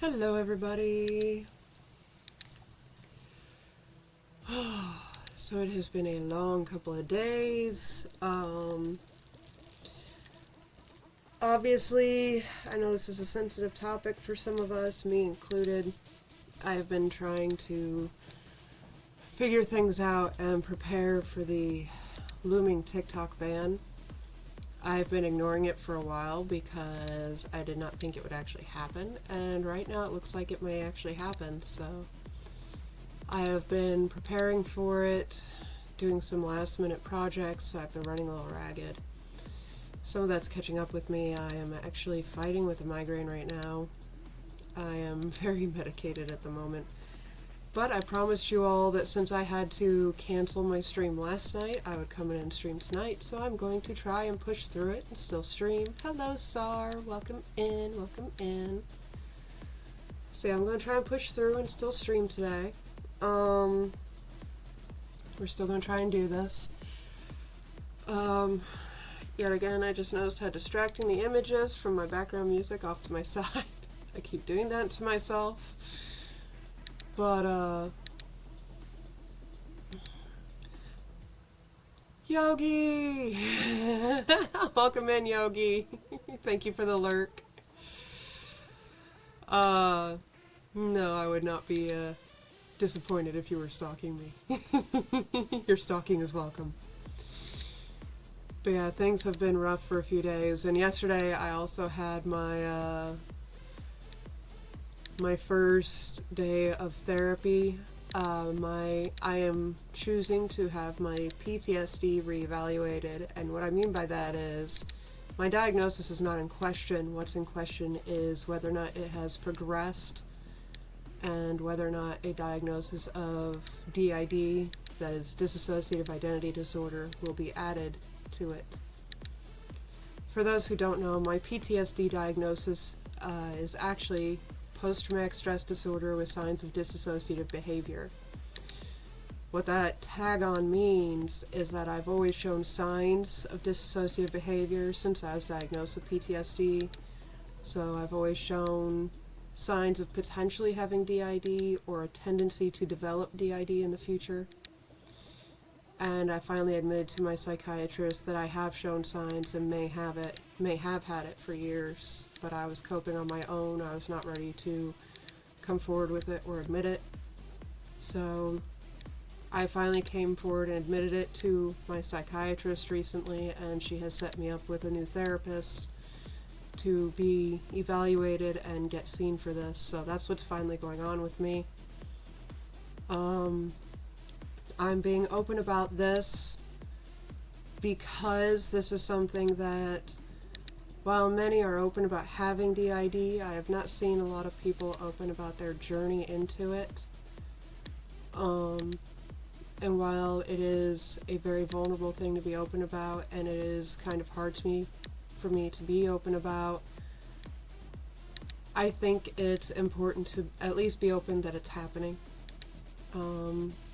Hello, everybody. So it has been a long couple of days. Obviously, I know this is a sensitive topic for some of us, me included. I've been trying to figure things out and prepare for the looming TikTok ban. I've been ignoring it for a while because I did not think it would actually happen, and right now it looks like it may actually happen, so I have been preparing for it, doing some last minute projects, so I've been running a little ragged. Some of that's catching up with me. I am actually fighting with a migraine right now. I am very medicated at the moment. But I promised you all that since I had to cancel my stream last night, I would come in and stream tonight, so I'm going to try and push through it and still stream. Hello, Sar. Welcome in, welcome in. So yeah, I'm going to try and push through and still stream today. We're still going to try and do this. Yet again, I just noticed how distracting the image is from my background music off to my side. I keep doing that to myself. But, Yogi! Welcome in, Yogi. Thank you for the lurk. No, I would not be, disappointed if you were stalking me. Your stalking is welcome. But yeah, things have been rough for a few days, and yesterday I also had my my first day of therapy. I am choosing to have my PTSD reevaluated, and what I mean by that is my diagnosis is not in question. What's in question is whether or not it has progressed and whether or not a diagnosis of DID, that is dissociative identity disorder, will be added to it. For those who don't know, my PTSD diagnosis is actually post-traumatic stress disorder with signs of dissociative behavior. What that tag-on means is that I've always shown signs of dissociative behavior since I was diagnosed with PTSD. So I've always shown signs of potentially having DID or a tendency to develop DID in the future. And I finally admitted to my psychiatrist that I have shown signs and may have had it for years, but I was coping on my own. I was not ready to come forward with it or admit it. So I finally came forward and admitted it to my psychiatrist recently, and she has set me up with a new therapist to be evaluated and get seen for this. So that's what's finally going on with me. I'm being open about this because this is something that, while many are open about having DID, I have not seen a lot of people open about their journey into it. And while it is a very vulnerable thing to be open about, and it is kind of hard for me to be open about, I think it's important to at least be open that it's happening.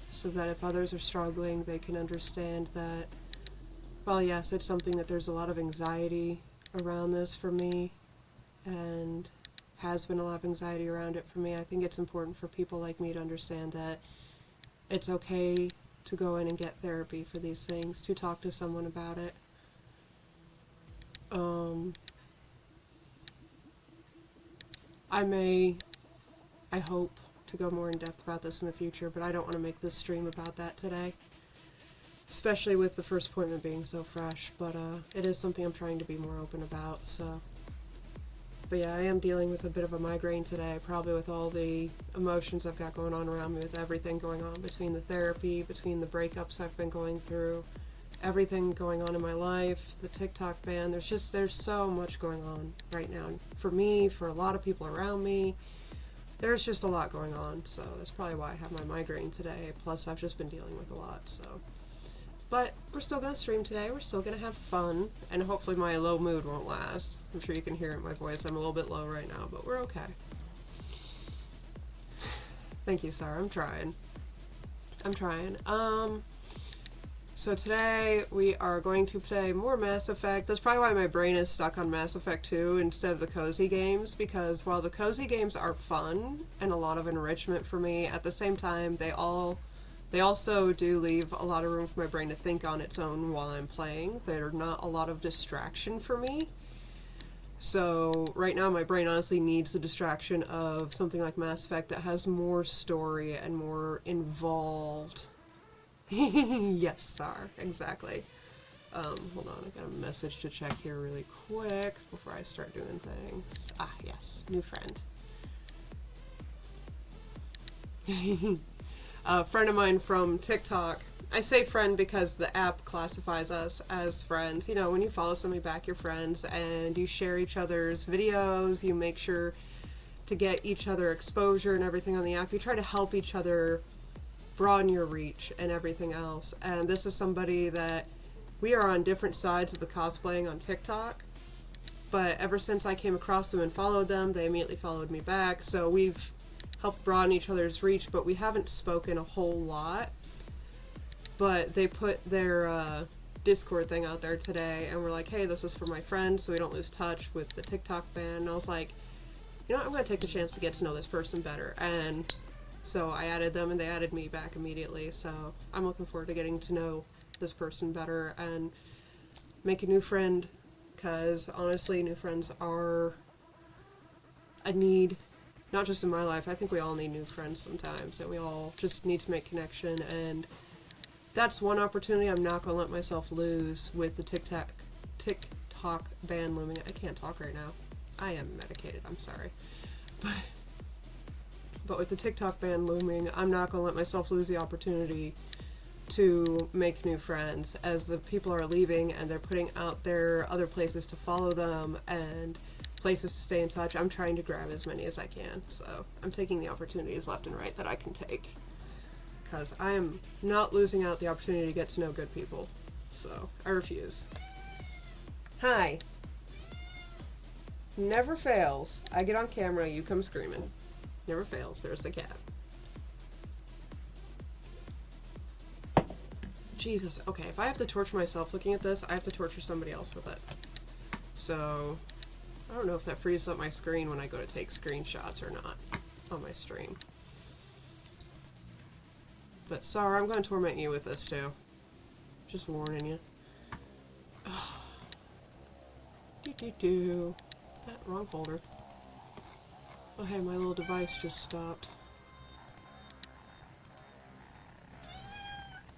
So that if others are struggling, they can understand that, well, yes, it's something that there's a lot of anxiety around this for me, and has been a lot of anxiety around it for me. I think it's important for people like me to understand that it's okay to go in and get therapy for these things, to talk to someone about it. I hope to go more in depth about this in the future, but I don't want to make this stream about that today, especially with the first appointment being so fresh. But it is something I'm trying to be more open about. So, but yeah, I am dealing with a bit of a migraine today, probably with all the emotions I've got going on around me, with everything going on between the therapy, between the breakups I've been going through, everything going on in my life, the TikTok ban. There's so much going on right now for me, for a lot of people around me. There's just a lot going on, so that's probably why I have my migraine today. Plus, I've just been dealing with a lot, so. But we're still going to stream today. We're still going to have fun, and hopefully my low mood won't last. I'm sure you can hear it in my voice. I'm a little bit low right now, but we're okay. Thank you, Sarah. I'm trying. So today we are going to play more Mass Effect. That's probably why my brain is stuck on Mass Effect 2 instead of the cozy games, because while the cozy games are fun and a lot of enrichment for me, at the same time they also do leave a lot of room for my brain to think on its own while I'm playing. They're not a lot of distraction for me. So right now my brain honestly needs the distraction of something like Mass Effect that has more story and more involved. Yes, Sar, exactly. Hold on, I got a message to check here really quick before I start doing things. Ah, yes, new friend. A friend of mine from TikTok. I say friend because the app classifies us as friends. You know, when you follow somebody back, you're friends, and you share each other's videos, you make sure to get each other exposure and everything on the app. You try to help each other broaden your reach and everything else. And this is somebody that we are on different sides of the cosplaying on TikTok, but ever since I came across them and followed them, they immediately followed me back. So we've helped broaden each other's reach, but we haven't spoken a whole lot. But they put their Discord thing out there today, and we're like, hey, this is for my friends, so we don't lose touch with the TikTok ban. And I was like, you know what, I'm going to take the chance to get to know this person better. And so I added them, and they added me back immediately. So I'm looking forward to getting to know this person better and make a new friend, because honestly, new friends are a need, not just in my life. I think we all need new friends sometimes, and we all just need to make connection, and that's one opportunity I'm not going to let myself lose with the TikTok ban looming. I can't talk right now. I am medicated, I'm sorry. But with the TikTok ban looming, I'm not going to let myself lose the opportunity to make new friends, as the people are leaving and they're putting out their other places to follow them and places to stay in touch. I'm trying to grab as many as I can, so I'm taking the opportunities left and right that I can take, because I am not losing out the opportunity to get to know good people, so I refuse. Hi. Never fails. I get on camera, you come screaming. Never fails. There's the cat. Jesus. Okay, if I have to torture myself looking at this, I have to torture somebody else with it. So, I don't know if that frees up my screen when I go to take screenshots or not on my stream. But Sarah, I'm going to torment you with this too. Just warning you. Wrong folder. Oh hey, my little device just stopped.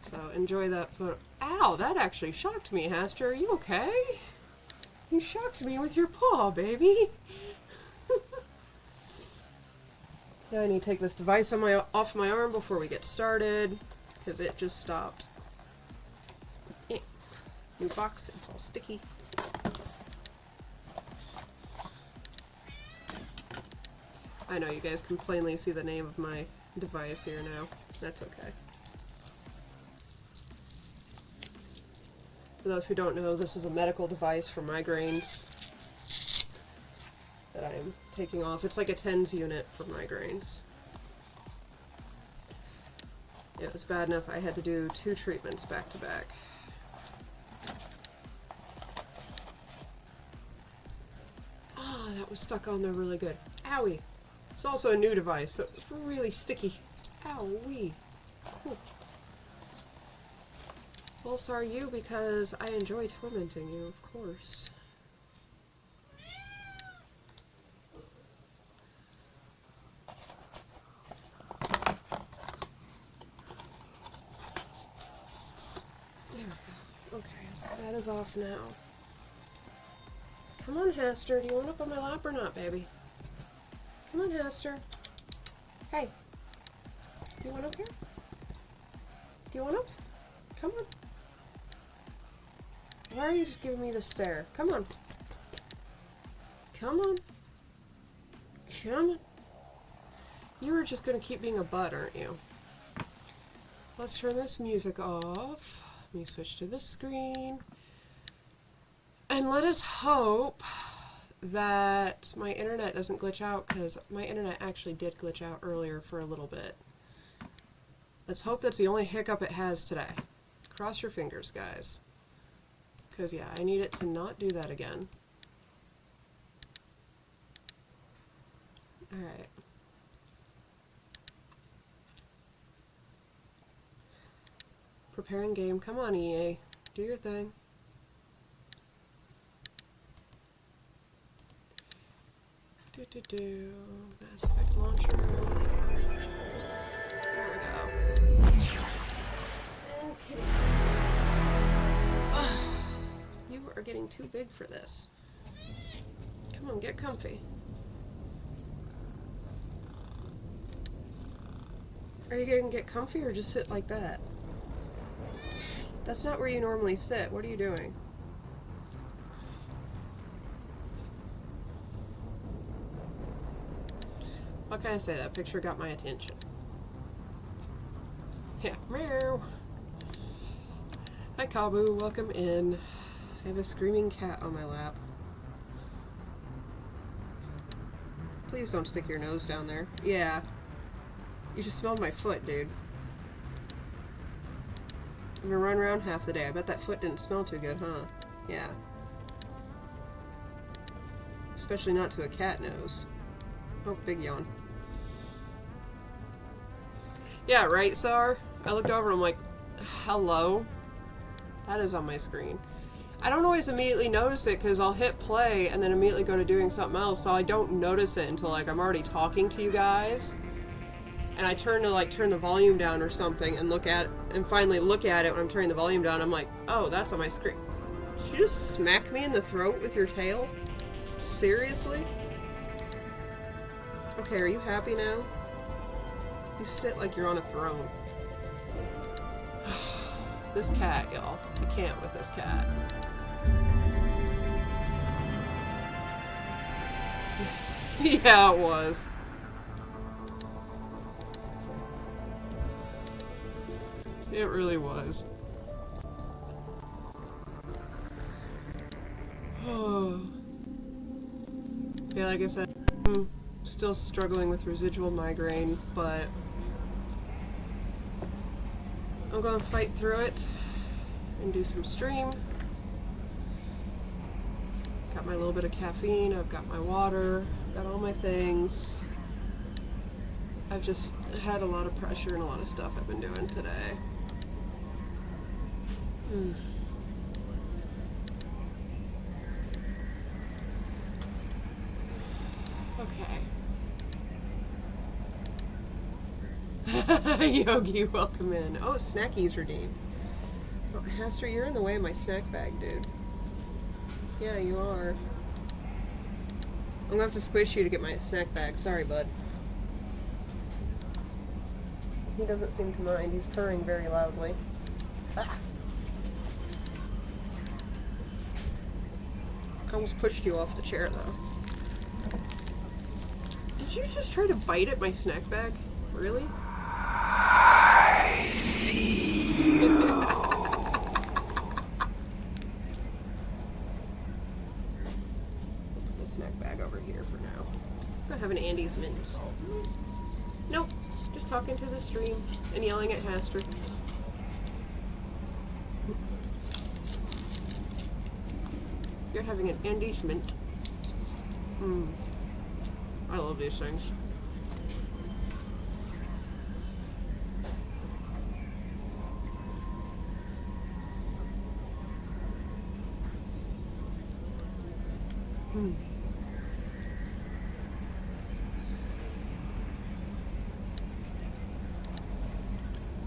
So enjoy that photo. Ow, that actually shocked me, Haster. Are you okay? You shocked me with your paw, baby. Now I need to take this device off my arm before we get started, because it just stopped. New box, it's all sticky. I know you guys can plainly see the name of my device here now. That's okay. For those who don't know, this is a medical device for migraines that I am taking off. It's like a TENS unit for migraines. It was bad enough I had to do 2 treatments back to back. Oh, that was stuck on there really good. Owie! It's also a new device, so it's really sticky. Owie! Cool. Well, so are you, because I enjoy tormenting you, of course. There we go. Okay, that is off now. Come on, Haster. Do you want up on my lap or not, baby? Come on, Haster. Hey. Do you want up here? Do you want up? Come on. Why are you just giving me the stare? Come on. Come on. Come on. You are just going to keep being a butt, aren't you? Let's turn this music off. Let me switch to this screen. And let us hope that my internet doesn't glitch out, because my internet actually did glitch out earlier for a little bit. Let's hope that's the only hiccup it has today. Cross your fingers, guys. Because, yeah, I need it to not do that again. Alright. Preparing game. Come on, EA. Do your thing. Mass Effect launcher. There we go. And kitty. You are getting too big for this. Come on, get comfy. Are you going to get comfy or just sit like that? That's not where you normally sit. What are you doing? What can I say? That picture got my attention. Yeah, meow. Hi, Kabu. Welcome in. I have a screaming cat on my lap. Please don't stick your nose down there. Yeah. You just smelled my foot, dude. I'm gonna run around half the day. I bet that foot didn't smell too good, huh? Yeah. Especially not to a cat nose. Oh, big yawn. Yeah, right, Sar? I looked over and I'm like, hello? That is on my screen. I don't always immediately notice it because I'll hit play and then immediately go to doing something else, so I don't notice it until, like, I'm already talking to you guys. And I turn to, like, turn the volume down or something and look at, and finally look at it when I'm turning the volume down. I'm like, oh, that's on my screen. Did you just smack me in the throat with your tail? Seriously? Okay, are you happy now? You sit like you're on a throne. This cat, y'all. I can't with this cat. Yeah, it was. It really was. Yeah, like I said, I'm still struggling with residual migraine, but I'm gonna fight through it and do some stream. Got my little bit of caffeine, I've got my water, got all my things. I've just had a lot of pressure and a lot of stuff I've been doing today. Okay. Yogi, welcome in. Oh, Snackies redeemed. Oh, Haster, you're in the way of my snack bag, dude. Yeah, you are. I'm gonna have to squish you to get my snack bag. Sorry, bud. He doesn't seem to mind. He's purring very loudly. Ah. I almost pushed you off the chair, though. Did you just try to bite at my snack bag? Really? I see you. Put the snack bag over here for now. I'm gonna have an Andy's Mint. Nope. Just talking to the stream and yelling at Haster. You're having an Andy's Mint. I love these things.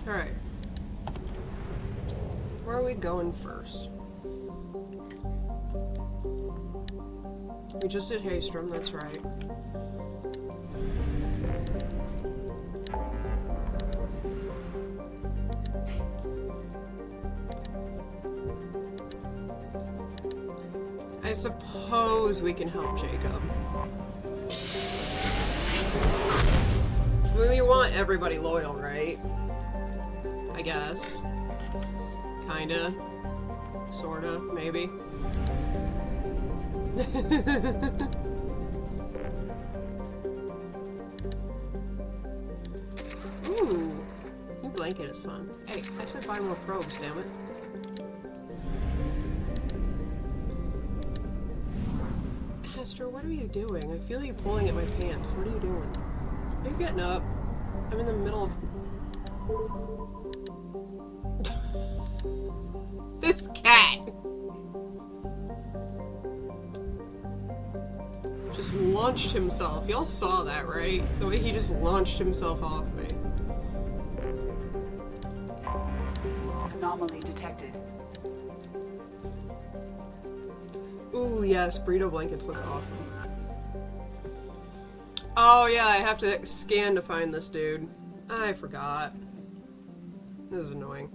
Alright. Where are we going first? We just did Haystrom, that's right. I suppose we can help Jacob. Well, you want everybody loyal, right? I guess. Kinda. Sorta, maybe. Ooh. New blanket. blanket is fun. Hey, I said buy more probes, damn it. Hester, what are you doing? I feel you pulling at my pants. What are you doing? Are you getting up? I'm in the middle of... This cat! Just launched himself. Y'all saw that, right? The way he just launched himself off me. Anomaly detected. Ooh, yes, burrito blankets look awesome. Oh yeah, I have to scan to find this dude. I forgot. This is annoying.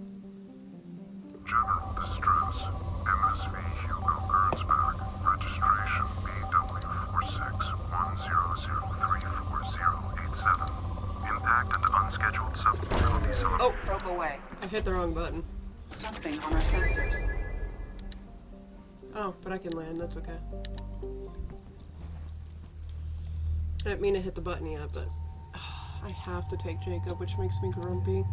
General distress. MSV Hugo Gernsback. Registration BW4610034087. Impact and unscheduled suborbital deceleration. Oh! Probe away. I hit the wrong button. Something on our sensors. Oh, but I can land, that's okay. I didn't mean to hit the button yet, but I have to take Jacob, which makes me grumpy.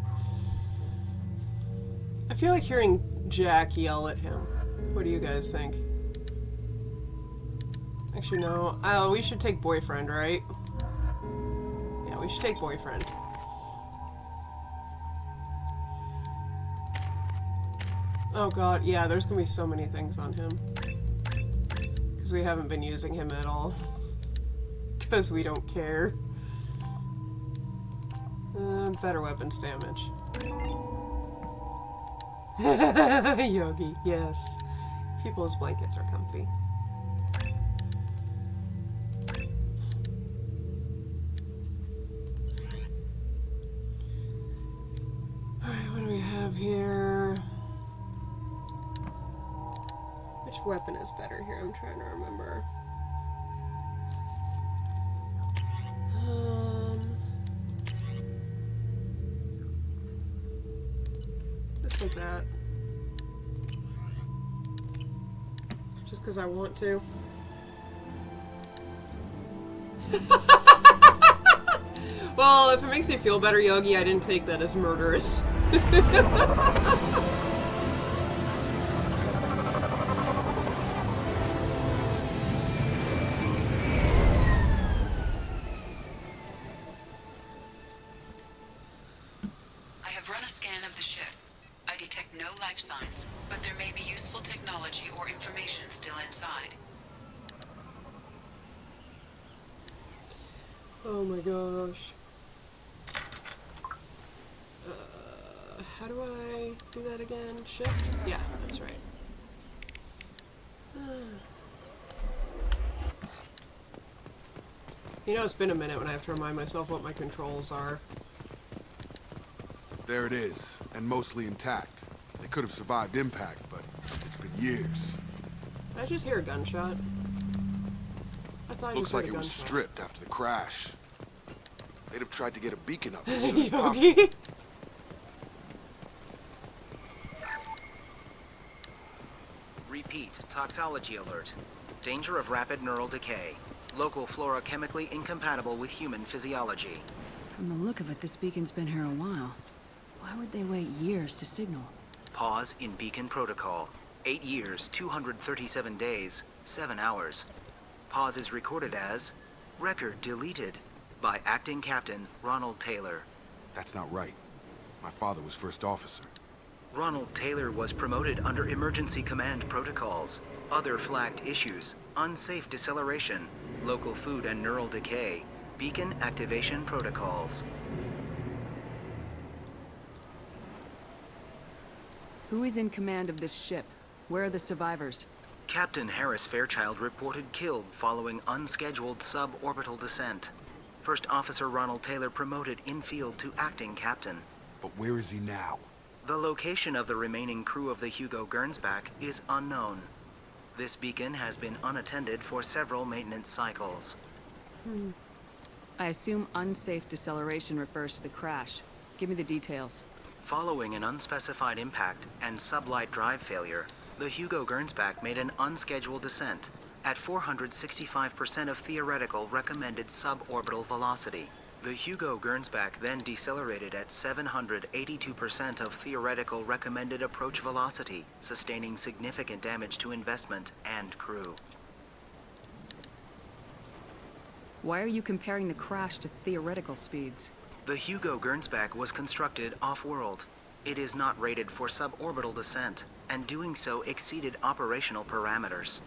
I feel like hearing Jack yell at him. What do you guys think? Actually, no. Oh, we should take boyfriend, right? Yeah, we should take boyfriend. Oh god, yeah, there's gonna be so many things on him. Because we haven't been using him at all. Because we don't care. Better weapons damage. Yogi, yes. People's blankets are comfy. Alright, what do we have here? Which weapon is better here? I'm trying to remember. Just like that. Just because I want to. Well, if it makes you feel better, Yogi, I didn't take that as murderous. I have run a scan of the ship. I detect no life signs, but there may be useful technology or information still inside. Oh my gosh. How do I do that again? Shift? Yeah, that's right. You know, it's been a minute when I have to remind myself what my controls are. There it is, and mostly intact. They could have survived impact, but it's been years. Did I just hear a gunshot? I thought I Looks just like heard it a was gunshot. stripped after the crash. They'd have tried to get a beacon up as soon as possible. Yogi? Repeat, toxology alert. Danger of rapid neural decay. Local flora chemically incompatible with human physiology. From the look of it, this beacon's been here a while. Why would they wait years to signal? Pause in beacon protocol. 8 years, 237 days, 7 hours. Pause is recorded as record deleted by acting captain Ronald Taylor. That's not right. My father was first officer. Ronald Taylor was promoted under emergency command protocols. Other flagged issues: unsafe deceleration, local food and neural decay, beacon activation protocols. Who is in command of this ship? Where are the survivors? Captain Harris Fairchild reported killed following unscheduled suborbital descent. First Officer Ronald Taylor promoted in-field to acting captain. But where is he now? The location of the remaining crew of the Hugo Gernsback is unknown. This beacon has been unattended for several maintenance cycles. I assume unsafe deceleration refers to the crash. Give me the details. Following an unspecified impact and sublight drive failure, the Hugo Gernsback made an unscheduled descent at 465% of theoretical recommended suborbital velocity. The Hugo Gernsback then decelerated at 782% of theoretical recommended approach velocity, sustaining significant damage to investment and crew. Why are you comparing the crash to theoretical speeds? The Hugo Gernsback was constructed off-world. It is not rated for suborbital descent, and doing so exceeded operational parameters.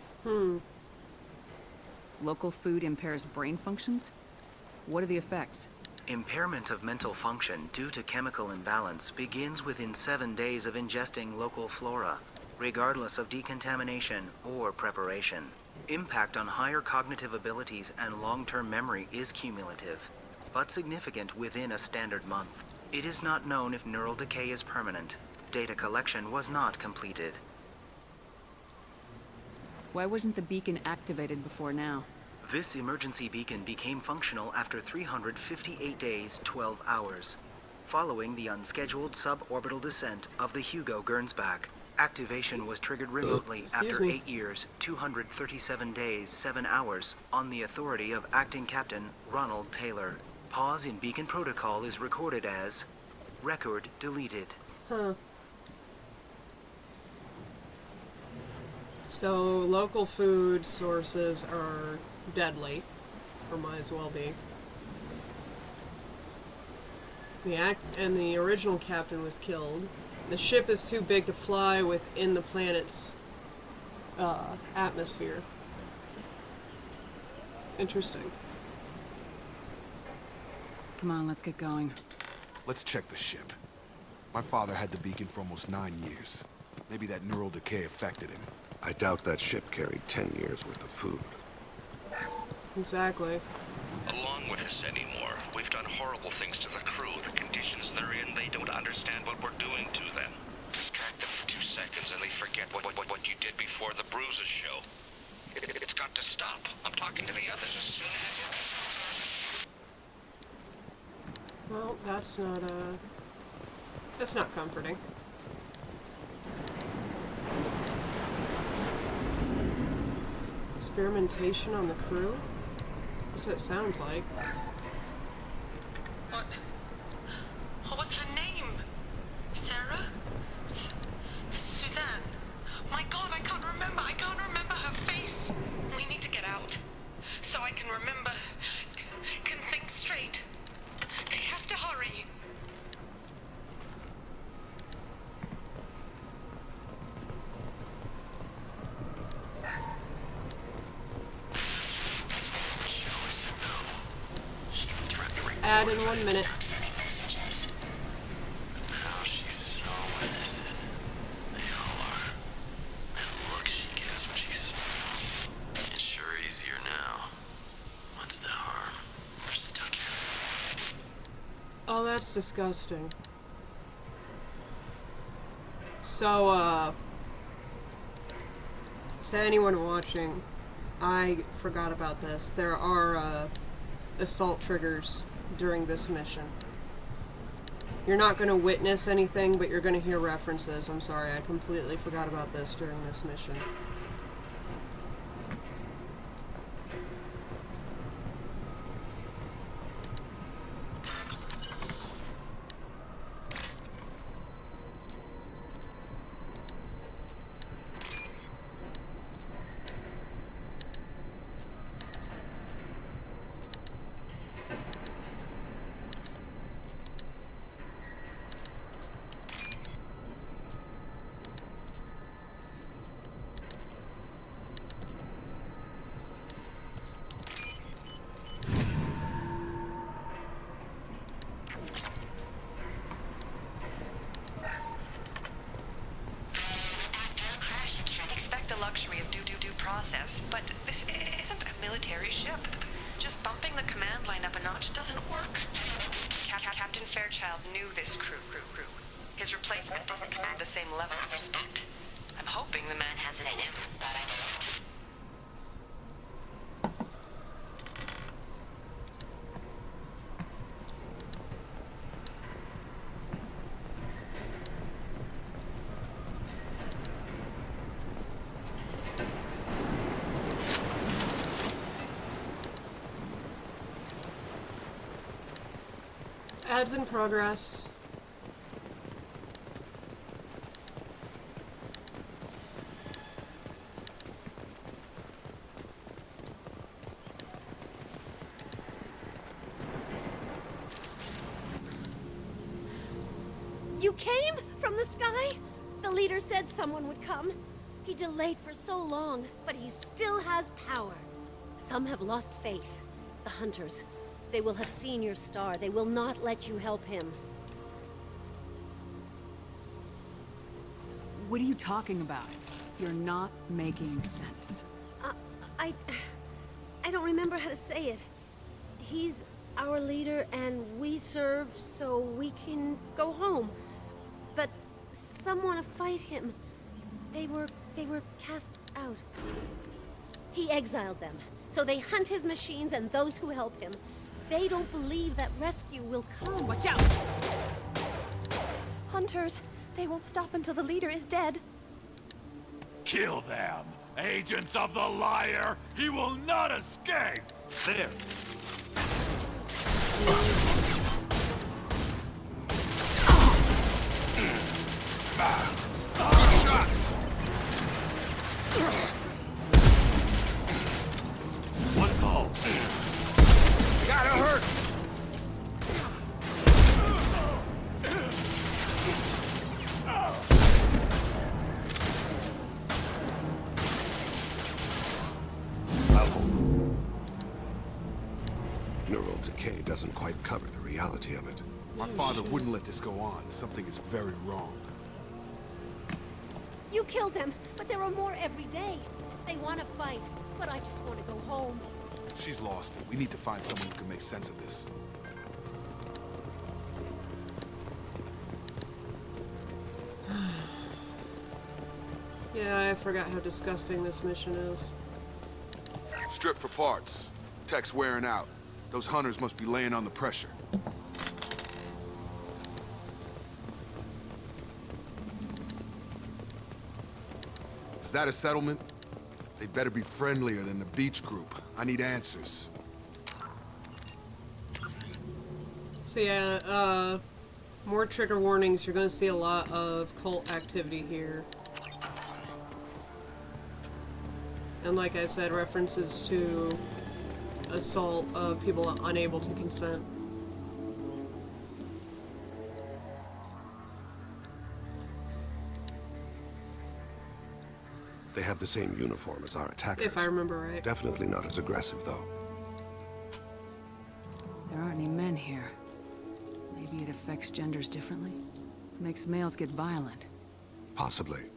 Local food impairs brain functions? What are the effects? Impairment of mental function due to chemical imbalance begins within 7 days of ingesting local flora, regardless of decontamination or preparation. Impact on higher cognitive abilities and long-term memory is cumulative, but significant within a standard month. It is not known if neural decay is permanent. Data collection was not completed. Why wasn't the beacon activated before now? This emergency beacon became functional after 358 days, 12 hours, following the unscheduled suborbital descent of the Hugo Gernsback. Activation was triggered remotely after 8 years, 237 days, 7 hours, on the authority of Acting Captain Ronald Taylor. Pause in beacon protocol is recorded as record deleted. So local food sources are deadly, or might as well be. The original captain was killed. The ship is too big to fly within the planet's atmosphere. Interesting. Come on, let's get going. Let's check the ship. My father had the beacon for almost 9 years. Maybe that neural decay affected him. I doubt that ship carried 10 years worth of food. Exactly. Along with this anymore. We've done horrible things to the crew. The conditions they're in, they don't understand what we're doing to them. Distract them for 2 seconds and they forget what you did before the bruises show. It's got to stop. I'm talking to the others as soon as... Well, that's not comforting. Experimentation on the crew? That's what it sounds like. What was her name? Sarah? Suzanne? My God, I can't remember. I can't remember her face. We need to get out. So I can remember. Can think straight. They have to hurry. Add in 1 minute. Now she's so innocent. They all are. And look she gives when she smiles. It's sure easier now. What's the harm? We're stuck here. Oh, that's disgusting. So, to anyone watching, I forgot about this. There are, assault triggers during this mission. You're not going to witness anything, but you're going to hear references. I'm sorry, I completely forgot about this during this mission. Luxury of due process, but this isn't a military ship. Just bumping the command line up a notch doesn't work. Captain Fairchild knew this crew. His replacement doesn't command the same level of respect. I'm hoping the man has it in him. Ads in progress. You came from the sky? The leader said someone would come. He delayed for so long, but he still has power. Some have lost faith. The hunters. They will have seen your star. They will not let you help him. What are you talking about? You're not making sense. I don't remember how to say it. He's our leader and we serve so we can go home. But some want to fight him. They were cast out. He exiled them. So they hunt his machines and those who help him. They don't believe that rescue will come. Watch out! Hunters, they won't stop until the leader is dead. Kill them! Agents of the liar! He will not escape! There! Shot! What call? Gotta hurt! Neural decay doesn't quite cover the reality of it. My father wouldn't let this go on. Something is very wrong. You killed them, but there are more every day. They want to fight, but I just want to go home. She's lost it. We need to find someone who can make sense of this. Yeah, I forgot how disgusting this mission is. Strip for parts. Tech's wearing out. Those hunters must be laying on the pressure. Is that a settlement? They better be friendlier than the beach group. I need answers. So yeah, more trigger warnings. You're going to see a lot of cult activity here. And like I said, references to assault of people unable to consent. They have the same uniform as our attackers. If I remember right. Definitely not as aggressive, though. There aren't any men here. Maybe it affects genders differently? Makes males get violent. Possibly.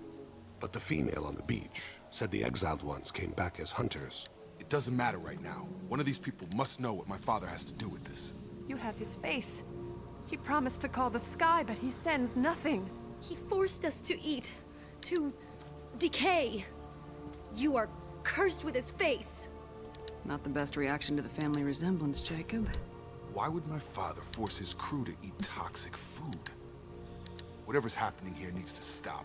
But the female on the beach said the exiled ones came back as hunters. It doesn't matter right now. One of these people must know what my father has to do with this. You have his face. He promised to call the sky, but he sends nothing. He forced us to eat, to decay. You are cursed with his face. Not the best reaction to the family resemblance, Jacob. Why would my father force his crew to eat toxic food? Whatever's happening here needs to stop.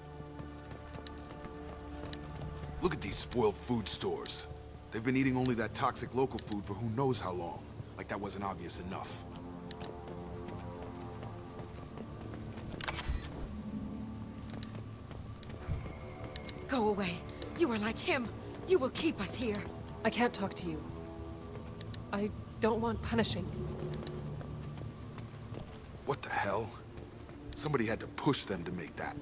Look at these spoiled food stores. They've been eating only that toxic local food for who knows how long. Like that wasn't obvious enough. Go away. You are like him. You will keep us here. I can't talk to you. I don't want punishing. What the hell? Somebody had to push them to make that.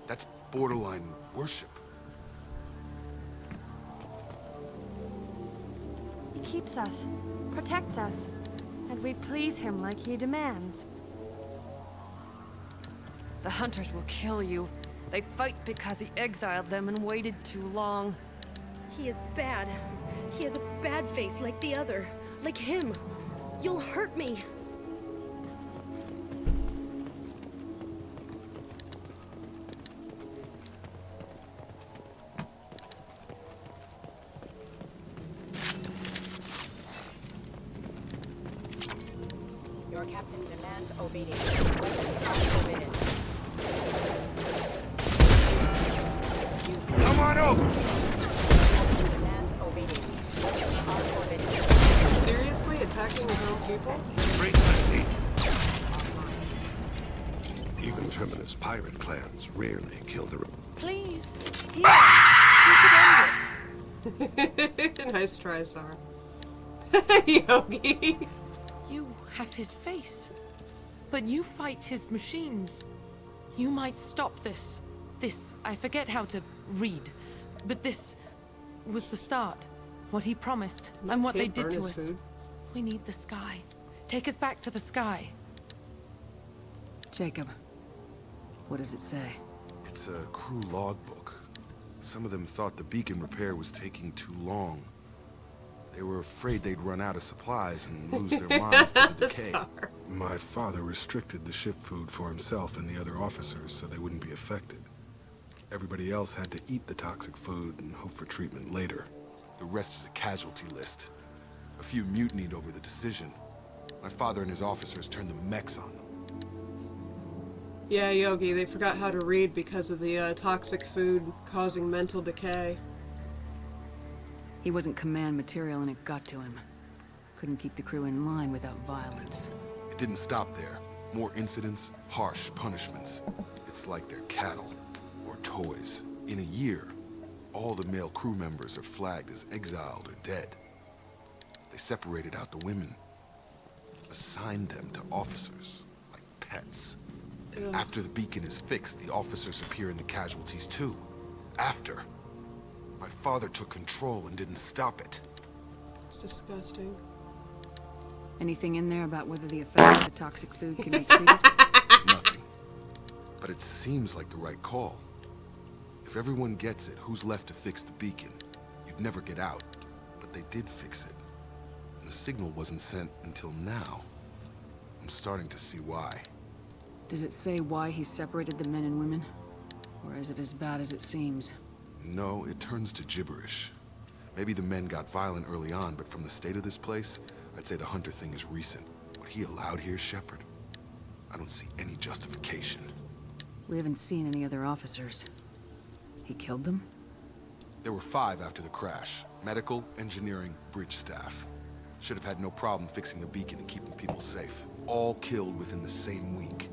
That's borderline worship. He keeps us, protects us, and we please him like he demands. The hunters will kill you. They fight because he exiled them and waited too long. He is bad. He has a bad face like the other. Like him. You'll hurt me. Your captain demands obedience. Weapons are forbidden. Come on over! Captain demands obedience. Weapons are forbidden. Seriously? Attacking his own people? Frequency. Even Terminus pirate clans rarely kill the... Please. Here. You could end it. Nice try, Sar. Yogi. You have his face. But you fight his machines. You might stop this. This, I forget how to read. But this was the start. What he promised, and what they did to us. Food. We need the sky. Take us back to the sky. Jacob, what does it say? It's a crew logbook. Some of them thought the beacon repair was taking too long. They were afraid they'd run out of supplies and lose their minds to the decay. My father restricted the ship food for himself and the other officers so they wouldn't be affected. Everybody else had to eat the toxic food and hope for treatment later. The rest is a casualty list. A few mutinied over the decision. My father and his officers turned the mechs on them. Yeah, Yogi, they forgot how to read because of the toxic food causing mental decay. He wasn't command material and it got to him. Couldn't keep the crew in line without violence. It didn't stop there. More incidents, harsh punishments. It's like they're cattle, or toys. In a year, all the male crew members are flagged as exiled or dead. They separated out the women, assigned them to officers, like pets. And after the beacon is fixed, the officers appear in the casualties too. After. My father took control and didn't stop it. It's disgusting. Anything in there about whether the effects of the toxic food can be treated? Nothing. But it seems like the right call. If everyone gets it, who's left to fix the beacon? You'd never get out. But they did fix it. And the signal wasn't sent until now. I'm starting to see why. Does it say why he separated the men and women? Or is it as bad as it seems? No, it turns to gibberish. Maybe the men got violent early on, but from the state of this place, I'd say the Hunter thing is recent. What he allowed here, Shepard, I don't see any justification. We haven't seen any other officers. He killed them? There were 5 after the crash. Medical, engineering, bridge staff. Should have had no problem fixing the beacon and keeping people safe. All killed within the same week.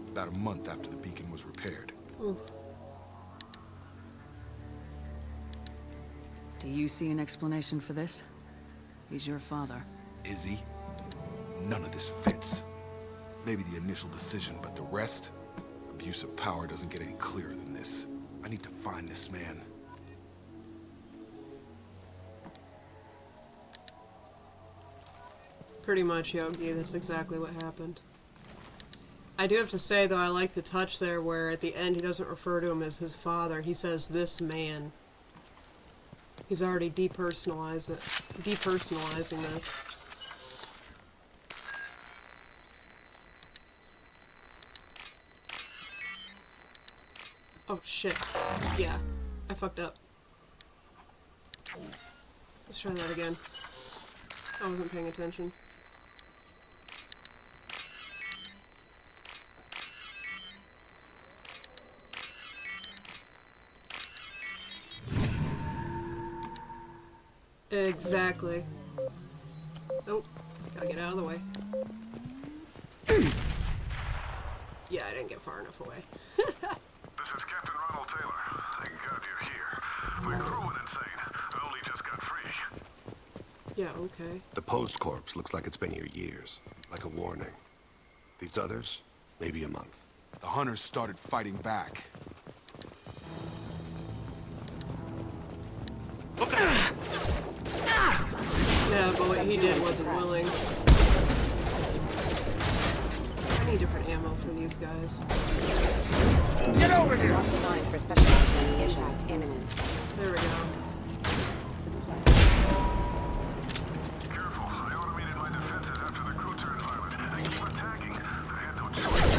About a month after the beacon was repaired. Oof. Do you see an explanation for this? He's your father. Is he? None of this fits. Maybe the initial decision, but the rest? Abuse of power doesn't get any clearer than this. I need to find this man. Pretty much, Yogi. That's exactly what happened. I do have to say, though, I like the touch there where at the end he doesn't refer to him as his father. He says, this man. He's already depersonalizing this. Oh, shit. Yeah. I fucked up. Let's try that again. I wasn't paying attention. Exactly. Oh, gotta get out of the way. Yeah, I didn't get far enough away. This is Captain Ronald Taylor. Thank God you're here. My crew went insane. I only just got free. Yeah, okay. The post corpse looks like it's been here years, like a warning. These others, maybe a month. The Hunters started fighting back. Yeah, but what he did wasn't willing. I need different ammo for these guys. Get over here! Designed for special impact imminent. There we go. Careful. I automated my defenses after the crew turned violent. They keep attacking. I had no choice.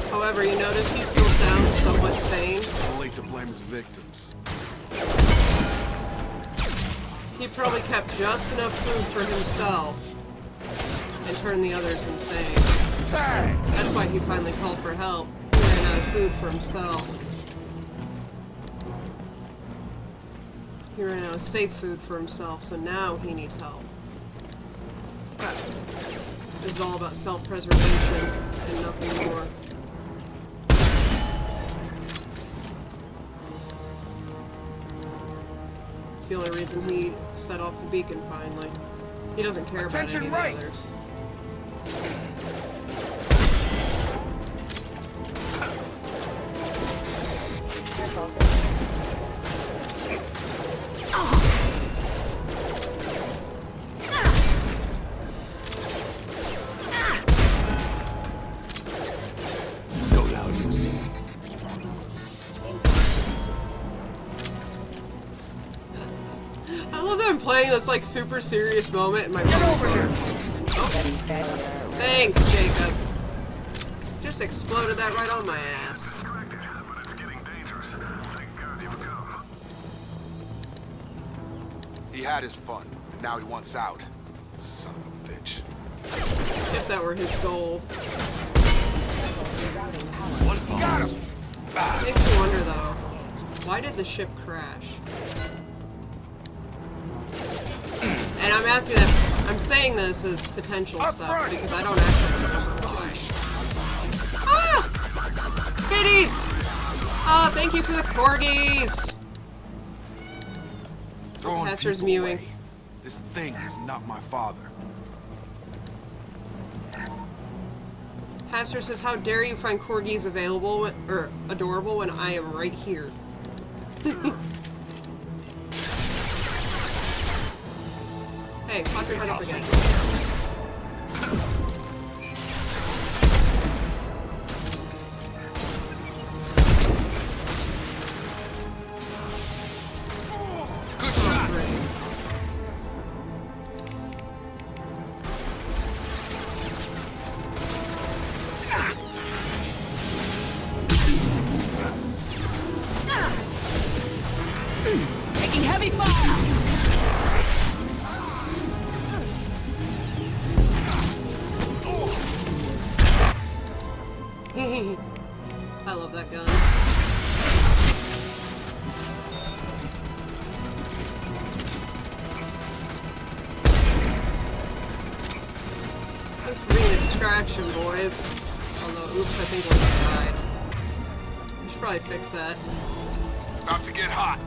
However, you notice he still sounds somewhat sane. Only to blame his victims. He probably kept just enough food for himself and turned the others insane. That's why he finally called for help. He ran out of food for himself. He ran out of safe food for himself, so now he needs help. This is all about self-preservation and nothing more. It's the only reason he set off the beacon finally. He doesn't care about any of the others. I love that I'm playing this like super serious moment in my phones. Thanks, Jacob. Just exploded that right on my ass. He had his fun, and now he wants out. Son of a bitch. If that were his goal. Got him! Makes you wonder though, why did the ship crash? And I'm asking that, I'm saying this as potential stuff because I don't actually remember why. Ah! Kitties! Ah, thank you for the corgis! Hester's mewing. This thing is not my father. Hester says, how dare you find corgis available or adorable when I am right here. Hey, pop your head up again. Good shot. Taking heavy fire! I love that gun. Thanks for being a distraction, boys. Although, oops, I think one died. I should probably fix that. About to get hot.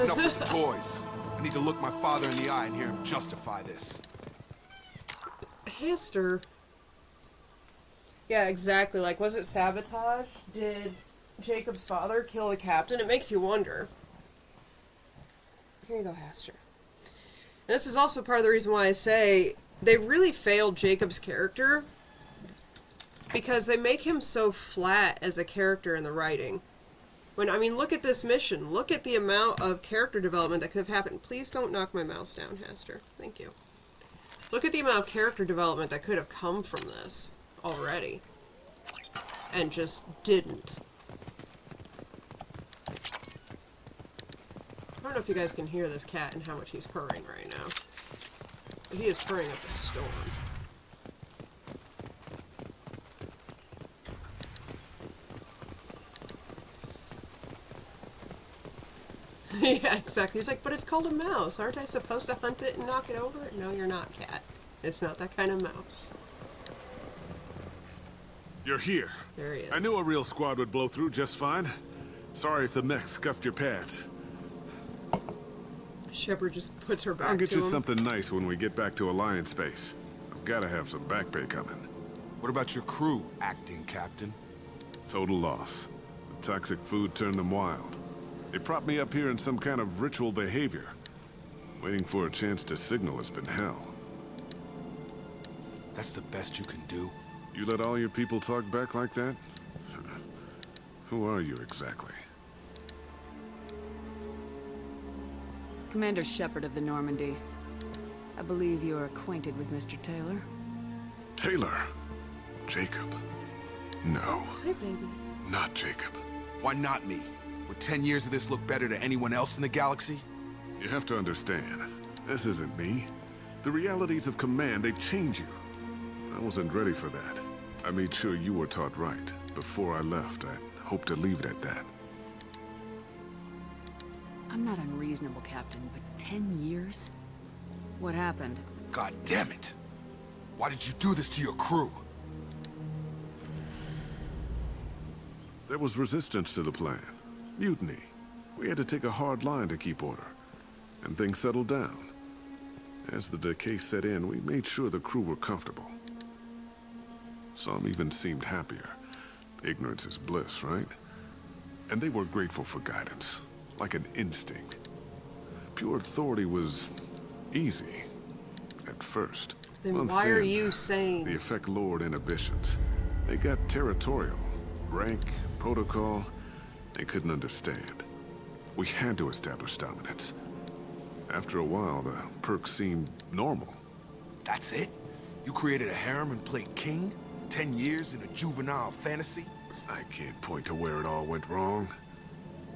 Enough with the toys. I need to look my father in the eye and hear him justify this. Hester. Yeah, exactly. Like, was it sabotage? Did Jacob's father kill the captain? It makes you wonder. Here you go, Hester. And this is also part of the reason why I say they really failed Jacob's character, because they make him so flat as a character in the writing. When, I mean, look at this mission. Look at the amount of character development that could have happened. Please don't knock my mouse down, Hester. Thank you. Look at the amount of character development that could have come from this already. And just didn't. I don't know if you guys can hear this cat and how much he's purring right now. But he is purring up a storm. Yeah, exactly. He's like, but it's called a mouse. Aren't I supposed to hunt it and knock it over? No, you're not, cat. It's not that kind of mouse. You're here. There he is. I knew a real squad would blow through just fine. Sorry if the mech scuffed your pads. Shepard just puts her back I'll get to you him. something nice when we get back to Alliance Base. I've got to have some back pay coming. What about your crew, acting captain? Total loss. The toxic food turned them wild. They propped me up here in some kind of ritual behavior. Waiting for a chance to signal has been hell. That's the best you can do? You let all your people talk back like that? Who are you exactly? Commander Shepard of the Normandy. I believe you are acquainted with Mr. Taylor. Taylor? Jacob? No. Hi, baby. Not Jacob. Why not me? Would 10 years of this look better to anyone else in the galaxy? You have to understand, this isn't me. The realities of command, they change you. I wasn't ready for that. I made sure you were taught right. Before I left, I hoped to leave it at that. I'm not unreasonable, Captain, but 10 years? What happened? God damn it! Why did you do this to your crew? There was resistance to the plan. Mutiny. We had to take a hard line to keep order. And things settled down. As the decay set in, we made sure the crew were comfortable. Some even seemed happier. Ignorance is bliss, right? And they were grateful for guidance, like an instinct. Pure authority was easy, at first. Then why are you saying? The effect lowered inhibitions. They got territorial. Rank, protocol, they couldn't understand. We had to establish dominance. After a while, the perks seemed normal. That's it? You created a harem and played king? 10 years in a juvenile fantasy? I can't point to where it all went wrong.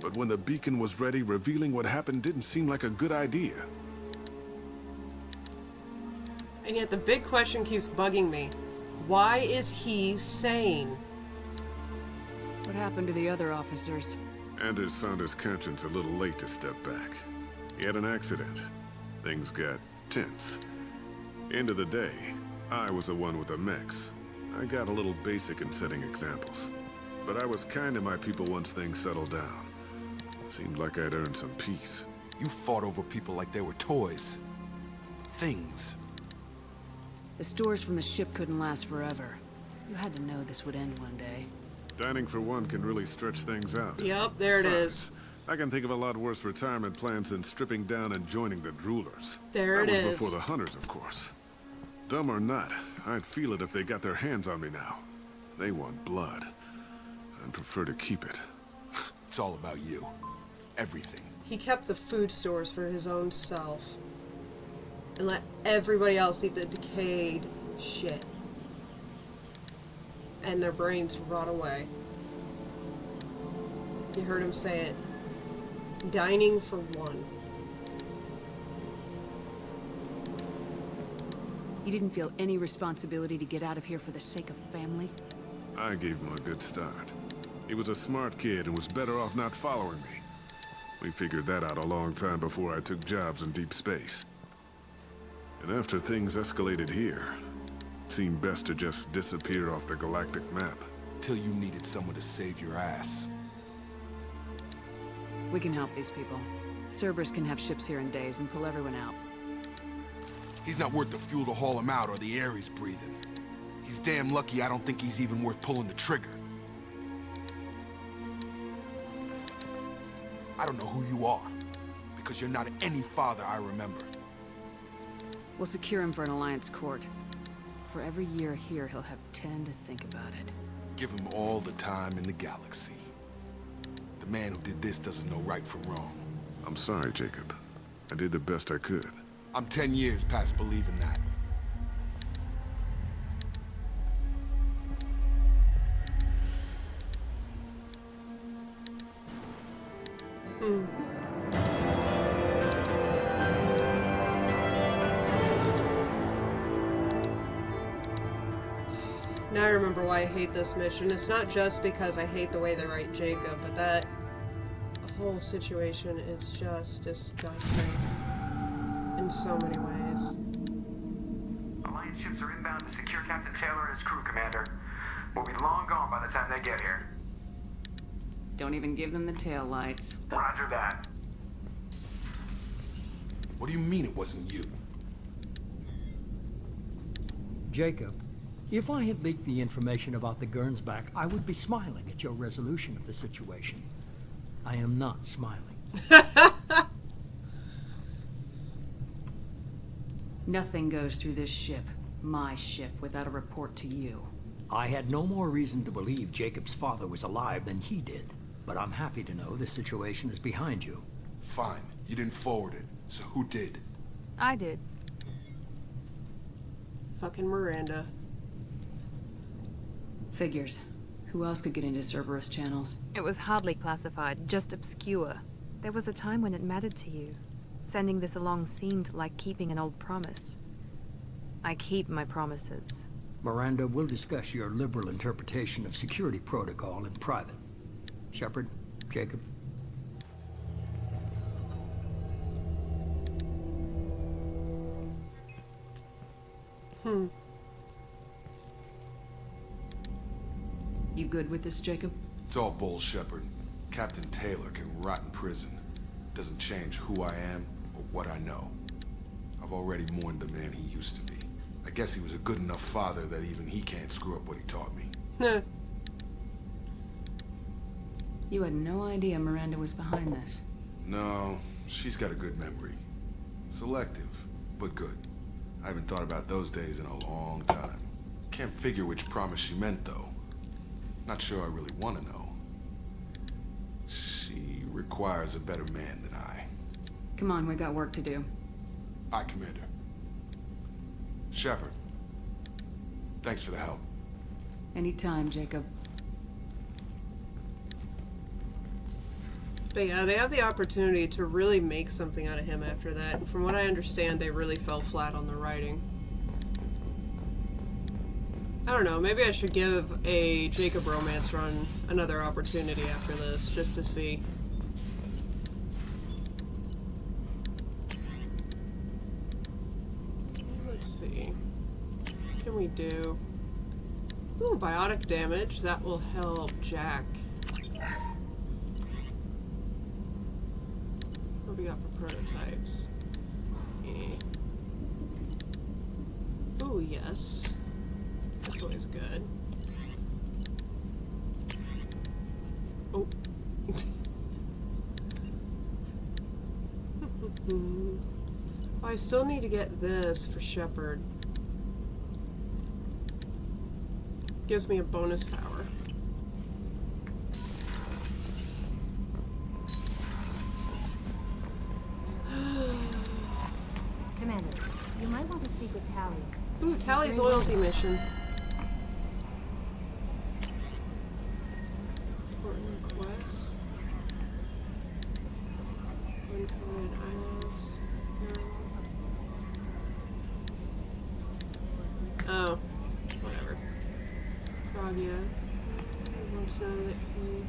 But when the beacon was ready, revealing what happened didn't seem like a good idea. And yet the big question keeps bugging me. Why is he sane? What happened to the other officers? Anders found his conscience a little late to step back. He had an accident. Things got tense. End of the day, I was the one with the mechs. I got a little basic in setting examples. But I was kind to my people once things settled down. Seemed like I'd earned some peace. You fought over people like they were toys. Things. The stores from the ship couldn't last forever. You had to know this would end one day. Dining for one can really stretch things out. Yep, there it is. I can think of a lot worse retirement plans than stripping down and joining the Droolers. There it is. That was before the Hunters, of course. Dumb or not, I'd feel it if they got their hands on me now. They want blood. I'd prefer to keep it. It's all about you. Everything. He kept the food stores for his own self. And let everybody else eat the decayed shit. And their brains rot away. You heard him say it. Dining for one. You didn't feel any responsibility to get out of here for the sake of family? I gave him a good start. He was a smart kid and was better off not following me. We figured that out a long time before I took jobs in deep space. And after things escalated here, it seemed best to just disappear off the galactic map. Till you needed someone to save your ass. We can help these people. Cerberus can have ships here in days and pull everyone out. He's not worth the fuel to haul him out or the air he's breathing. He's damn lucky I don't think he's even worth pulling the trigger. I don't know who you are, because you're not any father I remember. We'll secure him for an Alliance court. For every year here, he'll have 10 to think about it. Give him all the time in the galaxy. The man who did this doesn't know right from wrong. I'm sorry, Jacob. I did the best I could. I'm 10 years past believing that. Now I remember why I hate this mission. It's not just because I hate the way they write Jacob, but that whole situation is just disgusting in so many ways. Alliance ships are inbound to secure Captain Taylor and his crew, Commander. We'll be long gone by the time they get here. Don't even give them the tail lights. Roger that. What do you mean it wasn't you? Jacob, if I had leaked the information about the Gernsback, I would be smiling at your resolution of the situation. I am not smiling. Nothing goes through this ship, my ship, without a report to you. I had no more reason to believe Jacob's father was alive than he did, but I'm happy to know the situation is behind you. Fine. You didn't forward it, so who did? I did. Fucking Miranda. Figures. Who else could get into Cerberus channels? It was hardly classified, just obscure. There was a time when it mattered to you. Sending this along seemed like keeping an old promise. I keep my promises. Miranda, we'll discuss your liberal interpretation of security protocol in private. Shepard, Jacob. good with this, Jacob? It's all bull, Shepard. Captain Taylor can rot in prison. Doesn't change who I am or what I know. I've already mourned the man he used to be. I guess he was a good enough father that even he can't screw up what he taught me. You had no idea Miranda was behind this. No, she's got a good memory. Selective, but good. I haven't thought about those days in a long time. Can't figure which promise she meant, though. Not sure I really want to know. She requires a better man than I. Come on, we got work to do. Aye, Commander. Shepard, thanks for the help. Anytime, Jacob. But yeah, they have the opportunity to really make something out of him after that. And from what I understand, they really fell flat on the writing. I don't know, maybe I should give a Jacob romance run another opportunity after this, just to see. Let's see. What can we do? Ooh, biotic damage. That will help Jack. What do we got for prototypes? Ooh, yes. That's always good. Oh. I still need to get this for Shepard. Gives me a bonus power. Commander, you might want to speak with Tally. Ooh, Tally's loyalty mission. Important requests. Uncoded ILS. Oh, whatever. Pragia. I want to know that he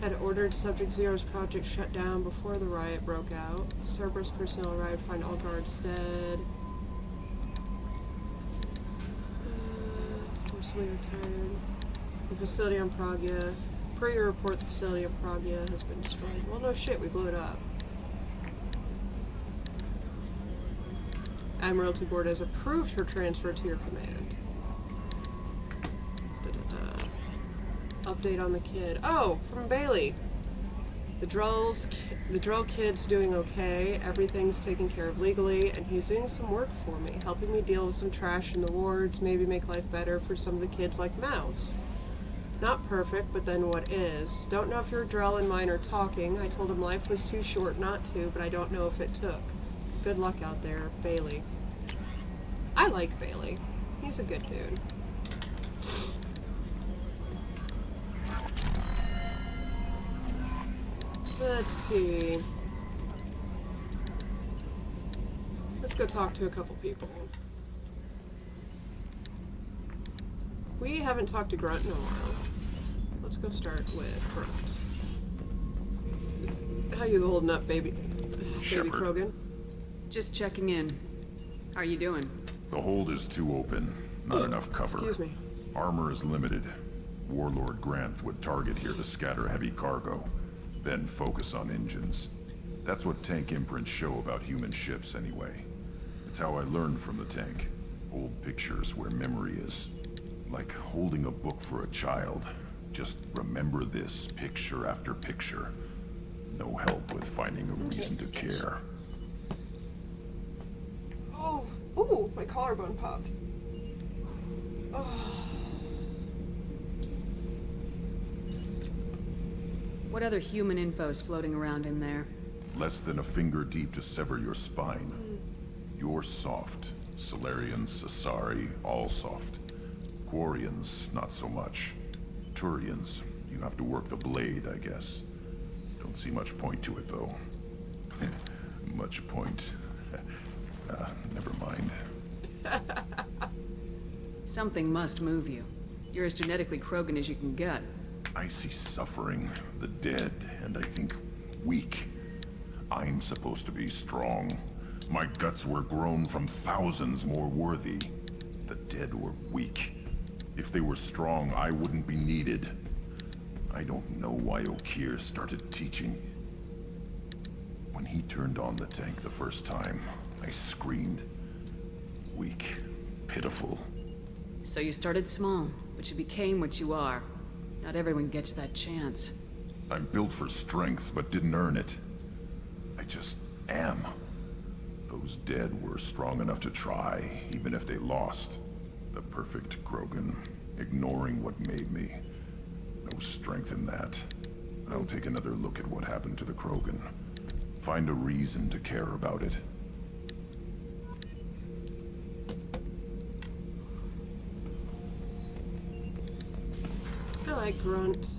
had ordered Subject Zero's project shut down before the riot broke out. Cerberus personnel arrived, find all guards dead. Forcibly retired. The facility on Pragia. Per your report, the facility on Pragia has been destroyed. Well, no shit, we blew it up. Admiralty Board has approved her transfer to your command. Update on the kid. Oh, from Bailey. The drill kid's doing okay. Everything's taken care of legally, and he's doing some work for me, helping me deal with some trash in the wards, maybe make life better for some of the kids like Mouse. Not perfect, but then what is? Don't know if your Drell and mine are talking. I told him life was too short not to, but I don't know if it took. Good luck out there, Bailey. I like Bailey. He's a good dude. Let's see. Let's go talk to a couple people. We haven't talked to Grunt in a while. Let's go start with Grunt. How you holding up, baby Krogan? Just checking in. How are you doing? The hold is too open. Not enough cover. Excuse me. Armor is limited. Warlord Granth would target here to scatter heavy cargo, then focus on engines. That's what tank imprints show about human ships anyway. It's how I learned from the tank. Old pictures where memory is. Like holding a book for a child. Just remember this picture after picture. No help with finding a reason to care. Oh, ooh, my collarbone popped. Oh. What other human info's floating around in there? Less than a finger deep to sever your spine. You're soft. Salarians, Asari, all soft. Quarians, not so much. Turians, you have to work the blade, I guess. Don't see much point to it, though. Much point. Never mind. Something must move you. You're as genetically Krogan as you can get. I see suffering, the dead, and I think weak. I'm supposed to be strong. My guts were grown from thousands more worthy. The dead were weak. If they were strong, I wouldn't be needed. I don't know why Okeer started teaching. When he turned on the tank the first time, I screamed. Weak, pitiful. So you started small, but you became what you are. Not everyone gets that chance. I'm built for strength, but didn't earn it. I just am. Those dead were strong enough to try, even if they lost. The perfect Krogan, ignoring what made me. No strength in that. I'll take another look at what happened to the Krogan. Find a reason to care about it. I like Grunt.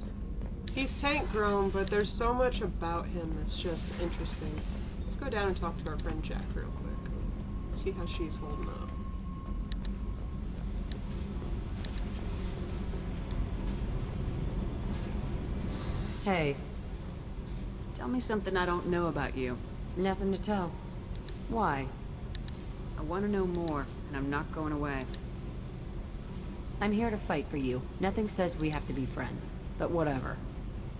He's tank grown, but there's so much about him that's just interesting. Let's go down and talk to our friend Jack real quick. See how she's holding up. Hey. Tell me something I don't know about you. Nothing to tell. Why? I want to know more, and I'm not going away. I'm here to fight for you. Nothing says we have to be friends, but whatever.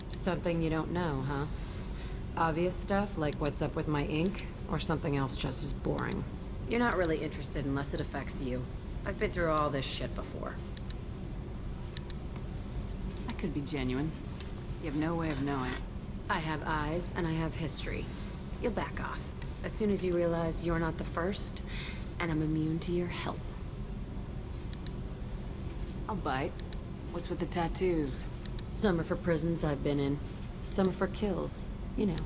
Something you don't know, huh? Obvious stuff, like what's up with my ink, or something else just as boring? You're not really interested unless it affects you. I've been through all this shit before. I could be genuine. You have no way of knowing. I have eyes, and I have history. You'll back off. As soon as you realize you're not the first, and I'm immune to your help. I'll bite. What's with the tattoos? Some are for prisons I've been in. Some are for kills. You know,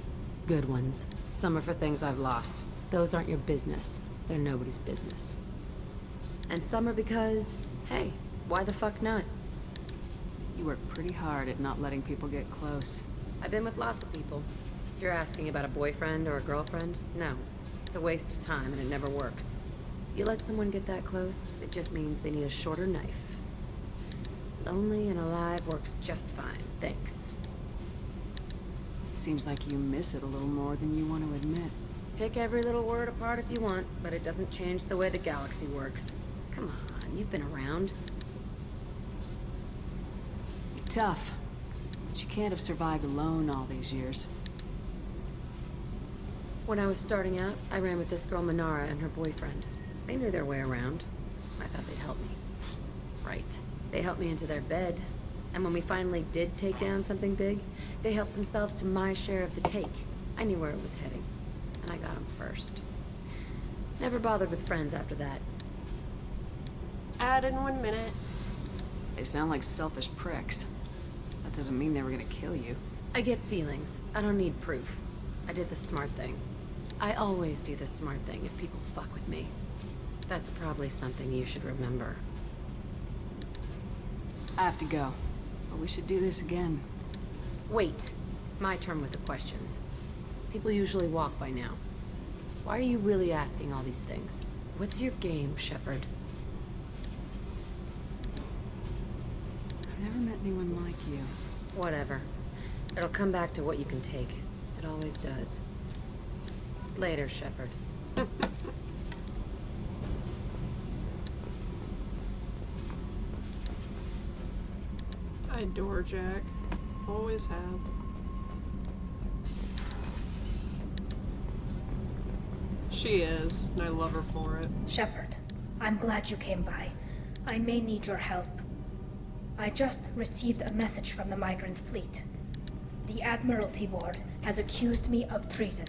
good ones. Some are for things I've lost. Those aren't your business. They're nobody's business. And some are because, hey, why the fuck not? You work pretty hard at not letting people get close. I've been with lots of people. If you're asking about a boyfriend or a girlfriend, no. It's a waste of time and it never works. You let someone get that close, it just means they need a shorter knife. Lonely and alive works just fine, thanks. Seems like you miss it a little more than you want to admit. Pick every little word apart if you want, but it doesn't change the way the galaxy works. Come on, you've been around. You're tough, but you can't have survived alone all these years. When I was starting out, I ran with this girl Minara and her boyfriend. They knew their way around. I thought they'd help me. Right. They helped me into their bed. And when we finally did take down something big, they helped themselves to my share of the take. I knew where it was heading. And I got them first. Never bothered with friends after that. Add in 1 minute. They sound like selfish pricks. That doesn't mean they were gonna kill you. I get feelings. I don't need proof. I did the smart thing. I always do the smart thing if people fuck with me. That's probably something you should remember. I have to go, but we should do this again. Wait. My turn with the questions. People usually walk by now. Why are you really asking all these things? What's your game, Shepard? I've never met anyone like you. Whatever. It'll come back to what you can take. It always does. Later, Shepard. I adore Jack. Always have. She is, and I love her for it. Shepard, I'm glad you came by. I may need your help. I just received a message from the migrant fleet. The Admiralty Board has accused me of treason.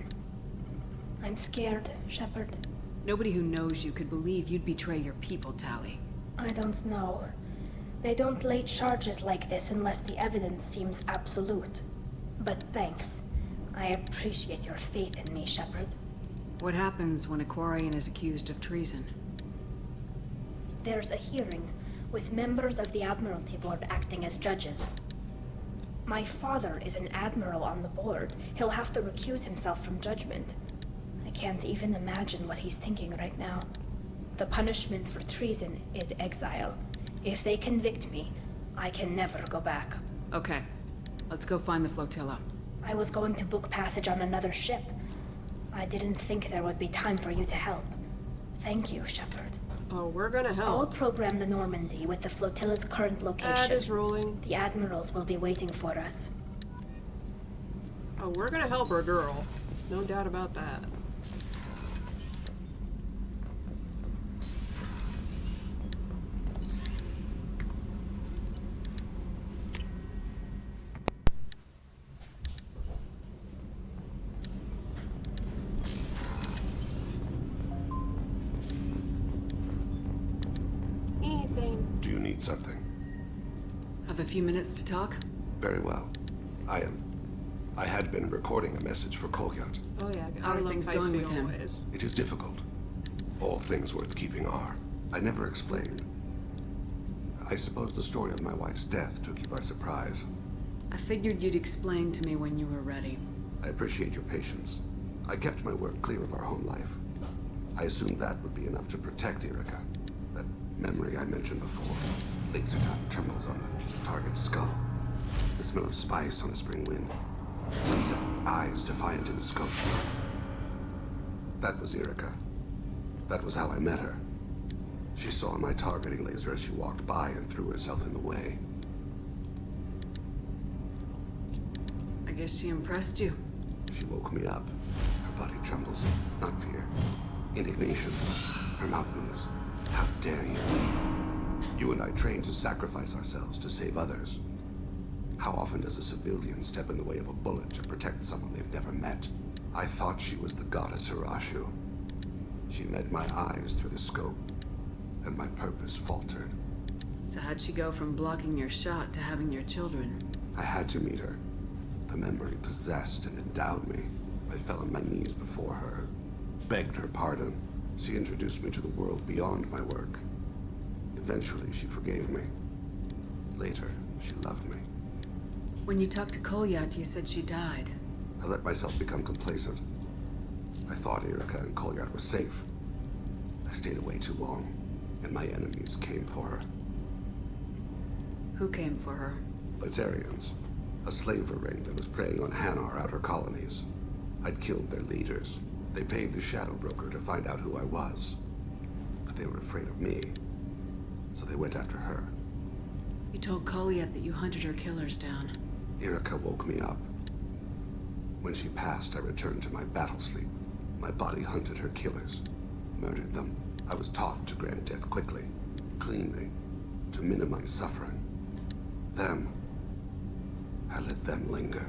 I'm scared, Shepard. Nobody who knows you could believe you'd betray your people, Tali. I don't know. They don't lay charges like this unless the evidence seems absolute. But thanks. I appreciate your faith in me, Shepard. What happens when a Quarian is accused of treason? There's a hearing, with members of the Admiralty Board acting as judges. My father is an admiral on the board. He'll have to recuse himself from judgment. I can't even imagine what he's thinking right now. The punishment for treason is exile. If they convict me, I can never go back. Okay. Let's go find the flotilla. I was going to book passage on another ship. I didn't think there would be time for you to help. Thank you, Shepard. Oh, we're gonna I'll help. program the Normandy with the flotilla's current location. Ad is rolling. The admirals will be waiting for us. Oh, we're gonna help our girl. No doubt about that. Anything. Do you need something? Have a few minutes to talk? Very well. I had been recording a message for Kolyat. Oh yeah, How I are love things going Feisty with him? always. It is difficult. All things worth keeping are. I never explained. I suppose the story of my wife's death took you by surprise. I figured you'd explain to me when you were ready. I appreciate your patience. I kept my work clear of our home life. I assumed that would be enough to protect Erica. That memory I mentioned before. Laser dot trembles on the target's skull. The smell of spice on a spring wind. Sunset eyes defiant in the scope. That was Erica. That was how I met her. She saw my targeting laser as she walked by and threw herself in the way. I guess she impressed you. She woke me up. Her body trembles. Not fear. Indignation. Her mouth moves. How dare you? You and I trained to sacrifice ourselves to save others. How often does a civilian step in the way of a bullet to protect someone they've never met? I thought she was the goddess Hirashu. She met my eyes through the scope, and my purpose faltered. So how'd she go from blocking your shot to having your children? I had to meet her. The memory possessed and endowed me. I fell on my knees before her, begged her pardon. She introduced me to the world beyond my work. Eventually, she forgave me. Later, she loved me. When you talked to Kolyat, you said she died. I let myself become complacent. I thought Erica and Kolyat were safe. I stayed away too long, and my enemies came for her. Who came for her? Letarians. A slaver ring that was preying on Hanar outer colonies. I'd killed their leaders. They paid the Shadow Broker to find out who I was. But they were afraid of me, so they went after her. You told Kolyat that you hunted her killers down. Erica woke me up. When she passed, I returned to my battle sleep. My body hunted her killers, murdered them. I was taught to grant death quickly, cleanly, to minimize suffering. Them, I let them linger.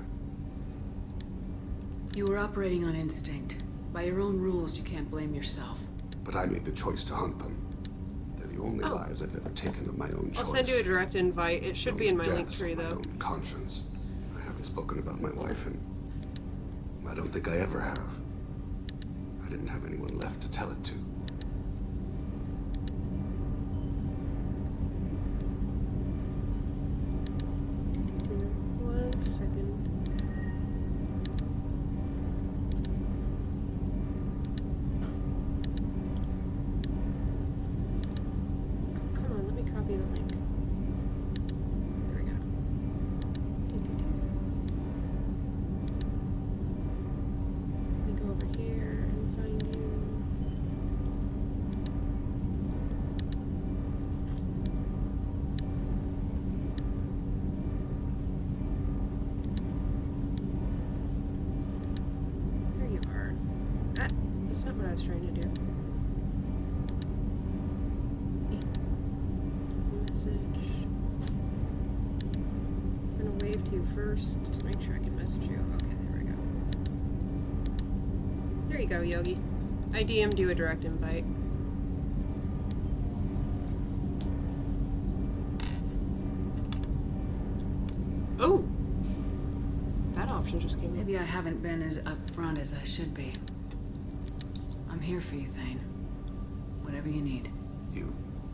You were operating on instinct. By your own rules, you can't blame yourself. But I made the choice to hunt them. They're the only lives I've ever taken of my own choice. I'll send you a direct invite. It should be in my link Deaths tree, of my though. own conscience. I haven't spoken about my wife, and I don't think I ever have. I didn't have anyone left to tell it to. One second. Oh, come on, let me copy the link. There we go. Let me go over here and find you. There you are. Ah, that's not what I was trying to do. Message. I'm gonna wave to you first to make sure I can message you. Okay, there we go. There you go, Yogi. I DM'd you a direct invite. Oh! That option just came in. Maybe I haven't been as upfront as I should be. I'm here for you, Thane. Whatever you need.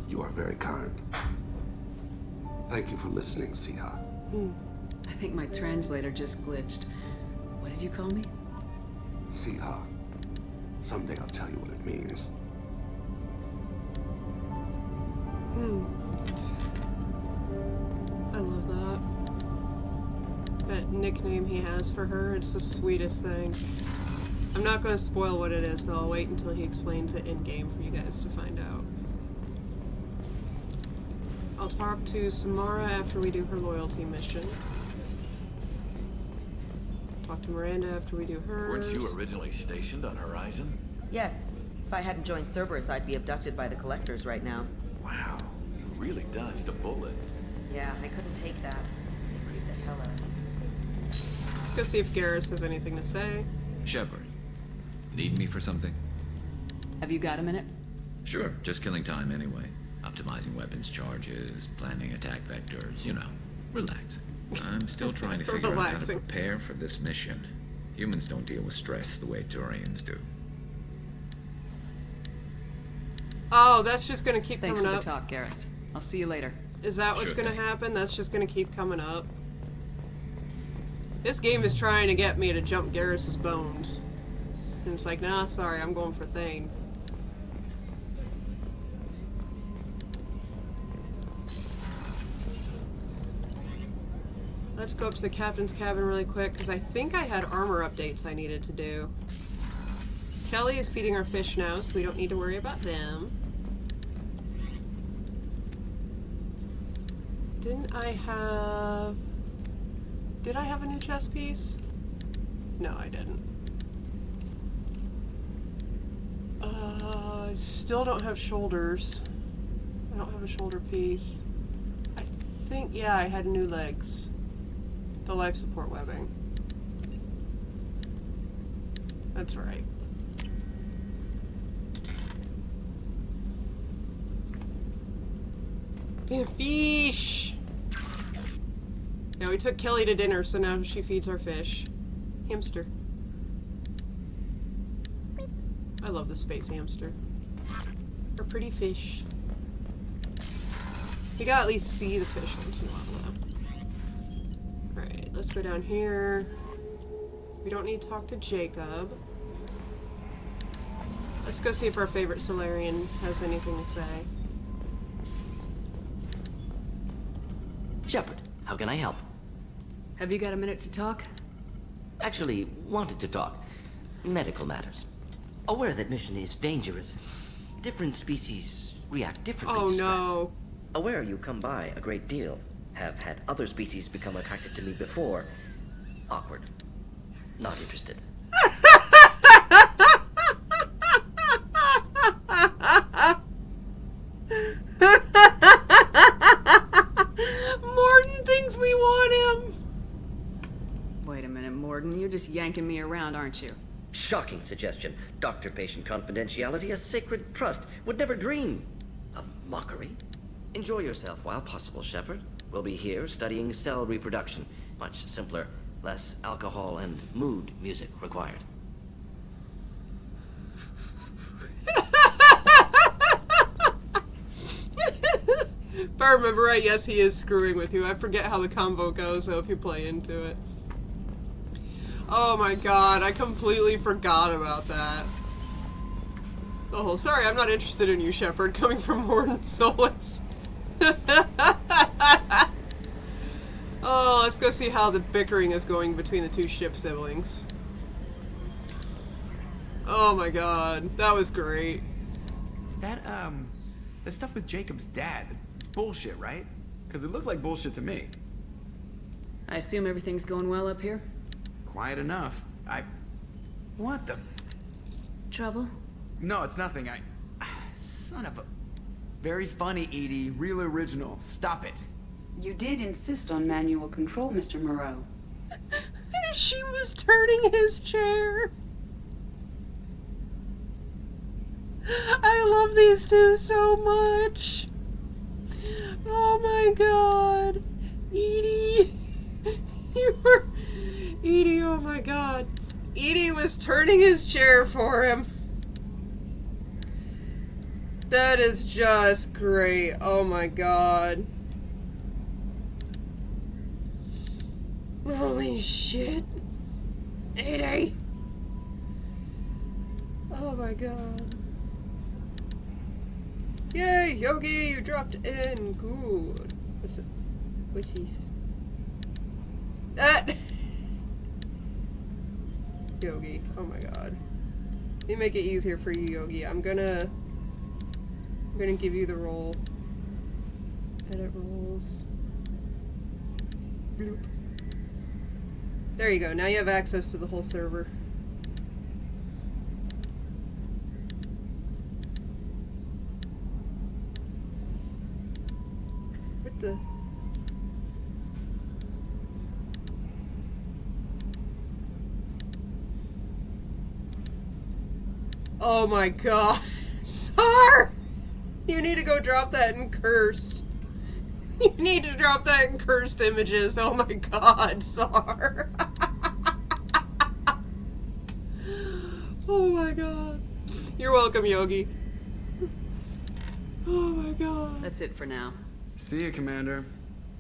You are very kind. Thank you for listening, Siha. I think my translator just glitched. What did you call me? Siha. Someday I'll tell you what it means. I love that. That nickname he has for her, it's the sweetest thing. I'm not going to spoil what it is, though. I'll wait until he explains it in-game for you guys to find out. I'll talk to Samara after we do her loyalty mission. Talk to Miranda after we do hers. Weren't you originally stationed on Horizon? Yes. If I hadn't joined Cerberus, I'd be abducted by the Collectors right now. Wow, you really dodged a bullet. Yeah, I couldn't take that. It creeped the hell out of me. Let's go see if Garrus has anything to say. Shepard, need me for something? Have you got a minute? Sure, just killing time anyway. Optimizing weapons charges, planning attack vectors, you know, relaxing. I'm still trying to figure out how to prepare for this mission. Humans don't deal with stress the way Turians do. Oh, that's just gonna keep Thanks coming for up. the talk, Garrus. I'll see you later. Is that what's gonna happen? That's just gonna keep coming up. This game is trying to get me to jump Garrus's bones. And it's like, nah, sorry, I'm going for Thane. Let's go up to the captain's cabin really quick, because I think I had armor updates I needed to do. Kelly is feeding our fish now, so we don't need to worry about them. Did I have a new chest piece? No, I didn't. I still don't have shoulders. I don't have a shoulder piece. I think, yeah, I had new legs. The life support webbing. That's right. Yeah, fish! Yeah, we took Kelly to dinner, so now she feeds our fish. Hamster. I love the space hamster. Or pretty fish. You gotta at least see the fish once in a while, though. Alright, let's go down here. We don't need to talk to Jacob. Let's go see if our favorite Solarian has anything to say. Shepard, how can I help? Have you got a minute to talk? Actually, wanted to talk. Medical matters. Aware that mission is dangerous. Different species react differently to stress. No. Aware you come by a great deal. Have had other species become attracted to me before. Awkward. Not interested. Mordin thinks we want him! Wait a minute, Mordin. You're just yanking me around, aren't you? Shocking suggestion. Doctor-patient confidentiality, a sacred trust. Would never dream of mockery. Enjoy yourself while possible, Shepard. We'll be here studying cell reproduction. Much simpler, less alcohol and mood music required. If I remember right, yes, he is screwing with you. I forget how the convo goes, though, if you play into it. Oh my god, I completely forgot about that. Oh, sorry, I'm not interested in you, Shepard, coming from Mordin Solus. Oh, let's go see how the bickering is going between the two ship siblings. Oh my god, that was great. That stuff with Jacob's dad, it's bullshit, right? Because it looked like bullshit to me. I assume everything's going well up here? Quiet enough. What the? Trouble? No, it's nothing. Son of a... Very funny, Edie. Real original. Stop it. You did insist on manual control, Mr. Moreau. She was turning his chair. I love these two so much. Oh my god. Edie. You were... Edie, oh my god. Edie was turning his chair for him. That is just great. Oh my god. Holy shit. Edie. Oh my god. Yay, Yogi, you dropped in. Good. What's it? What's this? That. Yogi. Oh my god. Let me make it easier for you, Yogi. I'm gonna give you the role. Edit roles. Bloop. There you go. Now you have access to the whole server. What the? Oh my god. Sar! You need to go drop that in Cursed. You need to drop that in Cursed Images. Oh my god, Sar. Oh my god. You're welcome, Yogi. Oh my god. That's it for now. See you, Commander.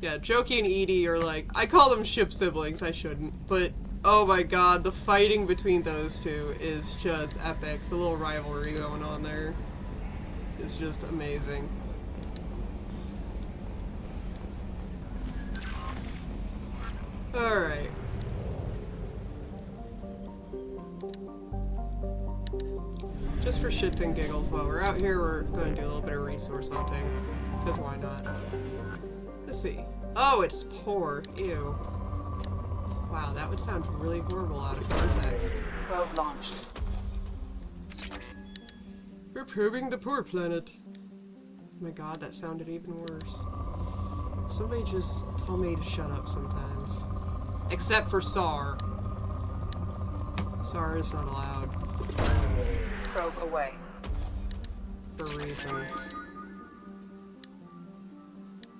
Yeah, Jokey and Edie are like, I call them ship siblings, I shouldn't, but oh my god, the fighting between those two is just epic. The little rivalry going on there is just amazing. Alright. Just for shits and giggles, while we're out here, we're going to do a little bit of resource hunting. Because why not? Let's see. Oh, it's poor. Ew. Wow, that would sound really horrible out of context. Probe launched. We're probing the poor planet. Oh my god, that sounded even worse. Somebody just tell me to shut up sometimes. Except for Sar. Sar is not allowed. Probe away. For reasons.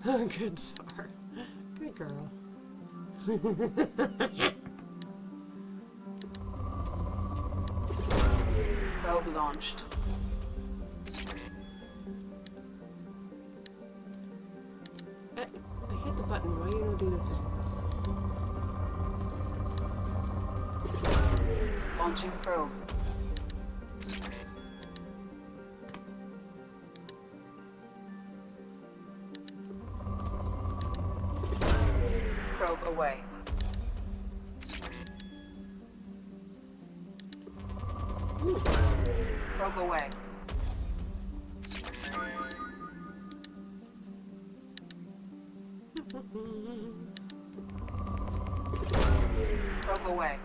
Good Sar. Good girl. Probe launched. I hit the button. Why you don't do the thing? Launching probe. Probe away. Ooh. Probe away. Probe away.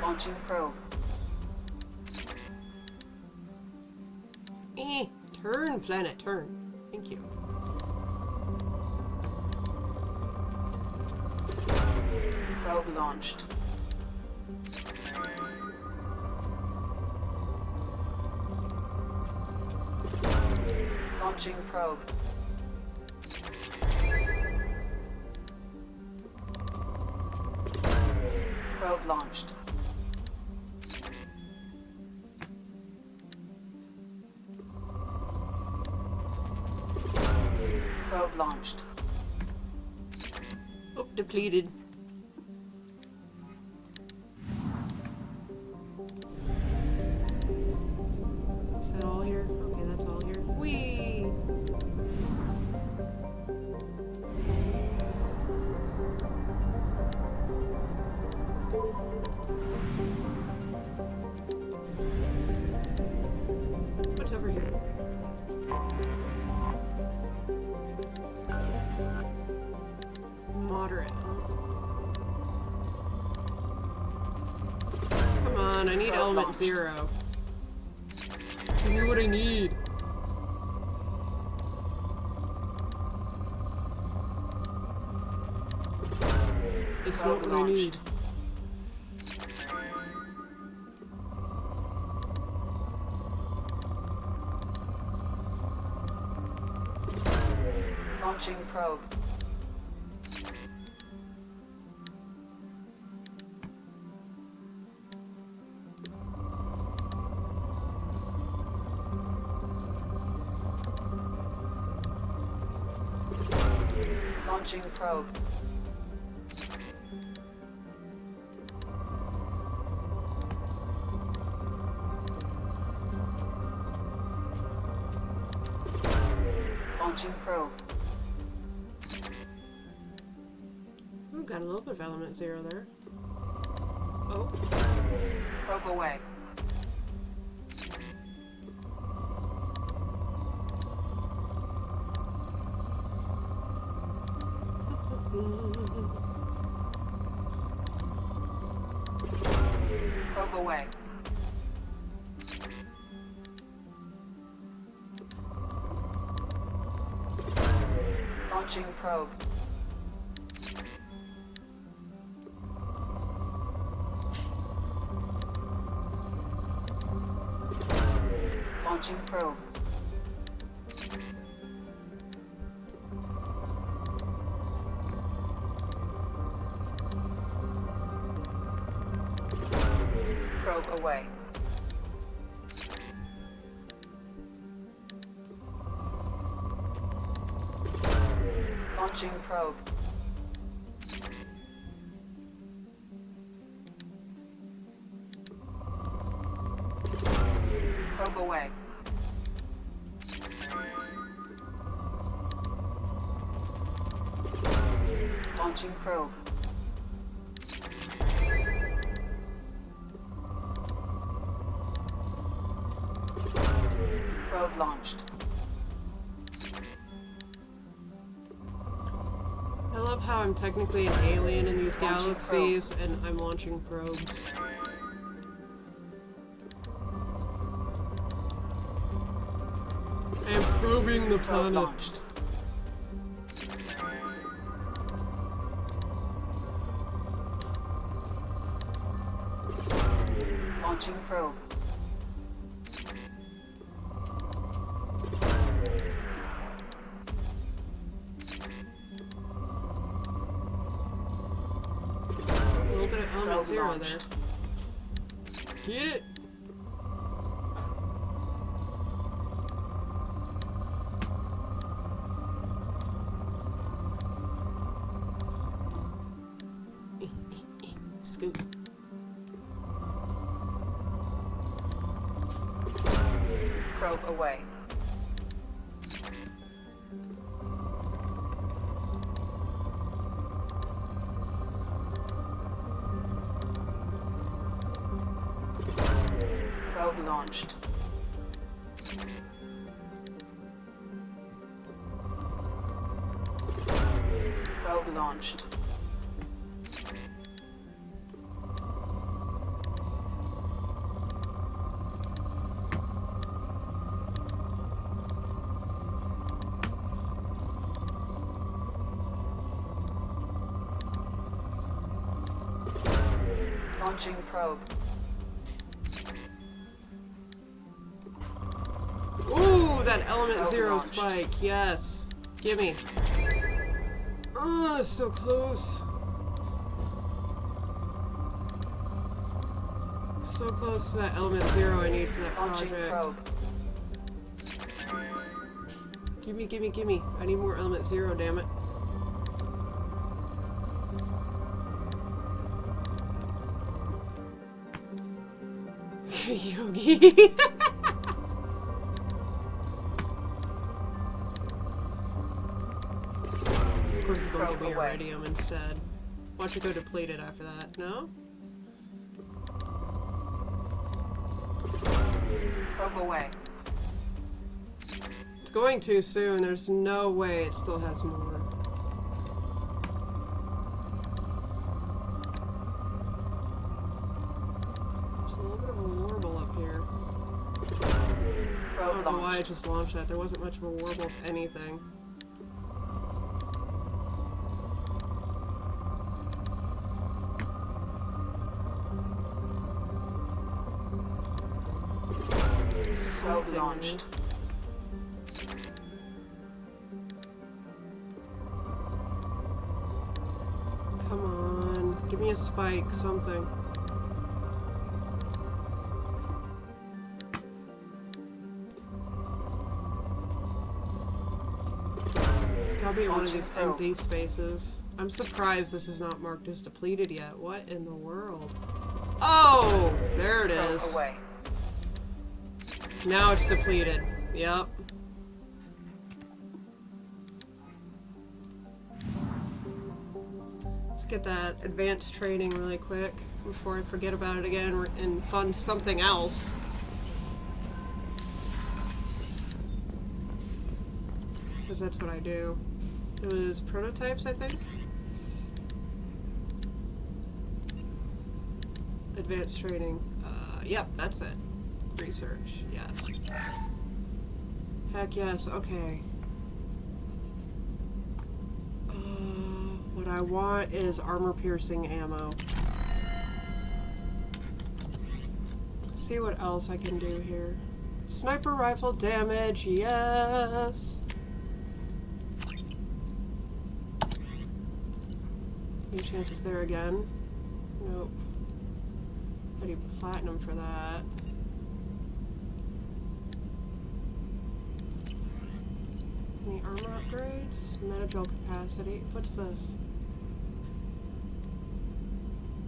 Launching probe. Turn, planet, turn. Thank you. Probe launched. Launching probe. Probe launched. Probe launched. Oh, depleted. Is that all here? Okay, that's all here. Whee! What's over here? Moderate. Come on, I need element 0. Give me what I need. It's not what I need. Launching probe. Launching probe. Launching probe. Ooh, got a little bit of element 0 there. Oh. Probe away. Probe away. Launching probe. Launching probe. Probe away. Launching probe. Probe away. Launching probe. Probe launched. I love how I'm technically an alien in these galaxies, and I'm launching probes. I am probing the planets. Launching probe. A little bit of element zero there. Get it! Scoop. Probe away. Probe launched. Probe launched. Launching probe. Ooh, that element zero spike. Yes. Gimme. Oh, it's so close. So close to that element zero I need for that project. Gimme, gimme, gimme. I need more element zero, damn it. Yogi. Of course it's gonna give me iridium instead. Watch it go depleted after that, no? Probe away. It's going too soon, there's no way it still has more. There's a little bit of a warble up here. I don't know why I just launched that, there wasn't much of a warble if anything. Something launched. Come on, give me a spike, something. It's gotta be one of these empty spaces. I'm surprised this is not marked as depleted yet. What in the world? Oh, there it is. Now it's depleted. Yep. It's get that advanced training really quick before I forget about it again and fund something else. Because that's what I do. It was prototypes, I think? Advanced training. Yep, that's it. Research, yes. Heck yes, okay. What I want is armor-piercing ammo. Let's see what else I can do here. Sniper rifle damage, yes! Any chances there again? Nope. I need platinum for that. Any armor upgrades? Metagel capacity. What's this?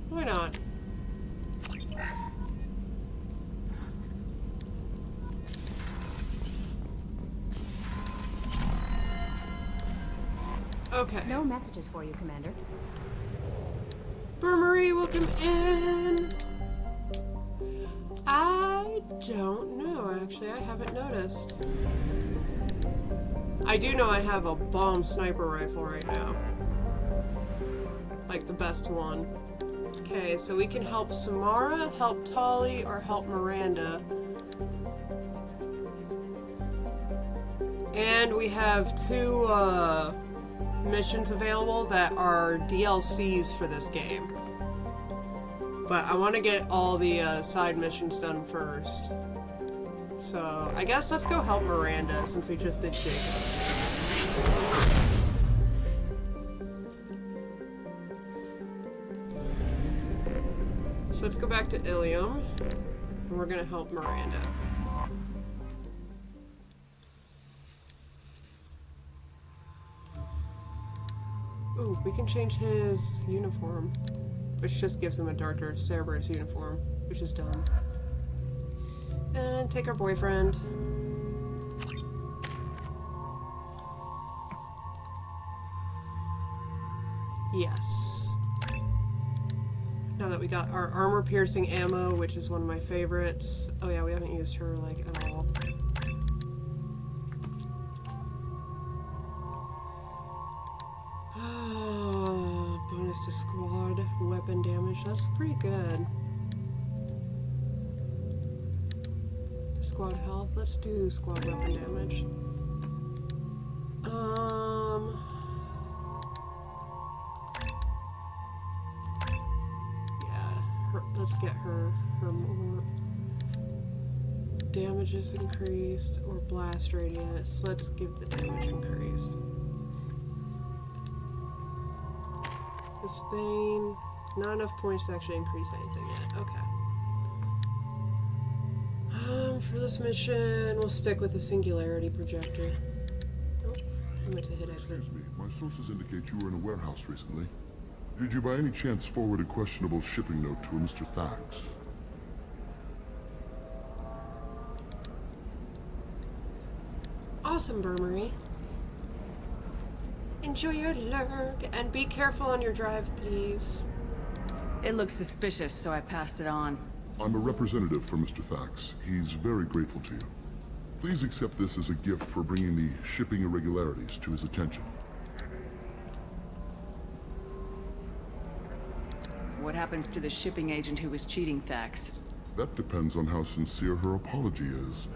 Why not? Okay. No messages for you, Commander. Burmarie, welcome in. I don't know, actually. I haven't noticed. I do know I have a bomb sniper rifle right now. Like the best one. Okay, so we can help Samara, help Tali, or help Miranda. And we have two missions available that are DLCs for this game. But I want to get all the side missions done first. So, I guess let's go help Miranda since we just did Jacobs. So let's go back to Ilium, and we're gonna help Miranda. Ooh, we can change his uniform, which just gives him a darker Cerberus uniform, which is dumb. And take our boyfriend. Yes. Now that we got our armor-piercing ammo, which is one of my favorites. Oh yeah, we haven't used her, like, at all. Bonus to squad weapon damage. That's pretty good. Squad health. Let's do squad weapon damage. Let's get her more damage is increased or blast radius. Let's give the damage increase. This thing, not enough points to actually increase anything yet. Okay. For this mission, we'll stick with the singularity projector. Oh, I meant to hit exit. Excuse me, my sources indicate you were in a warehouse recently. Did you by any chance forward a questionable shipping note to a Mr. Thax? Awesome, Burmarie. Enjoy your lurk, and be careful on your drive, please. It looks suspicious, so I passed it on. I'm a representative for Mr. Thax. He's very grateful to you. Please accept this as a gift for bringing the shipping irregularities to his attention. What happens to the shipping agent who was cheating Thax? That depends on how sincere her apology is,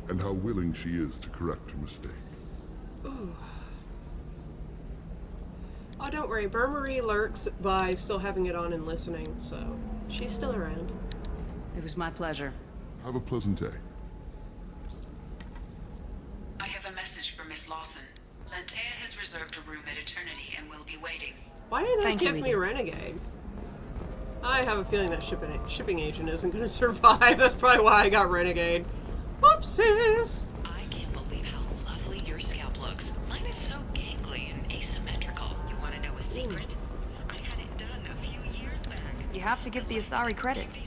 and how willing she is to correct her mistake. Ooh. Oh, don't worry. Burmarie lurks by still having it on and listening, so she's still around. It was my pleasure. Have a pleasant day. I have a message for Miss Lawson. Lantea has reserved a room at Eternity and will be waiting. Why did they give me Renegade? I have a feeling that shipping agent isn't going to survive. That's probably why I got Renegade. Whoopsies! I can't believe how lovely your scalp looks. Mine is so gangly and asymmetrical. You want to know a secret? I had it done a few years back. You have to give the Asari credit.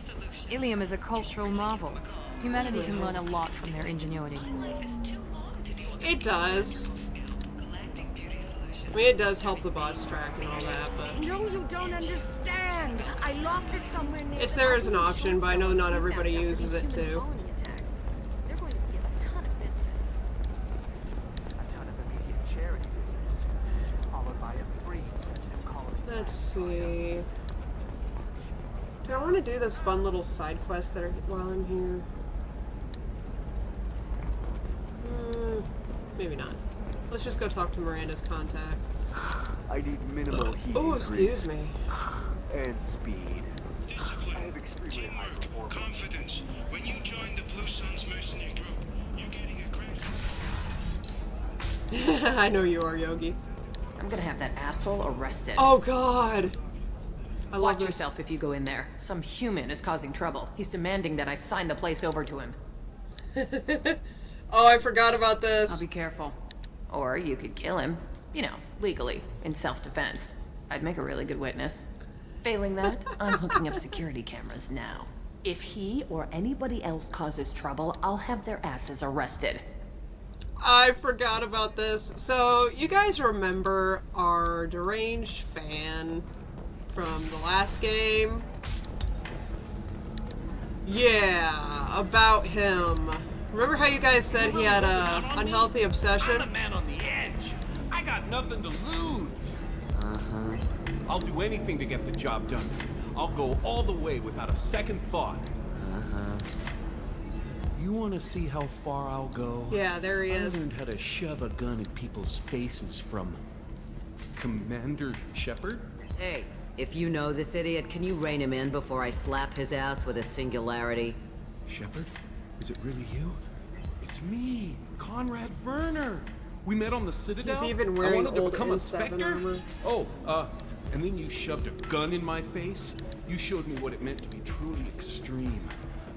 Ilium is a cultural marvel. Humanity can learn a lot from their ingenuity. It does. I mean, it does help the boss track and all that, but... No, you don't understand. I lost it somewhere near... It's there as an option, but I know not everybody uses it too. They're going to see a ton of business. A ton of immediate charity business, followed by a free colony. Let's see... Do I want to do this fun little side quest that are, while I'm here? Maybe not. Let's just go talk to Miranda's contact. I need minimal heat. Oh, excuse me. And speed. I have extremely high performance. Confidence. When you join the Blue Suns mercenary group, you're getting a credit. I know you are, Yogi. I'm gonna have that asshole arrested. Oh, God! I love Watch this. yourself if you go in there. Some human is causing trouble. He's demanding that I sign the place over to him. Oh, I forgot about this. I'll be careful. Or you could kill him. You know, legally, in self-defense. I'd make a really good witness. Failing that, I'm hooking up security cameras now. If he or anybody else causes trouble, I'll have their asses arrested. I forgot about this. So, you guys remember our deranged fan from the last game? Yeah, about him. Remember how you guys said he had a unhealthy obsession? I'm a man on the edge. I got nothing to lose. Uh-huh. I'll do anything to get the job done. I'll go all the way without a second thought. Uh-huh. You want to see how far I'll go? Yeah, there he is. I learned how to shove a gun in people's faces from Commander Shepard. Hey, if you know this idiot, can you rein him in before I slap his ass with a singularity? Shepard? Is it really you? It's me, Conrad Werner. We met on the Citadel. He's even wearing I wanted to old become a N7 Spectre. armor. Oh, and then you shoved a gun in my face. You showed me what it meant to be truly extreme.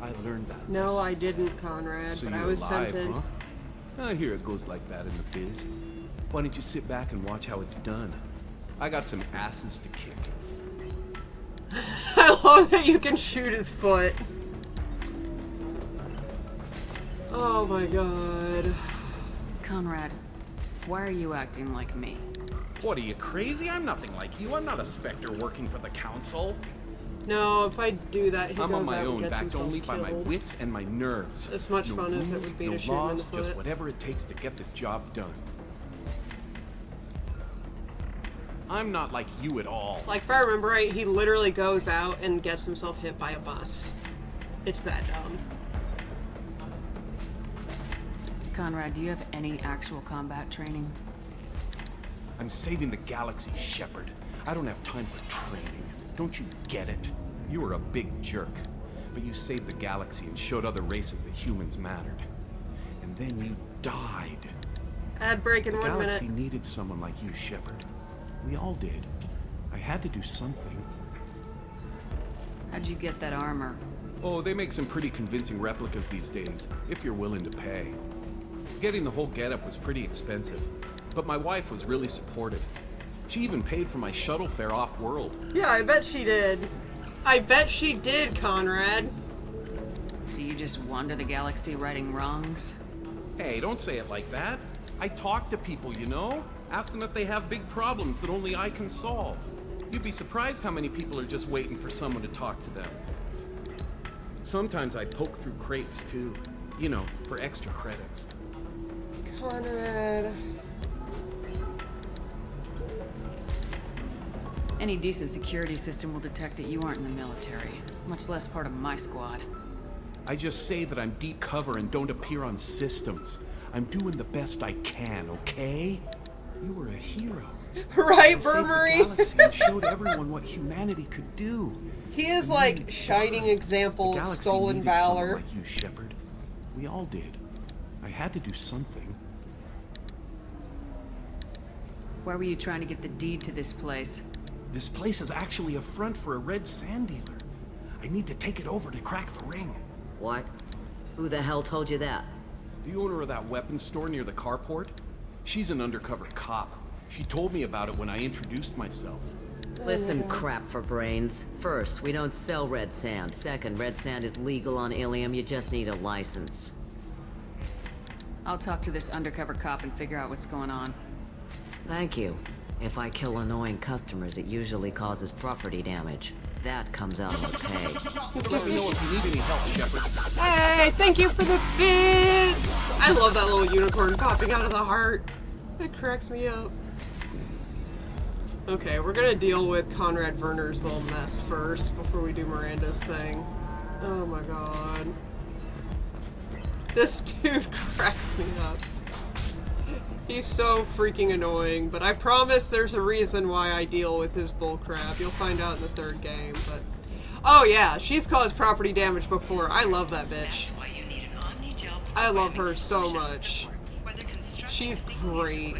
I learned that. No, I didn't, Conrad, So but I you're was alive, tempted. huh? I hear it goes like that in the biz. Why don't you sit back and watch how it's done? I got some asses to kick. I love that you can shoot his foot. Oh my god. Conrad, why are you acting like me? What, are you crazy? I'm nothing like you. I'm not a Spectre working for the Council. No, if I do that, he I'm goes on my out and own, gets backed himself only killed. by my wits and my nerves. As much No fun as it rules, would be no to shoot him in the laws, foot. just whatever it takes to get the job done. I'm not like you at all. Like, if I remember right, he literally goes out and gets himself hit by a bus. It's that dumb. Conrad, do you have any actual combat training? I'm saving the galaxy, Shepard. I don't have time for training. Don't you get it? You were a big jerk, but you saved the galaxy and showed other races that humans mattered. And then you died. Ad break in The 1 galaxy minute. needed someone like you, Shepard. We all did. I had to do something. How'd you get that armor? Oh, they make some pretty convincing replicas these days, if you're willing to pay. Getting the whole getup was pretty expensive, but my wife was really supportive. She even paid for my shuttle fare off-world. Yeah, I bet she did. I bet she did, Conrad. So you just wander the galaxy righting wrongs? Hey, don't say it like that. I talk to people, you know? Ask them if they have big problems that only I can solve. You'd be surprised how many people are just waiting for someone to talk to them. Sometimes I poke through crates, too. You know, for extra credits. Conrad. Any decent security system will detect that you aren't in the military, much less part of my squad. I just say that I'm deep cover and don't appear on systems. I'm doing the best I can, okay? You were a hero. Right, You saved the Burmery? galaxy and showed everyone what humanity could do. He is like shining example The of galaxy stolen needed someone valor. like you, Shepard. We all did. I had to do something. Why were you trying to get the deed to this place? This place is actually a front for a red sand dealer. I need to take it over to crack the ring. What? Who the hell told you that? The owner of that weapons store near the carport? She's an undercover cop. She told me about it when I introduced myself. Listen, crap for brains. First, we don't sell red sand. Second, red sand is legal on Ilium. You just need a license. I'll talk to this undercover cop and figure out what's going on. Thank you. If I kill annoying customers, it usually causes property damage. That comes out in the pay. Let me know if you need any help, Shepard. Hey, thank you for the bits! I love that little unicorn popping out of the heart. It cracks me up. Okay, we're gonna deal with Conrad Werner's little mess first before we do Miranda's thing. Oh my god. This dude cracks me up. He's so freaking annoying, but I promise there's a reason why I deal with his bullcrap. You'll find out in the third game, but... Oh yeah, she's caused property damage before. I love that bitch. I love her so much. She's great.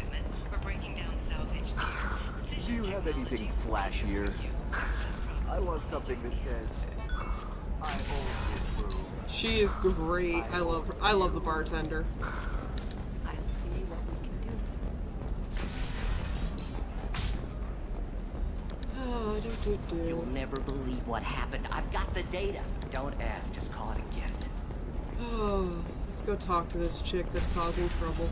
Do you have anything flashier? I want something that says, I own this room. She is great. I love her. I love the bartender. You'll never believe what happened. I've got the data. Don't ask, just call it a gift. Oh, let's go talk to this chick that's causing trouble.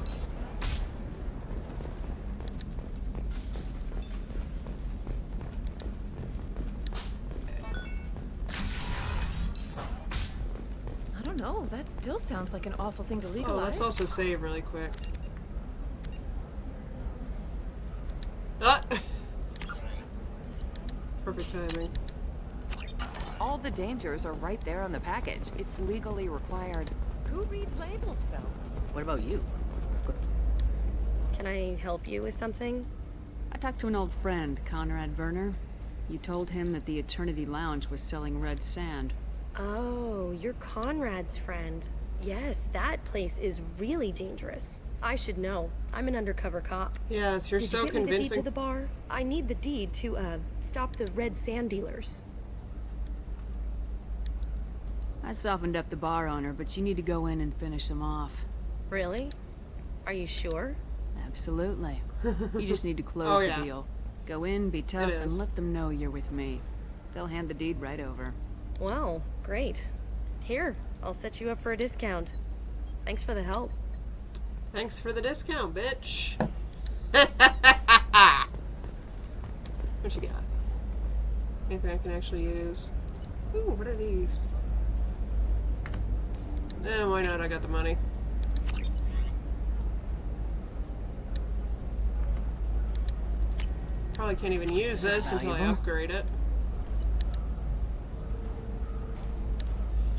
I don't know. That still sounds like an awful thing to legalize. Oh, let's also save really quick. Ah! Perfect timing. All the dangers are right there on the package. It's legally required. Who reads labels, though? What about you? Can I help you with something? I talked to an old friend, Conrad Werner. You told him that the Eternity Lounge was selling red sand. Oh, you're Conrad's friend. Yes, that place is really dangerous. I should know. I'm an undercover cop. Yes, you're so convincing. Did you get me the deed to convincing. the bar? I need the deed to, stop the red sand dealers. I softened up the bar owner, but you need to go in and finish them off. Really? Are you sure? Absolutely. You just need to close Oh, yeah. the deal. Go in, be tough, It and is. let them know you're with me. They'll hand the deed right over. Wow, great. Here, I'll set you up for a discount. Thanks for the help. Thanks for the discount, bitch. What you got? Anything I can actually use? Ooh, what are these? Eh, why not? I got the money. Probably can't even use this until I valuable? upgrade it.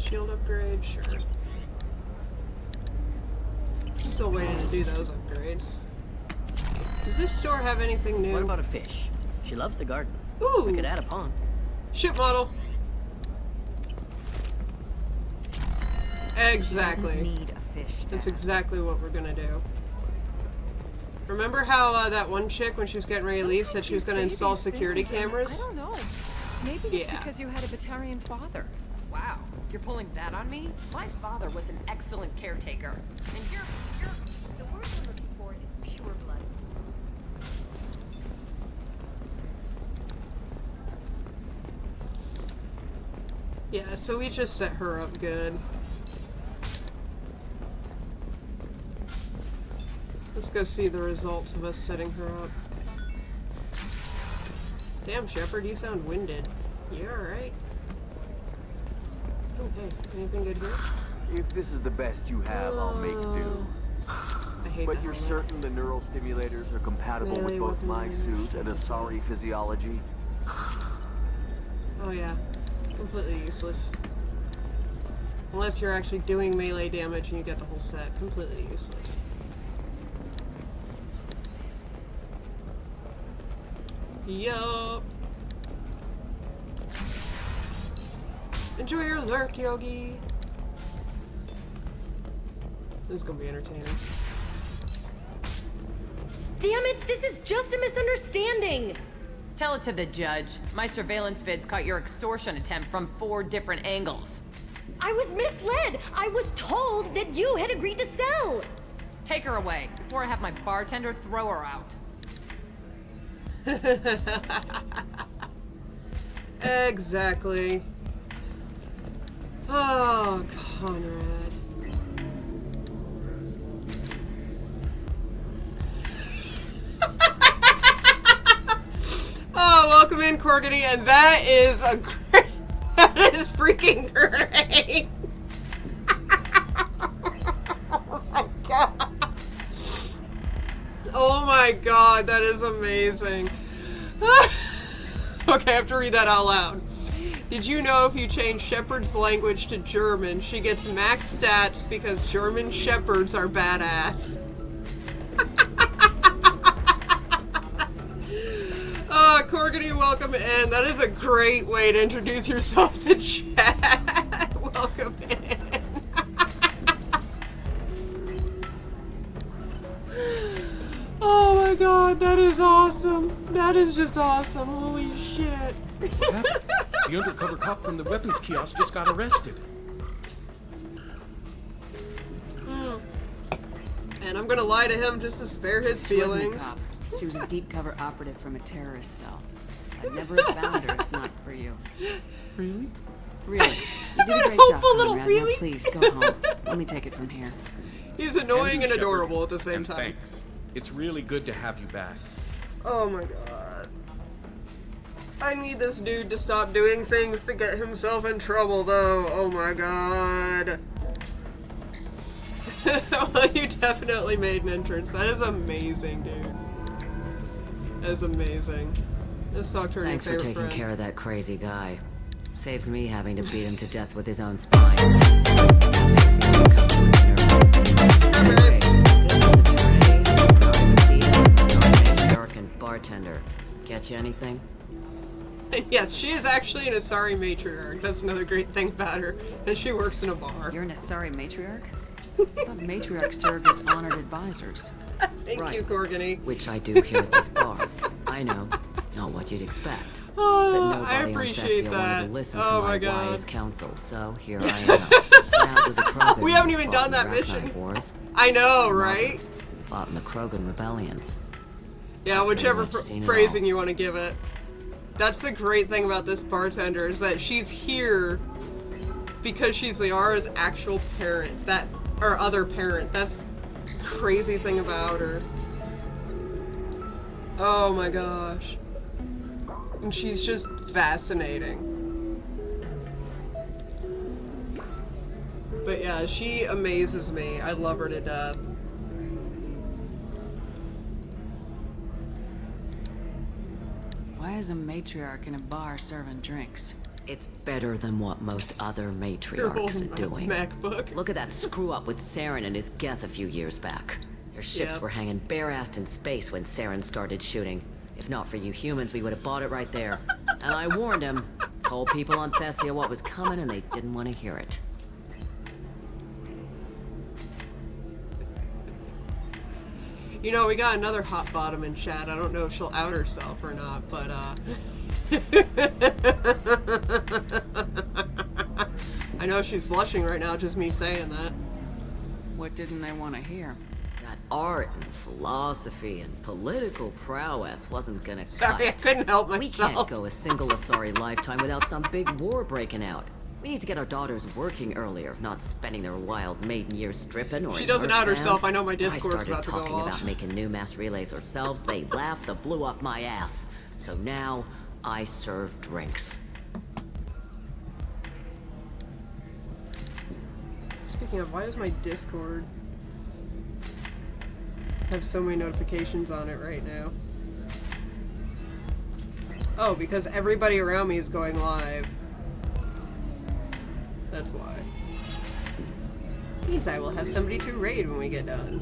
Shield upgrade, sure. Still waiting to do those upgrades. Does this store have anything new? What about a fish? She loves the garden. Ooh! We could add a pond. Ship model. Exactly. Need a fish. That's exactly what we're gonna do. Remember how that one chick, when she was getting ready to leave, said she was gonna install security cameras? I don't know. Maybe it's Yeah. because you had a Batarian father. Wow, you're pulling that on me? My father was an excellent caretaker. And you're... The word I'm looking for is pure blood. Yeah, so we just set her up good. Let's go see the results of us setting her up. Damn, Shepard, you sound winded. You alright? Oh, hey, anything good here? If this is the best you have, I'll make do. I hate But that you're helmet. certain the neural stimulators are compatible Melee with both weapon my damage. suit and Asari physiology? Oh yeah, completely useless. Unless you're actually doing melee damage and you get the whole set. Completely useless. Yup. Enjoy your lurk, Yogi. This is gonna be entertaining. Damn it, this is just a misunderstanding! Tell it to the judge. My surveillance vids caught your extortion attempt from 4 different angles. I was misled! I was told that you had agreed to sell! Take her away, before I have my bartender throw her out. Exactly. Oh, Conrad. Corgany, and that is a great. That is freaking great. Oh my god, that is amazing. Okay, I have to read that out loud. Did you know if you change Shepard's language to German, she gets max stats because German Shepherds are badass? Corgany, welcome in. That is a great way to introduce yourself to chat. Welcome in. Oh my god, that is awesome. That is just awesome. Holy shit. The undercover cop from the weapons kiosk just got arrested. And I'm gonna lie to him just to spare his feelings. She was a deep cover operative from a terrorist cell. I'd never have found her if not for you. Really? Really. You did a great job, Conrad. Now please, go home. Let me take it from here. He's annoying and adorable at the same time. Thanks. It's really good to have you back. Oh my god. I need this dude to stop doing things to get himself in trouble, though. Oh my god. Well, you definitely made an entrance. That is amazing, dude. That is amazing. Let's talk to our new favorite friend. Thanks for taking care of that crazy guy. Saves me having to beat him to death with his own spine. American bartender. Catch you anything? Yes, she is actually an Asari matriarch. That's another great thing about her. And she works in a bar. You're an Asari matriarch? I thought matriarchs served as honored advisors. Thank you, Corgany. Which I do here at this bar. I know, not what you'd expect. Oh, I appreciate that. Oh my god. Wise counsel, so here I am. We haven't even done that mission. I know, right? Fought in the Krogan rebellions. Yeah, whichever phrasing you want to give it. That's the great thing about this bartender, is that she's here because she's Liara's actual parent, or other parent. That's the crazy thing about her. Oh my gosh. And she's just fascinating. But yeah, she amazes me. I love her to death. Why is a matriarch in a bar serving drinks? It's better than what most other matriarchs are doing. MacBook. Look at that screw-up with Saren and his Geth a few years back. Their ships were hanging bare-assed in space when Saren started shooting. If not for you humans, we would have bought it right there. And I warned him. Told people on Thessia what was coming, and they didn't want to hear it. You know, we got another hot bottom in chat. I don't know if she'll out herself or not, but, I know she's blushing right now, just me saying that. What didn't they want to hear? That art and philosophy and political prowess wasn't gonna Sorry, I couldn't help myself. We can't go a single Asari lifetime without some big war breaking out. We need to get our daughters working earlier, not spending their wild maiden years stripping or. She doesn't out herself. I know my Discord's about to go off. I started talking about making new mass relays ourselves. They laughed the blue off my ass. So now I serve drinks. Speaking of, why does my Discord have so many notifications on it right now? Oh, because everybody around me is going live. That's why. Means I will have somebody to raid when we get done.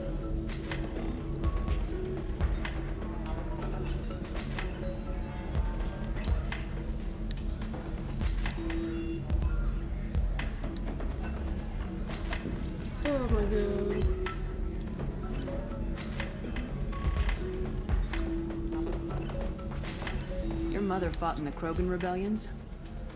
Oh my god. Your mother fought in the Krogan rebellions?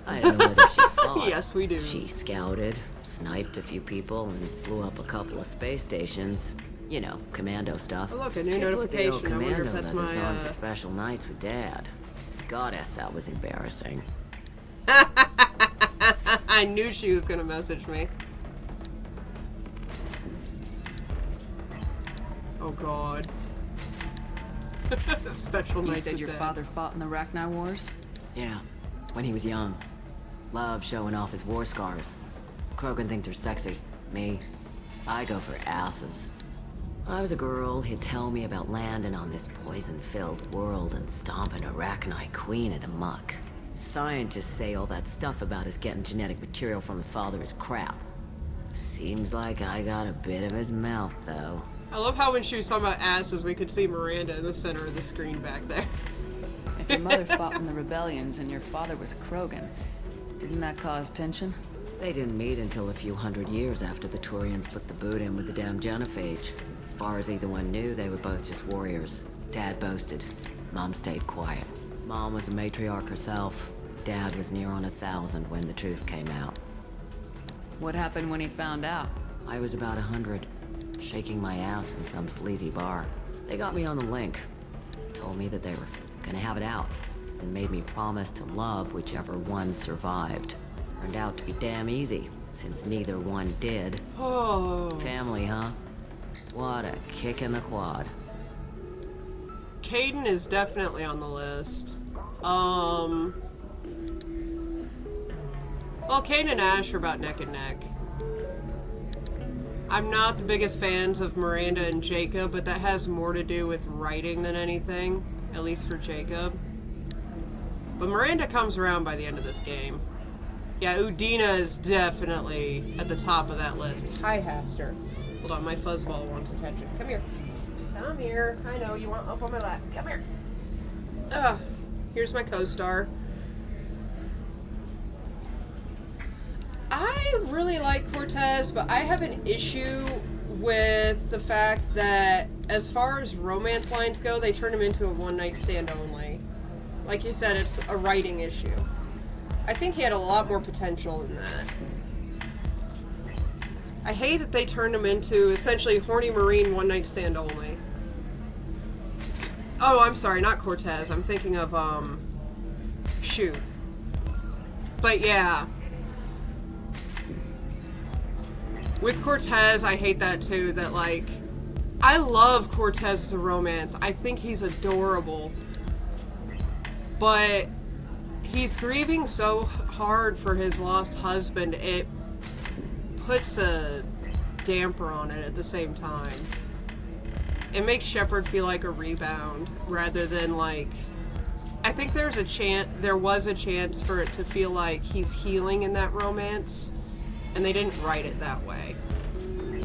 I don't know whether she fought. Yes, we do. She scouted, sniped a few people, and blew up a couple of space stations. You know, commando stuff. Oh look, a new She flew with the old notification. I wonder if commando that's leathers my, on for special nights with Dad. Goddess, that was embarrassing. I knew she was gonna message me. Oh god. Special You nights said with your Dad. father fought in the Rachni Wars? Yeah, when he was young. Loved showing off his war scars. Krogan think they're sexy. Me, I go for asses. When I was a girl, he'd tell me about landing on this poison-filled world and stomping a Arachnite queen into muck. Scientists say all that stuff about us getting genetic material from the father is crap. Seems like I got a bit of his mouth, though. I love how when she was talking about asses, we could see Miranda in the center of the screen back there. If your mother fought in the rebellions and your father was a Krogan, didn't that cause tension? They didn't meet until a few hundred years after the Turians put the boot in with the damn genophage. As far as either one knew, they were both just warriors. Dad boasted. Mom stayed quiet. Mom was a matriarch herself. Dad was near on 1,000 when the truth came out. What happened when he found out? I was about 100, shaking my ass in some sleazy bar. They got me on the link. Told me that they were gonna have it out, and made me promise to love whichever one survived. Turned out to be damn easy, since neither one did. Oh. Family, huh? What a kick in the quad. Kaidan is definitely on the list. Well, Kaidan and Ash are about neck and neck. I'm not the biggest fans of Miranda and Jacob, but that has more to do with writing than anything, at least for Jacob. But Miranda comes around by the end of this game. Yeah, Udina is definitely at the top of that list. Hi, Haster. Hold on, my fuzzball wants attention. Come here. Come here. I know, you want up on my lap. Come here. Here's my co-star. I really like Cortez, but I have an issue with the fact that as far as romance lines go, they turn him into a one-night stand only. Like you said, it's a writing issue. I think he had a lot more potential than that. I hate that they turned him into essentially horny Marine one-night stand only. Oh, I'm sorry, not Cortez. I'm thinking of, shoot. But yeah. With Cortez, I hate that too, that like, I love Cortez as a romance. I think he's adorable. But he's grieving so hard for his lost husband, it puts a damper on it at the same time. It makes Shepard feel like a rebound rather than like, I think there was a chance for it to feel like he's healing in that romance, and they didn't write it that way.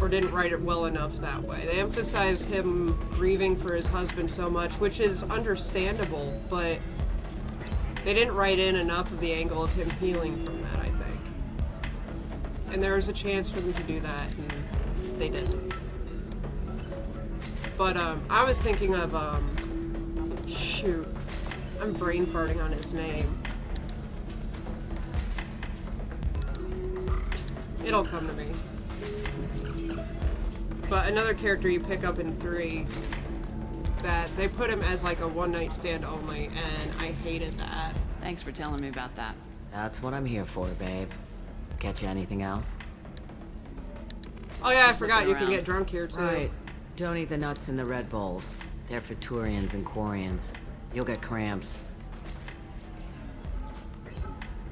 Or didn't write it well enough that way. They emphasized him grieving for his husband so much, which is understandable, but they didn't write in enough of the angle of him healing from that, I think. And there was a chance for them to do that, and they didn't. But, I was thinking of, shoot. I'm brain farting on his name. It'll come to me. But another character you pick up in 3, that they put him as like a one-night stand only, and I hated that. Thanks for telling me about that. That's what I'm here for, babe. Catch you anything else? Oh yeah, I forgot you can get drunk here too. Right. Don't eat the nuts in the Red Bulls. They're for Turians and Quarians. You'll get cramps.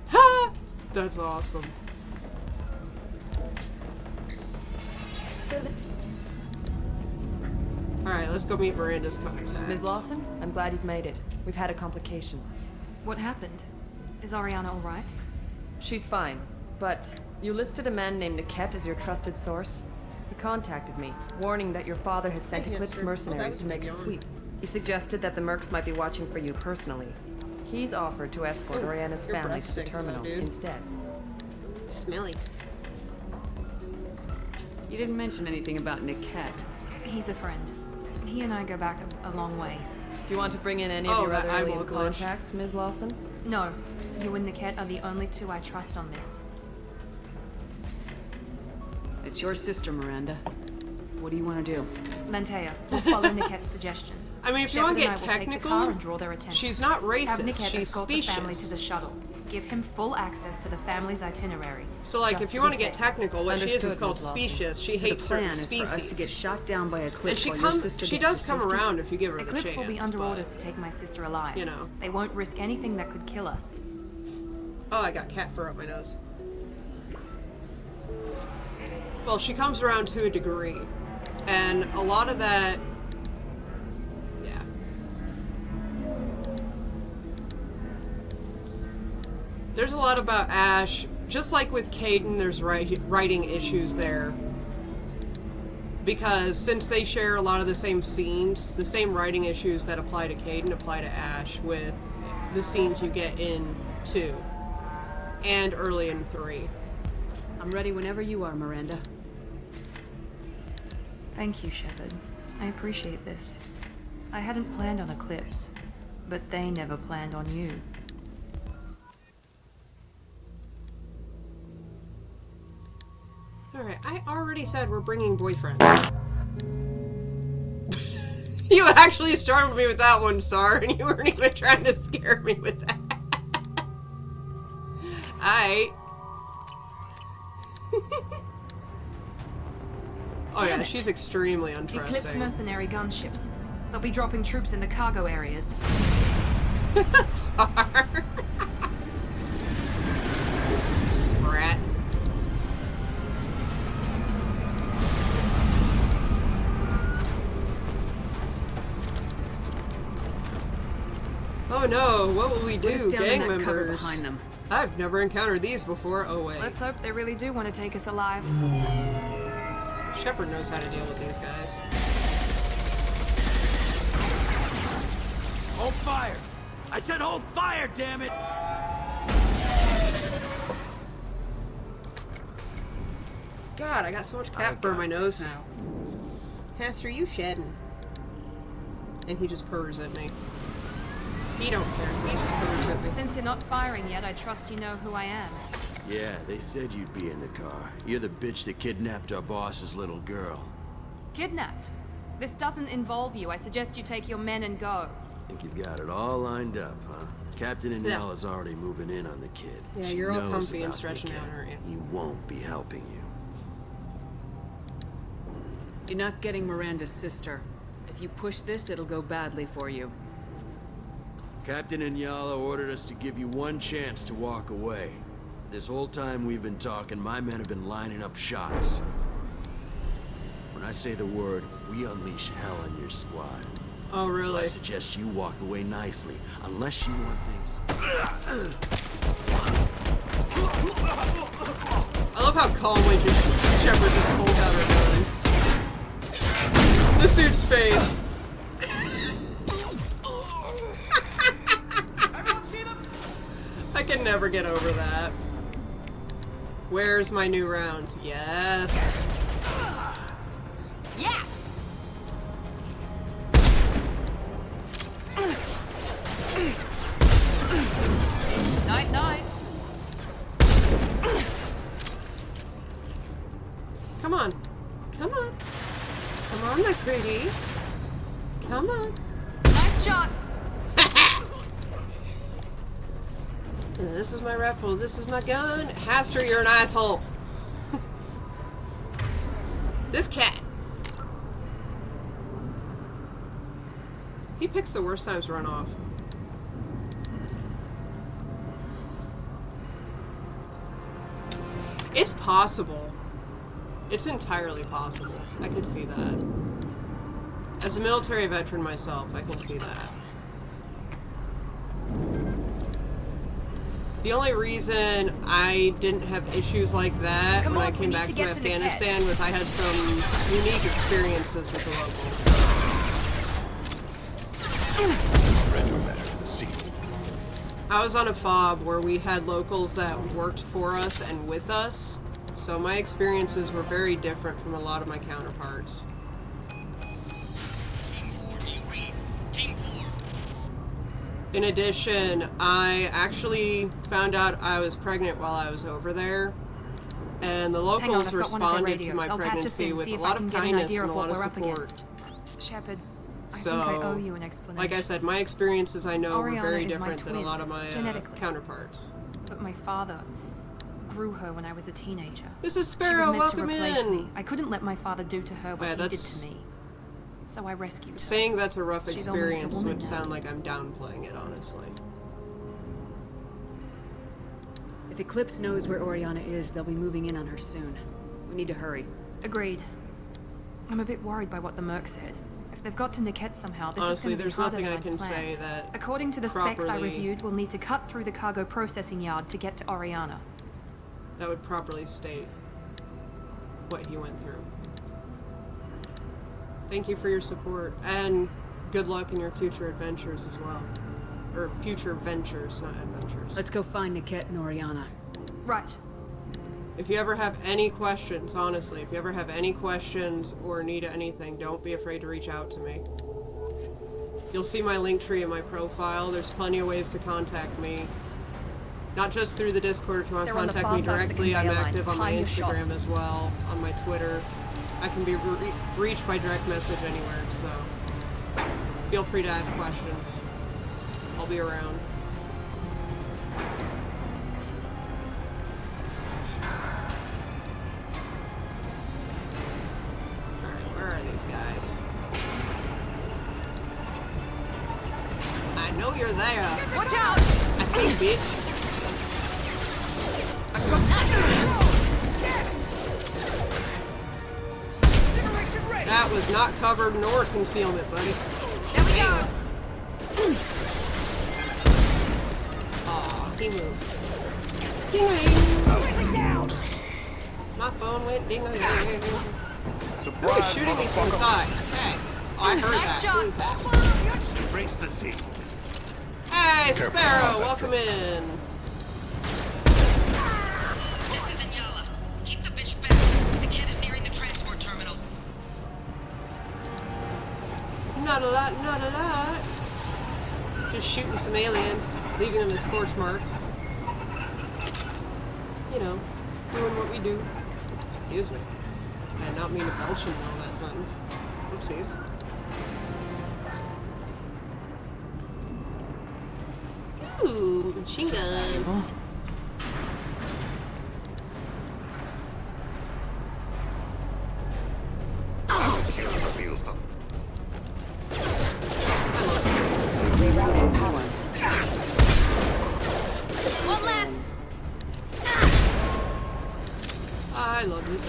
Ha! That's awesome. Alright, let's go meet Miranda's contact. Ms. Lawson, I'm glad you've made it. We've had a complication. What happened? Is Ariana all right? She's fine, but you listed a man named Niket as your trusted source. He contacted me, warning that your father has sent Eclipse mercenaries to make a sweep. He suggested that the Mercs might be watching for you personally. He's offered to escort Ariana's family to the terminal instead. Smelly. You didn't mention anything about Niket. He's a friend. He and I go back a long way. Do you want to bring in any of your other alien contacts, Ms. Lawson? No. You and Niket are the only two I trust on this. It's your sister, Miranda. What do you want to do? Lantea, we'll follow Niket's suggestion. I mean, if you want to get technical, she's not racist. She's the family to the specious. shuttle. Give him full access to the family's itinerary. So, like, just if you to want to be get safe. technical, what she is called Understood, Ms. Lawson. specious. She So hates the plan certain is for us species. to get shot down by Eclipse and she while your comes. sister She gets does to come safety. around if you give her the Eclipse chance. will be under but, orders to take my sister alive. you know. They won't risk anything that could kill us. Oh, I got cat fur up my nose. Well, she comes around to a degree, and a lot of that. Yeah. There's a lot about Ash. Just like with Caden, there's writing issues there. Because since they share a lot of the same scenes, the same writing issues that apply to Caden apply to Ash with the scenes you get in 2 and early in 3. I'm ready whenever you are, Miranda. Thank you, Shepard. I appreciate this. I hadn't planned on Eclipse, but they never planned on you. Alright, I already said we're bringing boyfriend. You actually startled me with that one, Star, and you weren't even trying to scare me with that. Alright. Oh yeah, she's extremely Eclipse untrusting. mercenary gunships. They'll be dropping troops in the cargo areas. Star. Brat. Oh no, what will we do, gang members? Behind them. I've never encountered these before. Oh wait. Let's hope they really do want to take us alive. Shepard knows how to deal with these guys. Hold fire! I said hold fire, damn it! God, I got so much cat fur in my nose now. Hester, you shedding. And he just purrs at me. He don't care. He just purrs at me. Since you're not firing yet, I trust you know who I am. Yeah, they said you'd be in the car. You're the bitch that kidnapped our boss's little girl. Kidnapped? This doesn't involve you. I suggest you take your men and go. Think you've got it all lined up, huh? Captain Inyala's already moving in on the kid. Yeah, She you're all knows comfy and about stretching the out, kid. aren't you? He won't be helping you. You're not getting Miranda's sister. If you push this, it'll go badly for you. Captain Inyala ordered us to give you one chance to walk away. This whole time we've been talking, my men have been lining up shots. When I say the word, we unleash hell on your squad. Oh, So really? I suggest you walk away nicely, unless you want things. I love how calmly just Shepard just pulls out her gun. This dude's face. I can never get over that. Where's my new rounds? Yes. Yes! Night, night. Come on. Come on. Come on, my pretty. Come on. Nice shot. This is my rifle. This is my gun. Haster, you're an asshole. This cat. He picks the worst times to run off. It's possible. It's entirely possible. I could see that. As a military veteran myself, I can see that. The only reason I didn't have issues like that when I came back from Afghanistan was I had some unique experiences with the locals. I was on a FOB where we had locals that worked for us and with us, so my experiences were very different from a lot of my counterparts. In addition, I actually found out I was pregnant while I was over there, and the locals responded to my pregnancy with a lot of kindness and a lot of support. Shepard, I So, think I owe you an explanation. like I said, my experiences I know were Oriana very is my different than a twin, lot of my genetically. counterparts. but my father grew her when I was a teenager. Mrs. Sparrow, she was meant welcome to replace in. Me. I couldn't let my father do to her what he did to me. So I rescued her. Saying that's a rough She's almost a experience woman would now. sound like I'm downplaying it, honestly. If Eclipse knows where Oriana is, they'll be moving in on her soon. We need to hurry. Agreed. I'm a bit worried by what the Merc said. If they've got to Niket somehow, this Honestly, is going to be there's harder nothing than I I'd can planned. say that According to the specs I properly- reviewed, we'll need to cut through the cargo processing yard to get to Oriana. that would properly state what he went through. Thank you for your support, and good luck in your future adventures as well. Or future ventures, not adventures. Let's go find Niket and Oriana. Right. If you ever have any questions, honestly, if you ever have any questions or need anything, don't be afraid to reach out to me. You'll see my link tree in my profile. There's plenty of ways to contact me. Not just through the Discord. If you want to They're on the contact me far side of the directly, I'm conveyor line. active on my Time your Instagram shots. as well, on my Twitter. I can be reached by direct message anywhere, so feel free to ask questions. I'll be around. Alright, where are these guys? I know you're there. Watch out! I see you, bitch. That was not covered nor concealment, buddy. There we go! Aw, he moved. Ding-a-ling! My phone went ding-a-ling. Who was shooting me from the side? Hey. Oh, I heard that. Who is that? Embrace the sea. Hey, Sparrow, welcome in. This is Inyala. Keep the bitch back. The cat is nearing the transport terminal. Not a lot, not a lot. Just shooting some aliens, leaving them as scorch marks. You know, doing what we do. Excuse me. I did not mean to belch in the middle of that sentence. Oopsies. Ooh, machine gun. Reveals them. Rerouting power. One less! I love this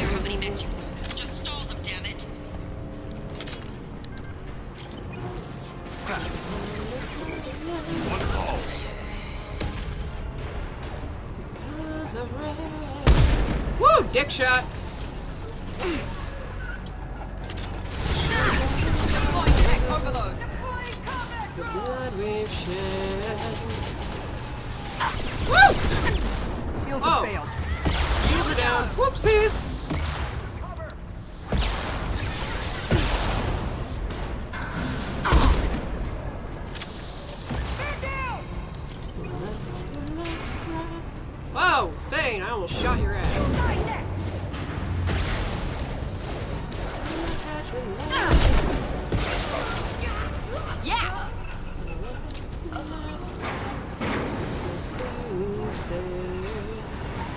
Everybody makes you. Just stall them, damn it. Woo! Dick shot! Overload. The blood we've shed. Woo! Shields Oh. have failed. Shields are down. Whoopsies! Whoa! Thane, I almost shot your ass. Yes!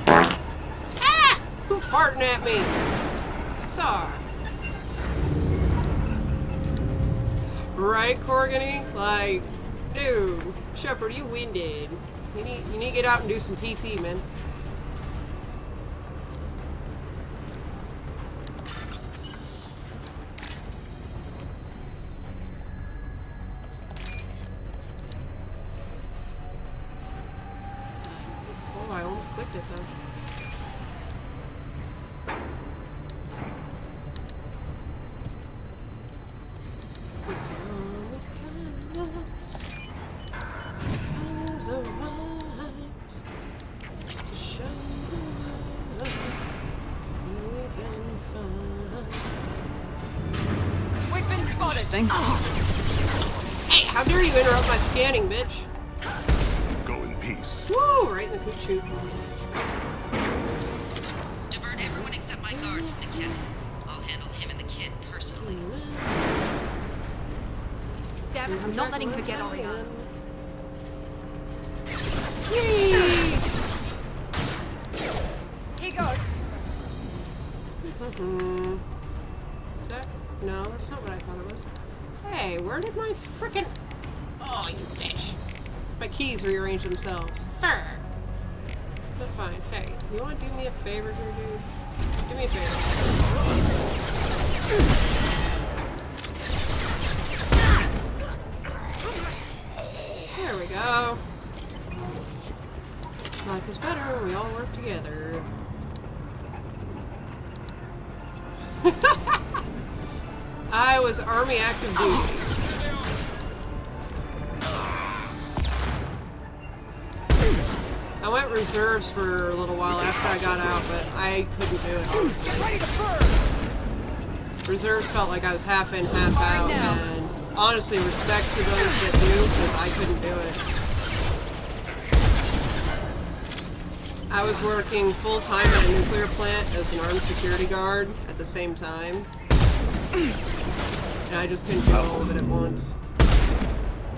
Ah! Who farting at me? Sorry. Right, Corgany? Like, dude, Shepard, you winded. You need to get out and do some PT, man. Oh, I almost clicked it though. Weapon spotted. Interesting. Hey, how dare you interrupt my scanning, bitch? Go in peace. Woo! Right in the coot shoot. Divert everyone except my guard from the kit. I'll handle him and the kid personally. Damn it, I'm not letting her get Oriana. Yay! Is that? No, that's not what I thought it was. Hey, where did my frickin'... Oh, you bitch. My keys rearranged themselves. Fur. But fine. Hey, you want to do me a favor here, dude? Do me a favor. There we go. Life is better when we all work together. I was Army active duty. I went reserves for a little while after I got out, but I couldn't do it, honestly. Reserves felt like I was half in, half out, and honestly, respect to those that do, because I couldn't do it. I was working full-time at a nuclear plant as an armed security guard at the same time. And I just couldn't do all of it at once.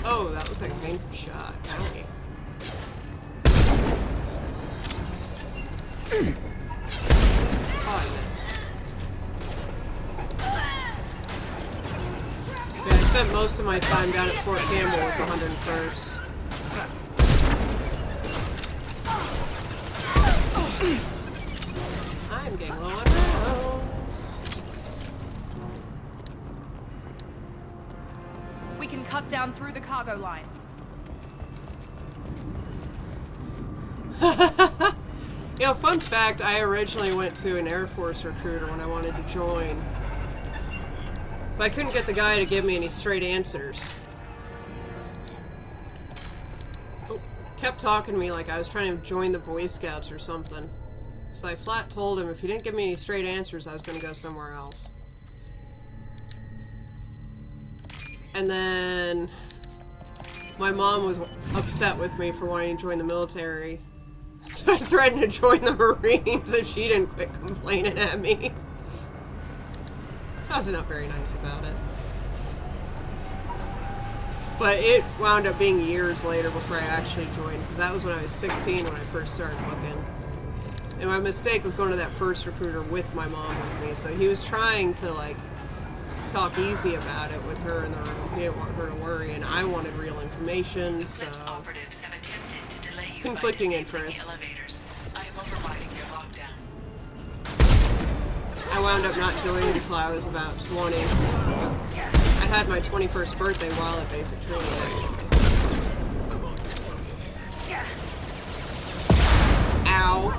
Oh, that looked like a painful shot. Owie. Oh, I missed. Yeah, I spent most of my time down at Fort Campbell with the 101st. I'm getting low on rounds. We can cut down through the cargo line. You know, fun fact, I originally went to an Air Force recruiter when I wanted to join. But I couldn't get the guy to give me any straight answers. Kept talking to me like I was trying to join the Boy Scouts or something. So I flat told him if he didn't give me any straight answers, I was going to go somewhere else. And then my mom was upset with me for wanting to join the military. So I threatened to join the Marines if she didn't quit complaining at me. I was not very nice about it. But it wound up being years later before I actually joined, because that was when I was 16 when I first started looking. And my mistake was going to that first recruiter with my mom with me, so he was trying to, like, talk easy about it with her in the room. He didn't want her to worry, and I wanted real information, so... Conflicting interests. I am overriding your lockdown. I wound up not joining until I was about 20. I had my 21st birthday while at basic training, actually. Ow.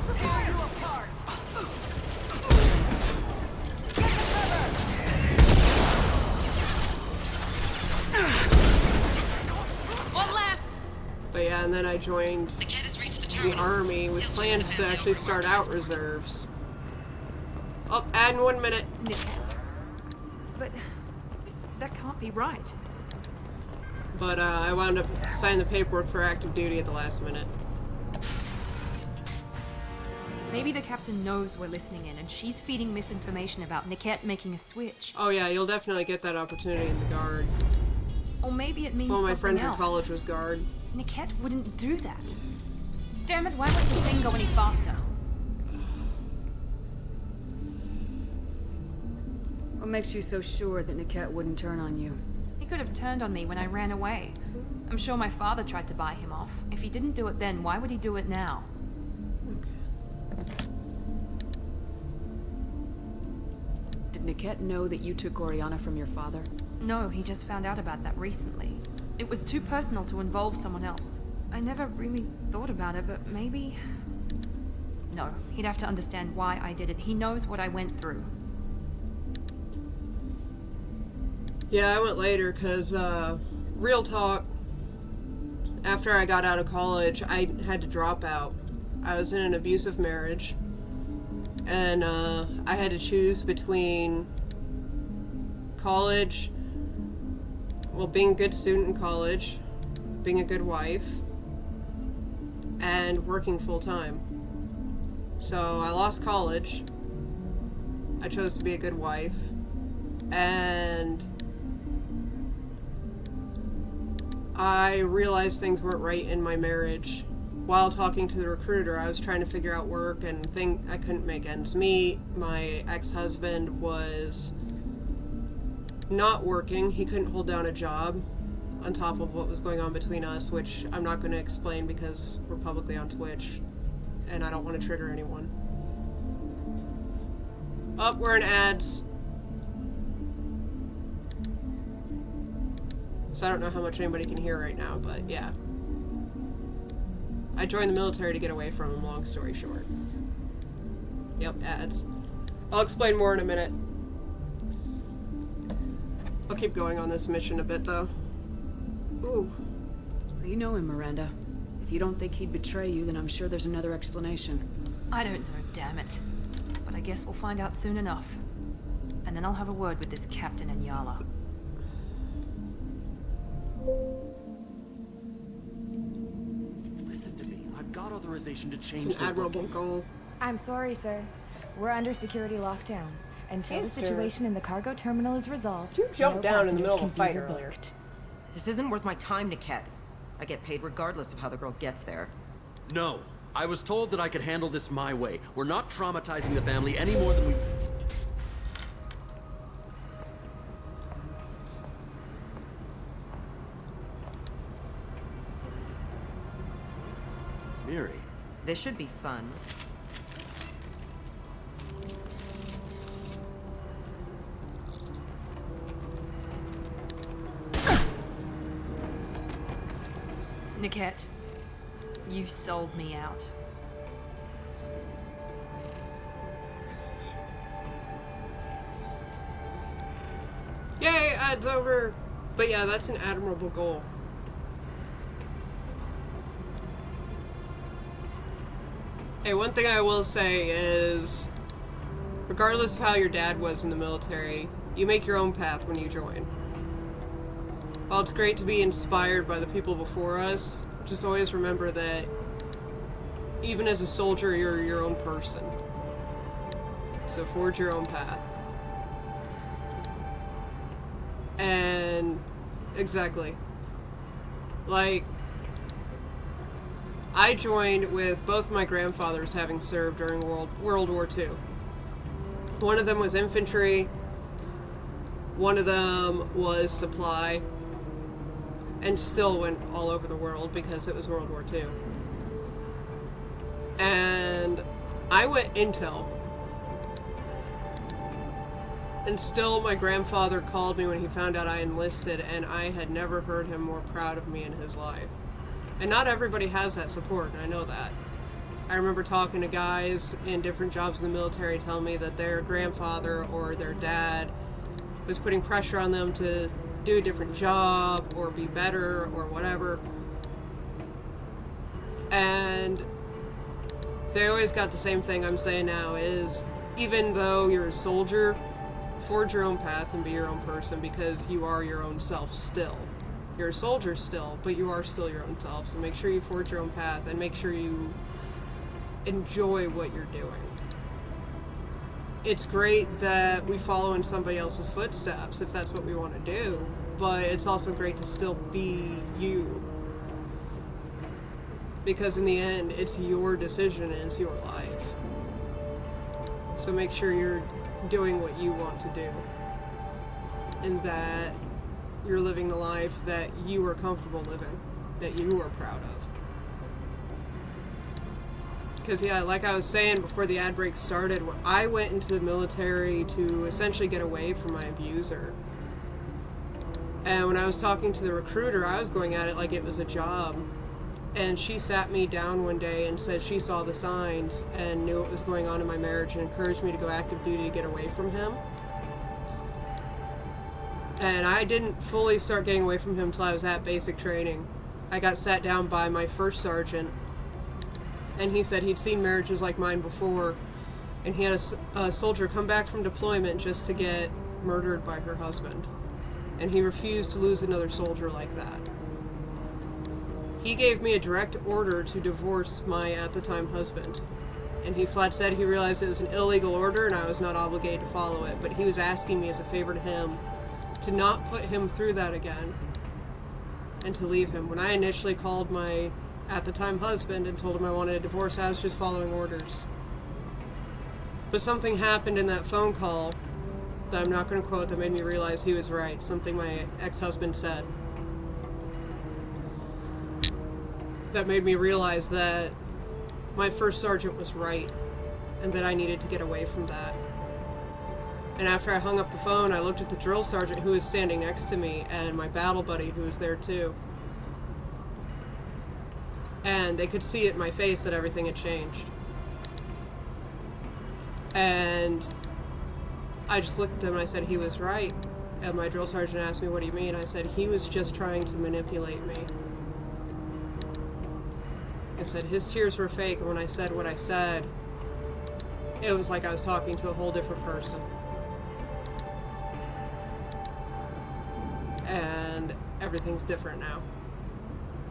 But yeah, and then I joined the Army with plans to actually start out reserves. Oh, add in 1 minute. But that can't be right. But I wound up signing the paperwork for active duty at the last minute. Maybe the captain knows we're listening in, and she's feeding misinformation about Niket making a switch. Oh yeah, you'll definitely get that opportunity in the Guard. Or maybe it means one of my something friends else. in college was Guard. Niket wouldn't do that. Damn it, why won't the thing go any faster? What makes you so sure that Niket wouldn't turn on you? He could have turned on me when I ran away. I'm sure my father tried to buy him off. If he didn't do it then, why would he do it now? Did Niket know that you took Oriana from your father? No, he just found out about that recently. It was too personal to involve someone else. I never really thought about it, but maybe... No, he'd have to understand why I did it. He knows what I went through. Yeah, I went later because, real talk, after I got out of college, I had to drop out. I was in an abusive marriage, and I had to choose between college, well, being a good student in college, being a good wife, and working full-time. So I lost college. I chose to be a good wife, and I realized things weren't right in my marriage, while talking to the recruiter, I was trying to figure out work and I couldn't make ends meet. My ex-husband was not working. He couldn't hold down a job on top of what was going on between us, which I'm not going to explain because we're publicly on Twitch and I don't want to trigger anyone. Oh, we're in ads. So I don't know how much anybody can hear right now, but yeah. I joined the military to get away from him, long story short. Yep, ads. I'll explain more in a minute. I'll keep going on this mission a bit, though. Ooh. You know him, Miranda. If you don't think he'd betray you, then I'm sure there's another explanation. I don't know, damn it. But I guess we'll find out soon enough. And then I'll have a word with this Captain Inyala. Listen to me. I've got authorization to change It's an admirable goal. I'm sorry, sir. We're under security lockdown. Until the Yes, sir. situation in the cargo terminal is resolved, You jumped down in the middle of a passengers fight can be earlier. rebooked. This isn't worth my time, Niket. I get paid regardless of how the girl gets there. No. I was told that I could handle this my way. We're not traumatizing the family any more than we... Miri. This should be fun. Niket, you sold me out. Yay, ads over! But yeah, that's an admirable goal. Hey, one thing I will say is, regardless of how your dad was in the military, you make your own path when you join. While it's great to be inspired by the people before us, just always remember that even as a soldier, you're your own person. So forge your own path. And exactly. Like, I joined with both my grandfathers having served during World War II. One of them was infantry, one of them was supply, and still went all over the world because it was World War II. And I went intel. And still my grandfather called me when he found out I enlisted, and I had never heard him more proud of me in his life. And not everybody has that support, and I know that. I remember talking to guys in different jobs in the military telling me that their grandfather or their dad was putting pressure on them to do a different job or be better or whatever. And they always got the same thing I'm saying now is, even though you're a soldier, forge your own path and be your own person because you are your own self still. You're a soldier still, but you are still your own self, so make sure you forge your own path and make sure you enjoy what you're doing. It's great that we follow in somebody else's footsteps if that's what we want to do, but it's also great to still be you. Because in the end, it's your decision and it's your life. So make sure you're doing what you want to do. And that you're living the life that you are comfortable living, that you are proud of. Because yeah, like I was saying before the ad break started, I went into the military to essentially get away from my abuser. And when I was talking to the recruiter, I was going at it like it was a job. And she sat me down one day and said she saw the signs and knew what was going on in my marriage and encouraged me to go active duty to get away from him. And I didn't fully start getting away from him until I was at basic training. I got sat down by my first sergeant, and he said he'd seen marriages like mine before, and he had a soldier come back from deployment just to get murdered by her husband. And he refused to lose another soldier like that. He gave me a direct order to divorce my at-the-time husband. And he flat said he realized it was an illegal order and I was not obligated to follow it, but he was asking me as a favor to him to not put him through that again and to leave him. When I initially called my at the time husband, and told him I wanted a divorce. I was just following orders. But something happened in that phone call that I'm not going to quote that made me realize he was right. Something my ex-husband said. That made me realize that my first sergeant was right, and that I needed to get away from that. And after I hung up the phone, I looked at the drill sergeant who was standing next to me, and my battle buddy who was there too. And they could see it in my face that everything had changed. And I just looked at them and I said, he was right. And my drill sergeant asked me, what do you mean? I said, he was just trying to manipulate me. I said, his tears were fake, and when I said what I said, it was like I was talking to a whole different person. And everything's different now.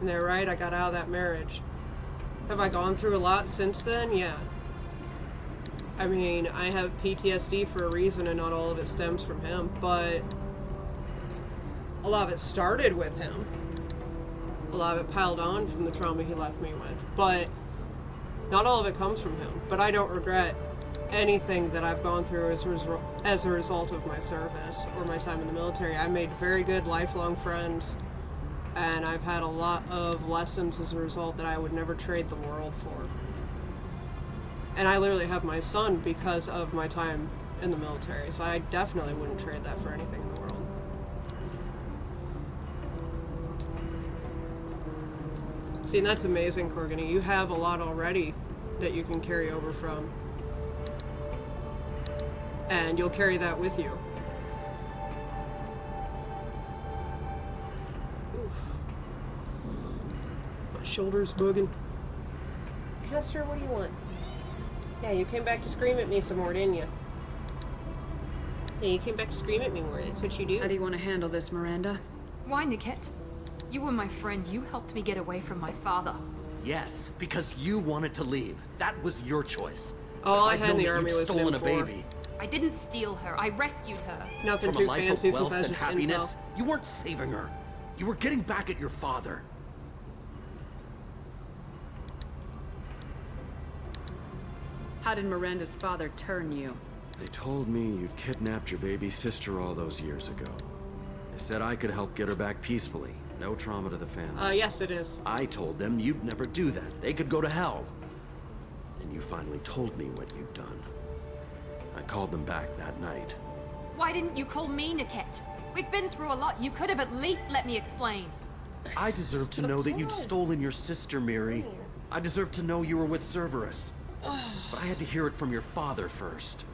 And they're right, I got out of that marriage. Have I gone through a lot since then? Yeah. I mean, I have PTSD for a reason, and not all of it stems from him, but a lot of it started with him. A lot of it piled on from the trauma he left me with, but not all of it comes from him. But I don't regret anything that I've gone through as a result of my service or my time in the military. I made very good lifelong friends, and I've had a lot of lessons as a result that I would never trade the world for. And I literally have my son because of my time in the military, so I definitely wouldn't trade that for anything in the world. See, and that's amazing, Corgany. You have a lot already that you can carry over from. And you'll carry that with you. Oof. My shoulder's booging. Hester, what do you want? Yeah, you came back to scream at me some more, didn't you? Yeah, you came back to scream at me more. That's what you do. How do you want to handle this, Miranda? Why, Niket? You were my friend. You helped me get away from my father. Yes, because you wanted to leave. That was your choice. All I had in the army was stolen an a M4. baby. I didn't steal her. I rescued her. Nothing From too a life fancy of since wealth I was and just happiness, intel. you weren't saving her. You were getting back at your father. How did Miranda's father turn you? They told me you kidnapped your baby sister all those years ago. They said I could help get her back peacefully. No trauma to the family. Yes it is. I told them you'd never do that. They could go to hell. And you finally told me what you'd done. I called them back that night. Why didn't you call me, Niket? We've been through a lot. You could have at least let me explain. I deserve to know that you'd stolen your sister, Miri. I deserve to know you were with Cerberus. But I had to hear it from your father first.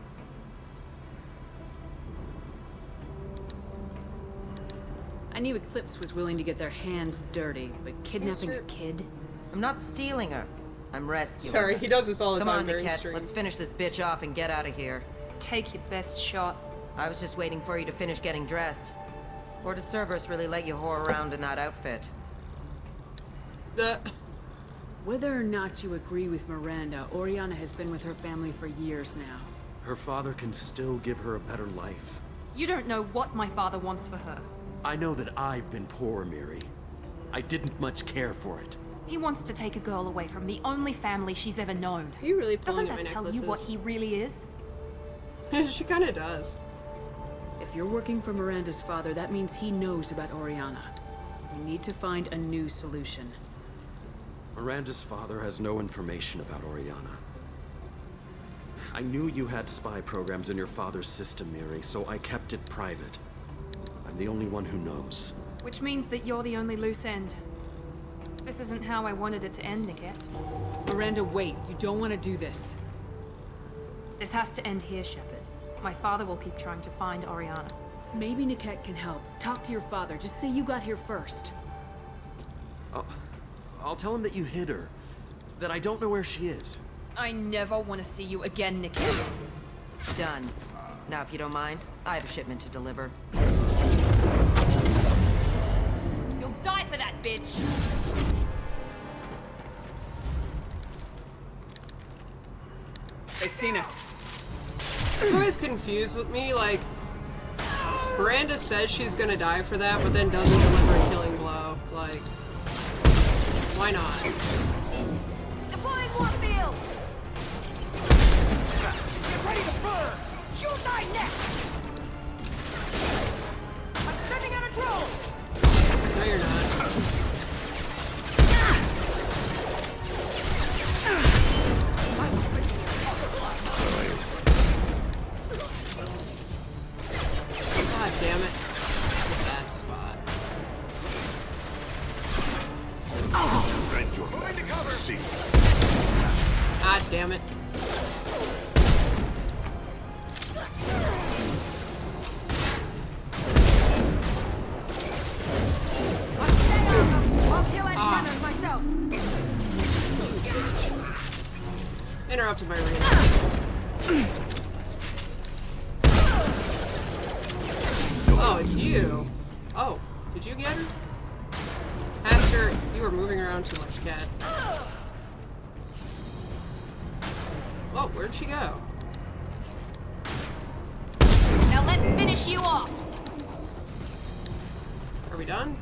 I knew Eclipse was willing to get their hands dirty, but kidnapping a kid? I'm not stealing her. I'm rescuing Sorry, her. he does this all the Come time on, during Niket, stream. let's finish this bitch off and get out of here. Take your best shot. I was just waiting for you to finish getting dressed. Or does Cerberus really let you whore around in that outfit? Whether or not you agree with Miranda, Oriana has been with her family for years now. Her father can still give her a better life. You don't know what my father wants for her. I know that I've been poor, Miri. I didn't much care for it. He wants to take a girl away from the only family she's ever known. Are you really Doesn't pulling at my that tell you necklaces? what he really is? She kinda does. If you're working for Miranda's father, that means he knows about Oriana. We need to find a new solution. Miranda's father has no information about Oriana. I knew you had spy programs in your father's system, Miri, so I kept it private. I'm the only one who knows. Which means that you're the only loose end. This isn't how I wanted it to end, Niket. Miranda, wait. You don't want to do this. This has to end here, Shepard. My father will keep trying to find Oriana. Maybe Niket can help. Talk to your father. Just say you got here first. I'll tell him that you hid her. That I don't know where she is. I never want to see you again, Niket. Done. Now, if you don't mind, I have a shipment to deliver. You'll die for that, bitch! They've seen us. It's always confused with me, like, Miranda says she's gonna die for that, but then doesn't deliver a killing blow. Like, Why not? Deploying Warfield! Get ready to burn! You'll die next! I'm sending out a drone! No, you're not. God damn it. That's a bad spot. God damn it. I'll kill any runners myself! Interrupted my reading. Oh, it's you. Oh, did you get her? Aster, you were moving around too much, cat. Oh, where'd she go? Now let's finish you off! Are we done?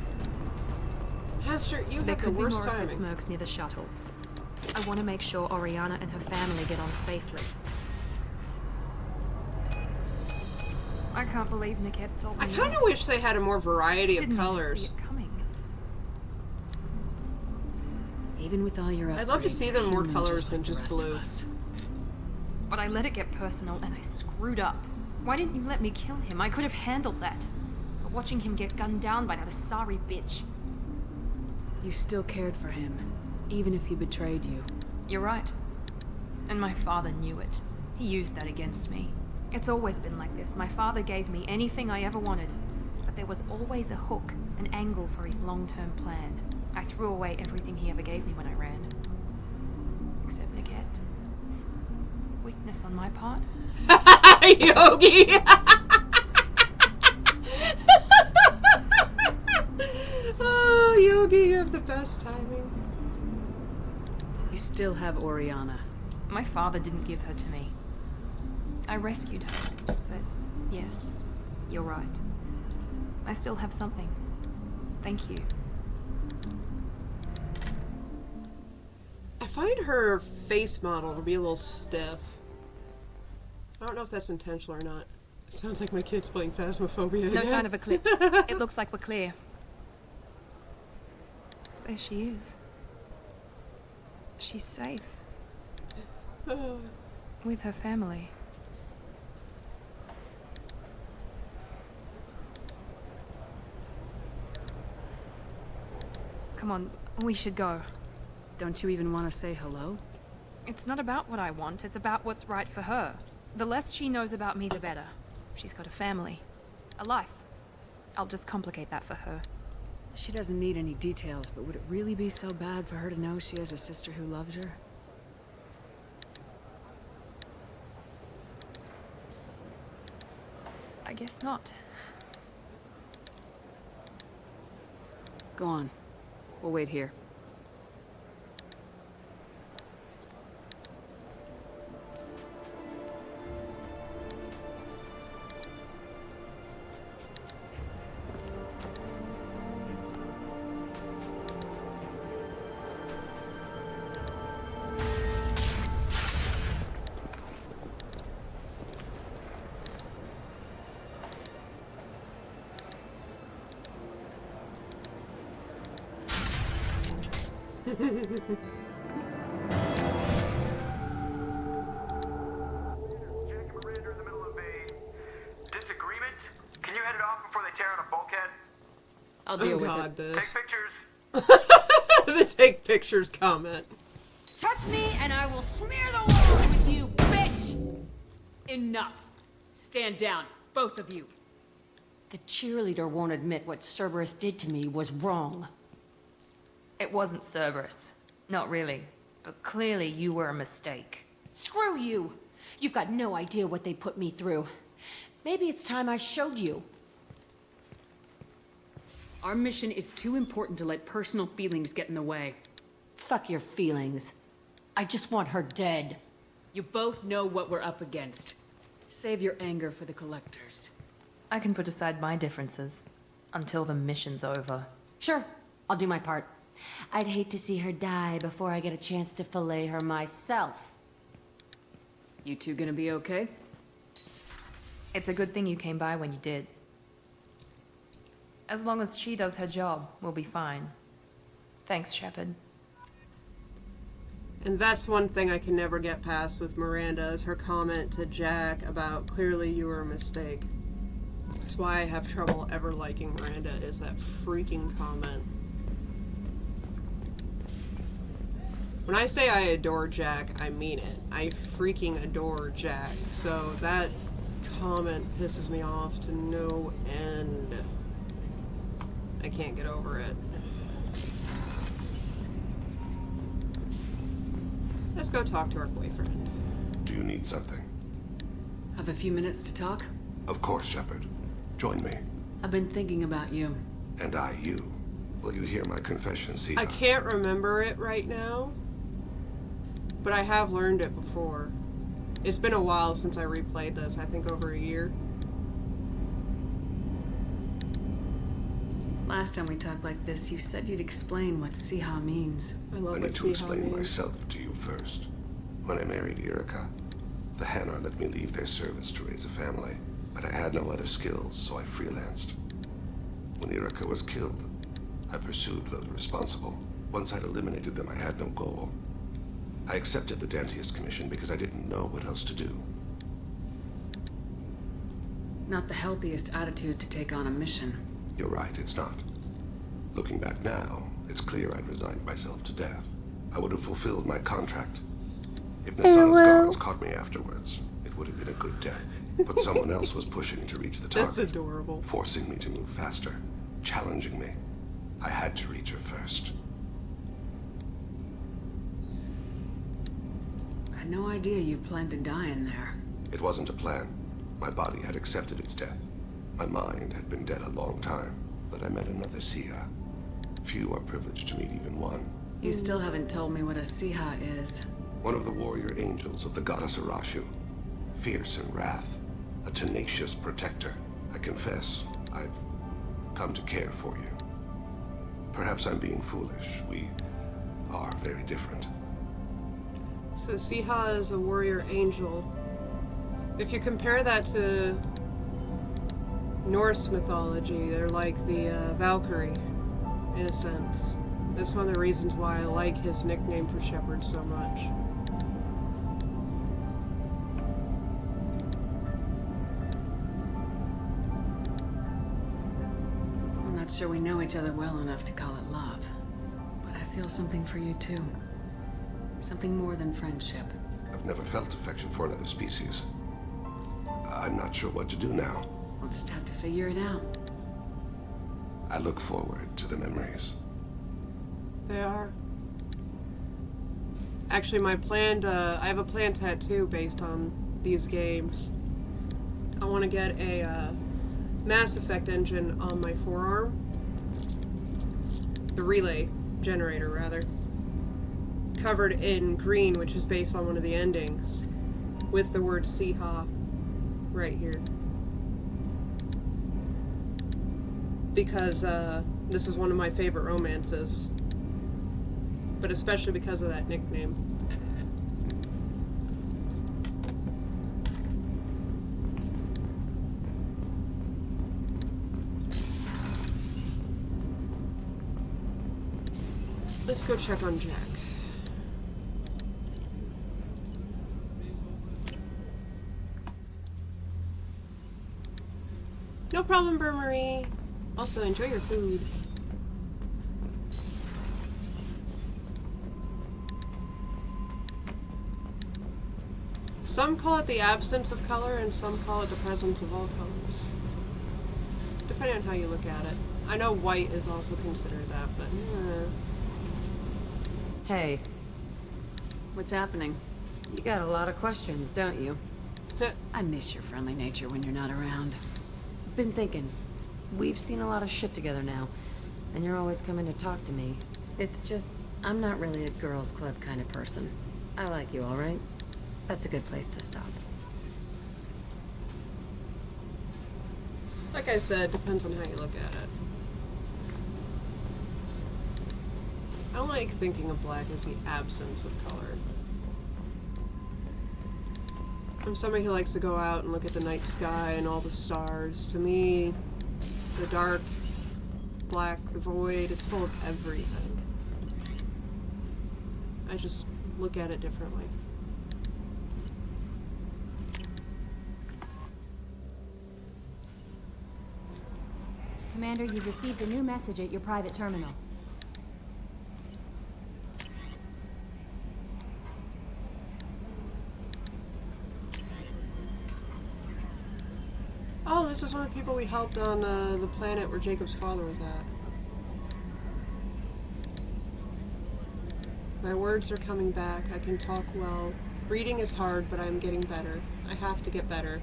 Aster, you There have the could be more worst Eclipse timing. mercs near the shuttle. I want to make sure Oriana and her family get on safely. I can't believe Niket sold me. I kind of wish they had a more variety of Didn't even colors. see it coming. Even with all your I'd love to see them more colors than just blue. But I let it get personal and I screwed up. Why didn't you let me kill him? I could have handled that. But watching him get gunned down by that Asari bitch. You still cared for him, even if he betrayed you. You're right. And my father knew it. He used that against me. It's always been like this. My father gave me anything I ever wanted. But there was always a hook, an angle for his long-term plan. I threw away everything he ever gave me when I ran. Except Niket. Weakness on my part. Yogi! Oh, Yogi, you have the best timing. You still have Oriana. My father didn't give her to me. I rescued her. But yes, you're right. I still have something. Thank you. I find her face model to be a little stiff. I don't know if that's intentional or not. It sounds like my kid's playing Phasmophobia No again. sign of Eclipse. It looks like we're clear. There she is. She's safe. With her family. Come on, we should go. Don't you even want to say hello? It's not about what I want, it's about what's right for her. The less she knows about me, the better. She's got a family. A life. I'll just complicate that for her. She doesn't need any details, but would it really be so bad for her to know she has a sister who loves her? I guess not. Go on. We'll wait here. Disagreement? Can you head it off before they tear out a bulkhead? I'll deal with God, it. this. Take pictures. The take pictures comment. Touch me and I will smear the world with you, bitch! Enough. Stand down, both of you. The cheerleader won't admit what Cerberus did to me was wrong. It wasn't Cerberus. Not really. But clearly you were a mistake. Screw you! You've got no idea what they put me through. Maybe it's time I showed you. Our mission is too important to let personal feelings get in the way. Fuck your feelings. I just want her dead. You both know what we're up against. Save your anger for the collectors. I can put aside my differences. Until the mission's over. Sure, I'll do my part. I'd hate to see her die before I get a chance to fillet her myself. You two gonna be okay? It's a good thing you came by when you did. As long as she does her job, we'll be fine. Thanks, Shepard. And that's one thing I can never get past with Miranda, is her comment to Jack about clearly you were a mistake. That's why I have trouble ever liking Miranda, is that freaking comment. When I say I adore Jack, I mean it. I freaking adore Jack. So that comment pisses me off to no end. I can't get over it. Let's go talk to our boyfriend. Do you need something? Have a few minutes to talk? Of course, Shepard. Join me. I've been thinking about you. And I, you. Will you hear my confession, Siha? I can't remember it right now, but I have learned it before. It's been a while since I replayed this, I think over a year. Last time we talked like this, you said you'd explain what Siha means. I love I what need to Siha explain means. myself to you first. When I married Irika, the Hanar let me leave their service to raise a family, but I had no other skills, so I freelanced. When Irika was killed, I pursued those responsible. Once I'd eliminated them, I had no goal. I accepted the Dantius Commission because I didn't know what else to do. Not the healthiest attitude to take on a mission. You're right, it's not. Looking back now, it's clear I'd resigned myself to death. I would have fulfilled my contract. If Nassan's guards caught me afterwards, it would have been a good death. But someone else was pushing to reach the target. That's adorable. Forcing me to move faster, challenging me. I had to reach her first. I had no idea you planned to die in there. It wasn't a plan. My body had accepted its death. My mind had been dead a long time, but I met another Siha. Few are privileged to meet even one. You still haven't told me what a Siha is. One of the warrior angels of the goddess Arashu. Fierce in wrath. A tenacious protector. I confess, I've come to care for you. Perhaps I'm being foolish. We are very different. So Siha is a warrior angel. If you compare that to Norse mythology, they're like the Valkyrie, in a sense. That's one of the reasons why I like his nickname for Shepard so much. I'm not sure we know each other well enough to call it love, but I feel something for you too. Something more than friendship. I've never felt affection for another species. I'm not sure what to do now. We'll just have to figure it out. I look forward to the memories. They are. Actually, my planned, I have a planned tattoo based on these games. I want to get a Mass Effect engine on my forearm. The relay generator, rather. Covered in green, which is based on one of the endings. With the word Siha right here. Because this is one of my favorite romances. But especially because of that nickname. Let's go check on Jack. No problem, Burmarie. Also, enjoy your food. Some call it the absence of color, and some call it the presence of all colors. Depending on how you look at it. I know white is also considered that, but Hey. What's happening? You got a lot of questions, don't you? I miss your friendly nature when you're not around. Been thinking. We've seen a lot of shit together now, and you're always coming to talk to me. It's just, I'm not really a girls' club kind of person. I like you, alright? That's a good place to stop. like I said, depends on how you look at it. don't like thinking of black as the absence of color. I'm somebody who likes to go out and look at the night sky and all the stars. To me, the dark, black, the void, it's full of everything. I just look at it differently. Commander, you've received a new message at your private terminal. Oh, this is one of the people we helped on the planet where Jacob's father was at. My words are coming back. I can talk well. Reading is hard, but I'm getting better. I have to get better.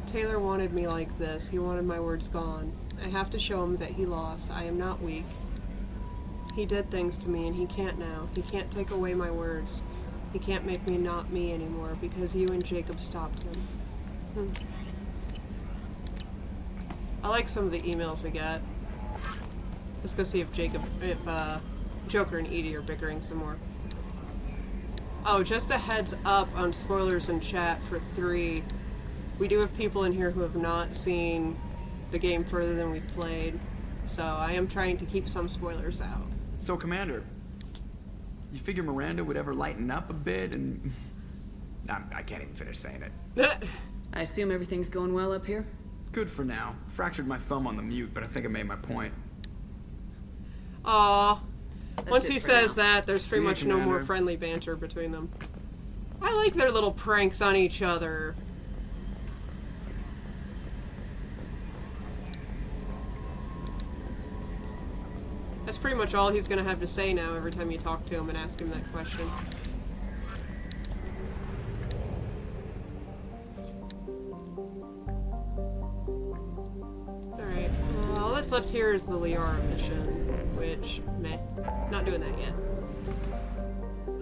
Taylor wanted me like this. He wanted my words gone. I have to show him that he lost. I am not weak. He did things to me, and he can't now. He can't take away my words. He can't make me not me anymore, because you and Jacob stopped him. I like some of the emails we get. Let's go see if Joker and Edie are bickering some more. Oh, just a heads up on spoilers in chat for 3. We do have people in here who have not seen the game further than we've played, so I am trying to keep some spoilers out. So, Commander, you figure Miranda would ever lighten up a bit and... I can't even finish saying it. I assume everything's going well up here? Good for now. Fractured my thumb on the mute, but I think I made my point. Aww. Once he says now. that, there's pretty See you, much no more Commander. friendly banter between them. I like their little pranks on each other. That's pretty much all he's gonna have to say now every time you talk to him and ask him that question. Alright, all that's left here is the Liara mission, which, meh, not doing that yet.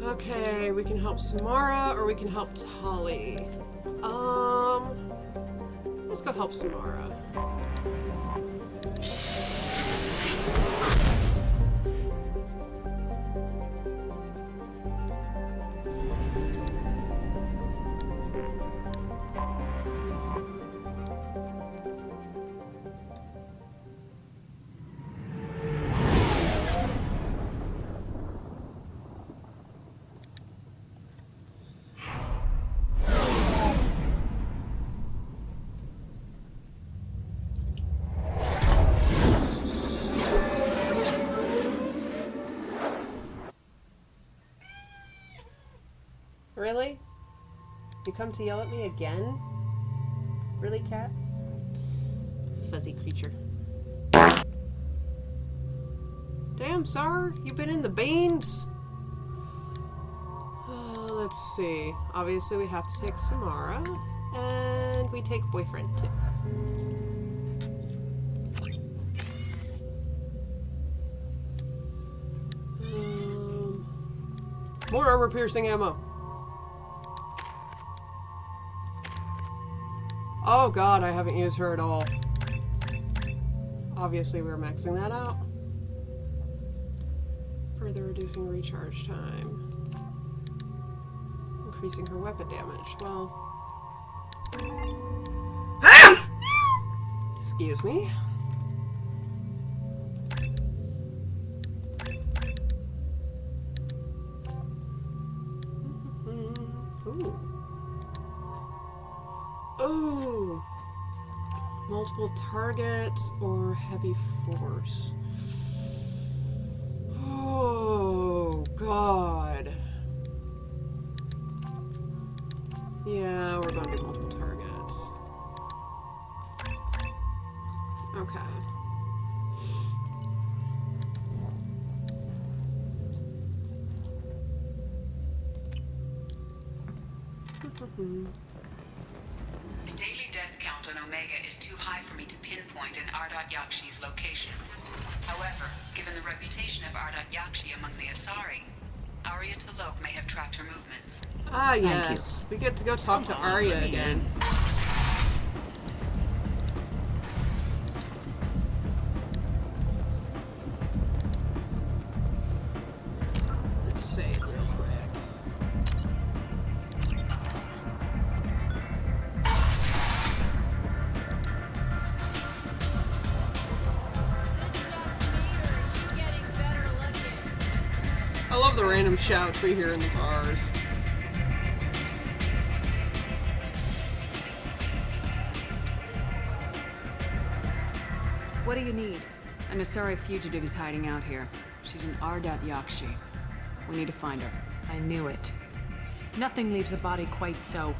Okay, we can help Samara or we can help Tali. Let's go help Samara. Really? You come to yell at me again? Really, cat? Fuzzy creature. Damn, Sar, you been in the beans? Let's see. Obviously, we have to take Samara, and we take boyfriend too. More armor-piercing ammo. Oh god, I haven't used her at all. Obviously, we're maxing that out. Further reducing recharge time. Increasing her weapon damage. Well... Excuse me. Ooh. Ooh! Multiple targets or heavy force. Oh, God. Yeah, we're going to do multiple targets. Okay. The daily death count on Omega is too high for me to pinpoint an Ardat Yakshi's location. However, given the reputation of Ardat Yakshi among the Asari, Arya T'Loak may have tracked her movements. Ah, yes. We get to go talk to Arya again. random shouts we hear in the bars. What do you need? An Asari fugitive is hiding out here. She's in Ardat Yakshi. We need to find her. I knew it. Nothing leaves a body quite so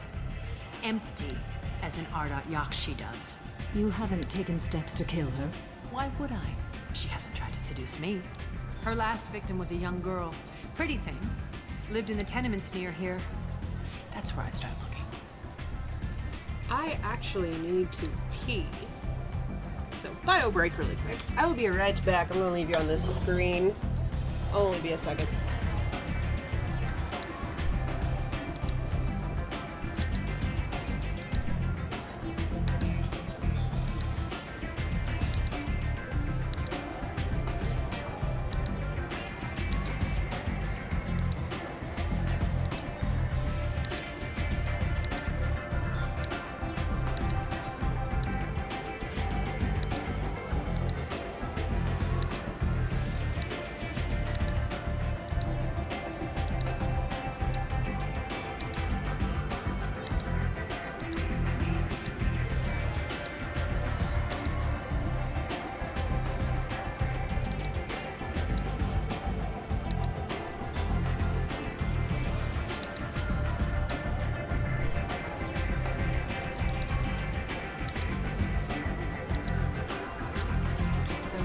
empty as an Ardat Yakshi does. You haven't taken steps to kill her? Why would I? She hasn't tried to seduce me. Her last victim was a young girl. Pretty thing. Lived in the tenements near here. That's where I'd start looking. I actually need to pee. So, bio break really quick. I will be right back. I'm going to leave you on this screen. I'll only be a second.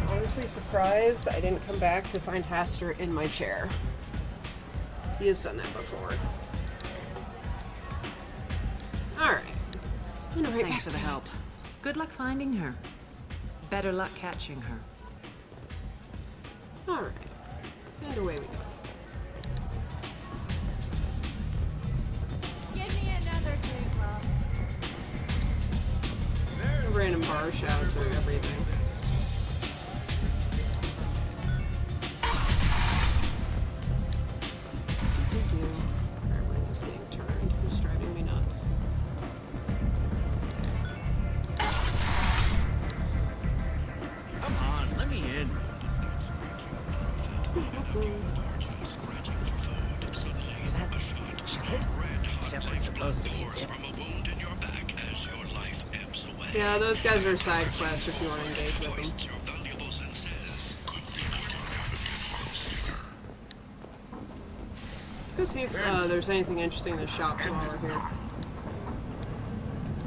Honestly surprised I didn't come back to find Haster in my chair. He has done that before. Alright. And right Thanks back for the to help. it. Good luck finding her. Better luck catching her. Alright. And away we go. Give me another drink, Mom. The random bar shouts or everything. Everyone is getting turned. Who's driving me nuts? Come on, let me in. Is that Shepard? Shepard's supposed to be a deputy. Yeah, those guys are side quests if you want to engage with them. Let's go see if there's anything interesting in the shops while we're here.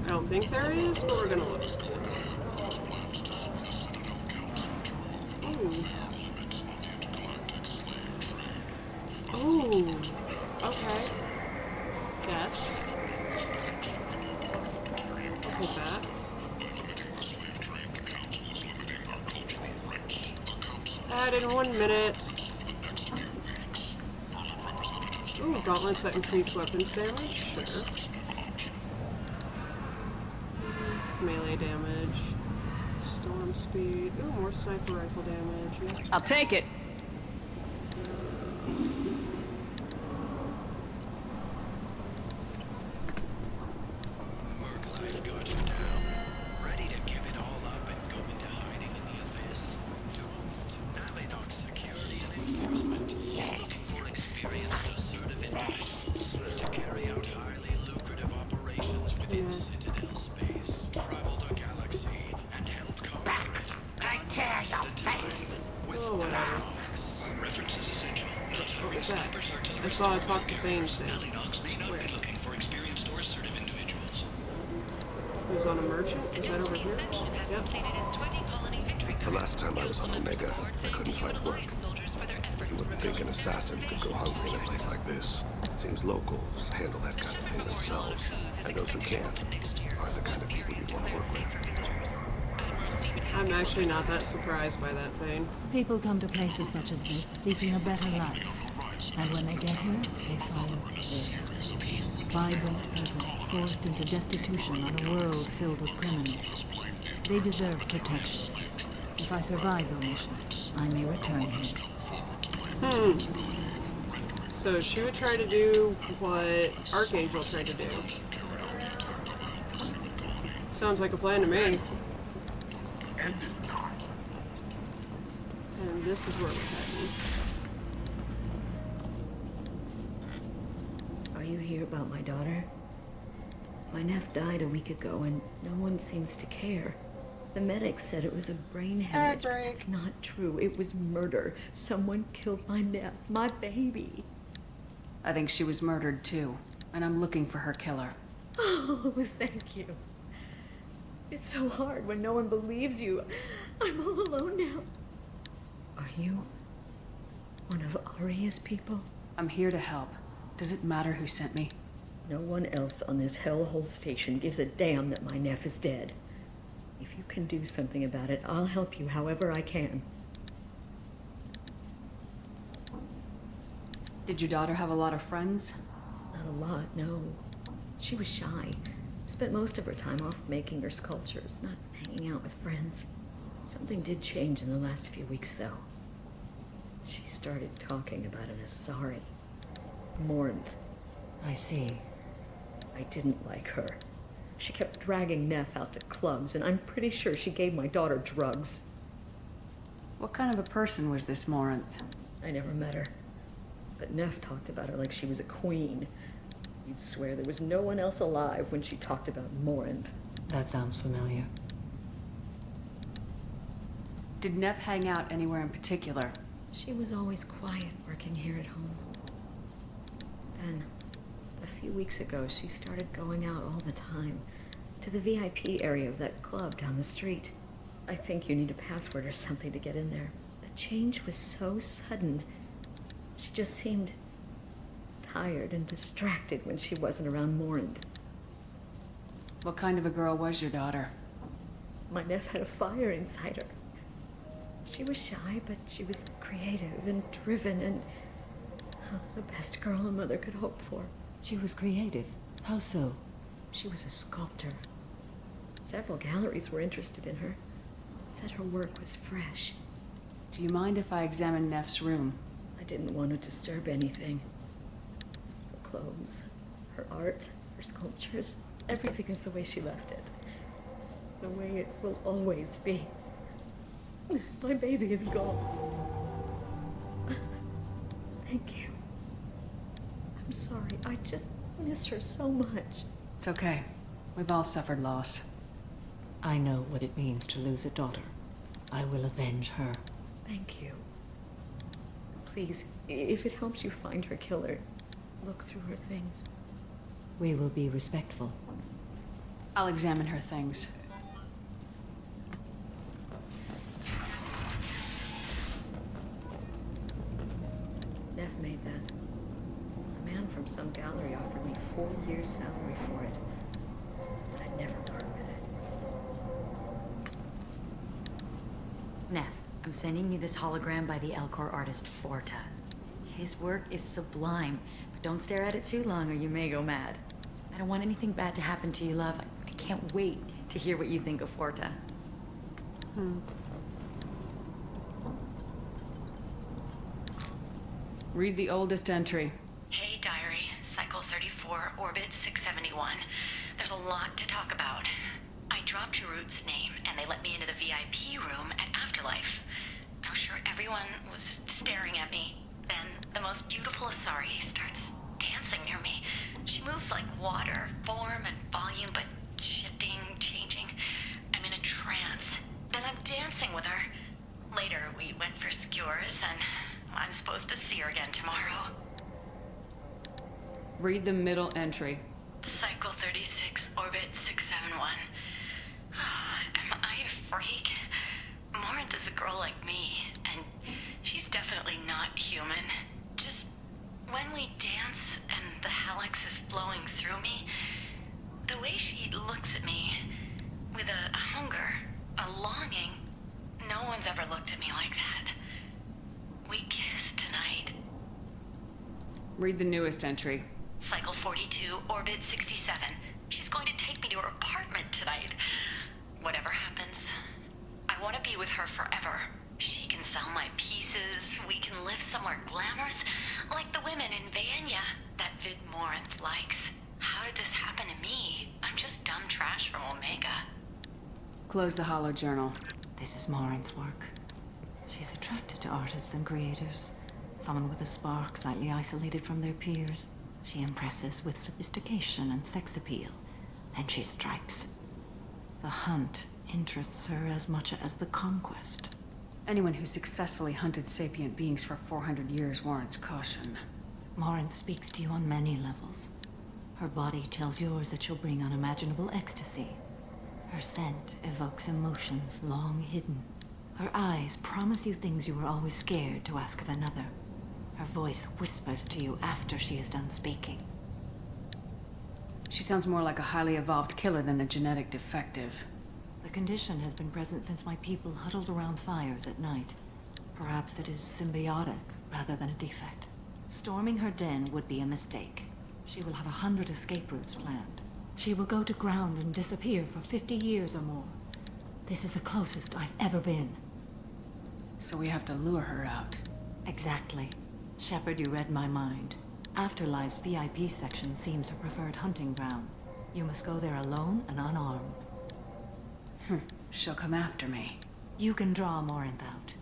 I don't think there is, but we're gonna look. Ooh. Ooh. Okay. Yes. I'll take that. Add in 1 minute. Ooh, gauntlets that increase weapons damage? Sure. Melee damage. Storm speed. Ooh, more sniper rifle damage. Yeah. I'll take it. Life got you down. Ready to give it all up and go into hiding in the abyss. Alienox security and enforcement is looking for experienced assertive individuals to carry out highly lucrative operations within Citadel space, travel the galaxy, and help combat. I tear your face. Oh, whatever. References essential. What was that? I saw a talk to Thane thing. Where? Looking for experienced or assertive individuals. It was on a merchant? Was that over here? Yep. The last time I was on Omega, I couldn't find work. You wouldn't think an assassin could go hungry in a place like this. Seems locals handle that kind of thing themselves, and those who can't aren't the kind of people you want to work with. I'm actually not that surprised by that thing. People come to places such as this seeking a better life. And when they get here, they find this. Vibrant people forced into destitution on a world filled with criminals. They deserve protection. If I survive the mission, I may return here. So she would try to do what Archangel tried to do. Sounds like a plan to me. And this is where we're heading. you hear about my daughter? My nephew died a week ago and no one seems to care. The medics said it was a brain hemorrhage. But it's not true. It was murder. Someone killed my nephew, my baby. I think she was murdered too, and I'm looking for her killer. Oh, thank you. It's so hard when no one believes you. I'm all alone now. Are you one of Aria's people? I'm here to help. Does it matter who sent me? No one else on this hellhole station gives a damn that my nephew is dead. If you can do something about it, I'll help you however I can. Did your daughter have a lot of friends? Not a lot, no. She was shy. Spent most of her time off making her sculptures, not hanging out with friends. Something did change in the last few weeks, though. She started talking about an Asari. Morinth. I see. I didn't like her. She kept dragging Neff out to clubs, and I'm pretty sure she gave my daughter drugs. What kind of a person was this Morinth? I never met her. But Neff talked about her like she was a queen. You'd swear there was no one else alive when she talked about Morinth. That sounds familiar. Did Neff hang out anywhere in particular? She was always quiet working here at home. Then, a few weeks ago, she started going out all the time. To the VIP area of that club down the street. I think you need a password or something to get in there. The change was so sudden. She just seemed tired and distracted when she wasn't around Morinth. What kind of a girl was your daughter? My nephew had a fire inside her. She was shy, but she was creative and driven and the best girl a mother could hope for. She was creative. How so? She was a sculptor. Several galleries were interested in her. Said her work was fresh. Do you mind if I examine Neff's room? I didn't want to disturb anything. Her clothes, her art, her sculptures, everything is the way she left it. The way it will always be. My baby is gone. Thank you. I'm sorry. I just miss her so much. It's okay. We've all suffered loss. I know what it means to lose a daughter. I will avenge her. Thank you. Please, if it helps you find her killer, look through her things. We will be respectful. I'll examine her things. Neff made that. A man from some gallery offered me 4 years' salary for it. But I'd never part with it. Neff, I'm sending you this hologram by the Elcor artist Forta. His work is sublime, but don't stare at it too long or you may go mad. I don't want anything bad to happen to you, love. I can't wait to hear what you think of Forta. Read the oldest entry. Hey, Diary. Cycle 34, Orbit 671. There's a lot to talk about. I dropped Jarut's name, and they let me into the VIP room at Afterlife. I was sure everyone was staring at me. Then the most beautiful Asari starts dancing near me. She moves like water, form and volume, but shifting, changing. I'm in a trance. Then I'm dancing with her. Later, we went for skewers, and I'm supposed to see her again tomorrow. Read the middle entry. Cycle 36, Orbit 671. Am I a freak? Morinth is a girl like me, and she's definitely not human. Just when we dance and the Hallex is flowing through me, the way she looks at me with a hunger, a longing, no one's ever looked at me like that. We kissed tonight. Read the newest entry. Cycle 42, Orbit 67. She's going to take me to her apartment tonight. Whatever happens, I want to be with her forever. She can sell my pieces. We can live somewhere glamorous, like the women in Vanya that Vid Morinth likes. How did this happen to me? I'm just dumb trash from Omega. Close the hollow journal. This is Morinth's work. She's attracted to artists and creators. Someone with a spark, slightly isolated from their peers. She impresses with sophistication and sex appeal, and she strikes. The hunt interests her as much as the conquest. Anyone who successfully hunted sapient beings for 400 years warrants caution. Morinth speaks to you on many levels. Her body tells yours that she'll bring unimaginable ecstasy. Her scent evokes emotions long hidden. Her eyes promise you things you were always scared to ask of another. Her voice whispers to you after she is done speaking. She sounds more like a highly evolved killer than a genetic defective. The condition has been present since my people huddled around fires at night. Perhaps it is symbiotic rather than a defect. Storming her den would be a mistake. She will have 100 escape routes planned. She will go to ground and disappear for 50 years or more. This is the closest I've ever been. So we have to lure her out. Exactly. Shepard, you read my mind. Afterlife's VIP section seems her preferred hunting ground. You must go there alone and unarmed. She'll come after me. You can draw Morinth out.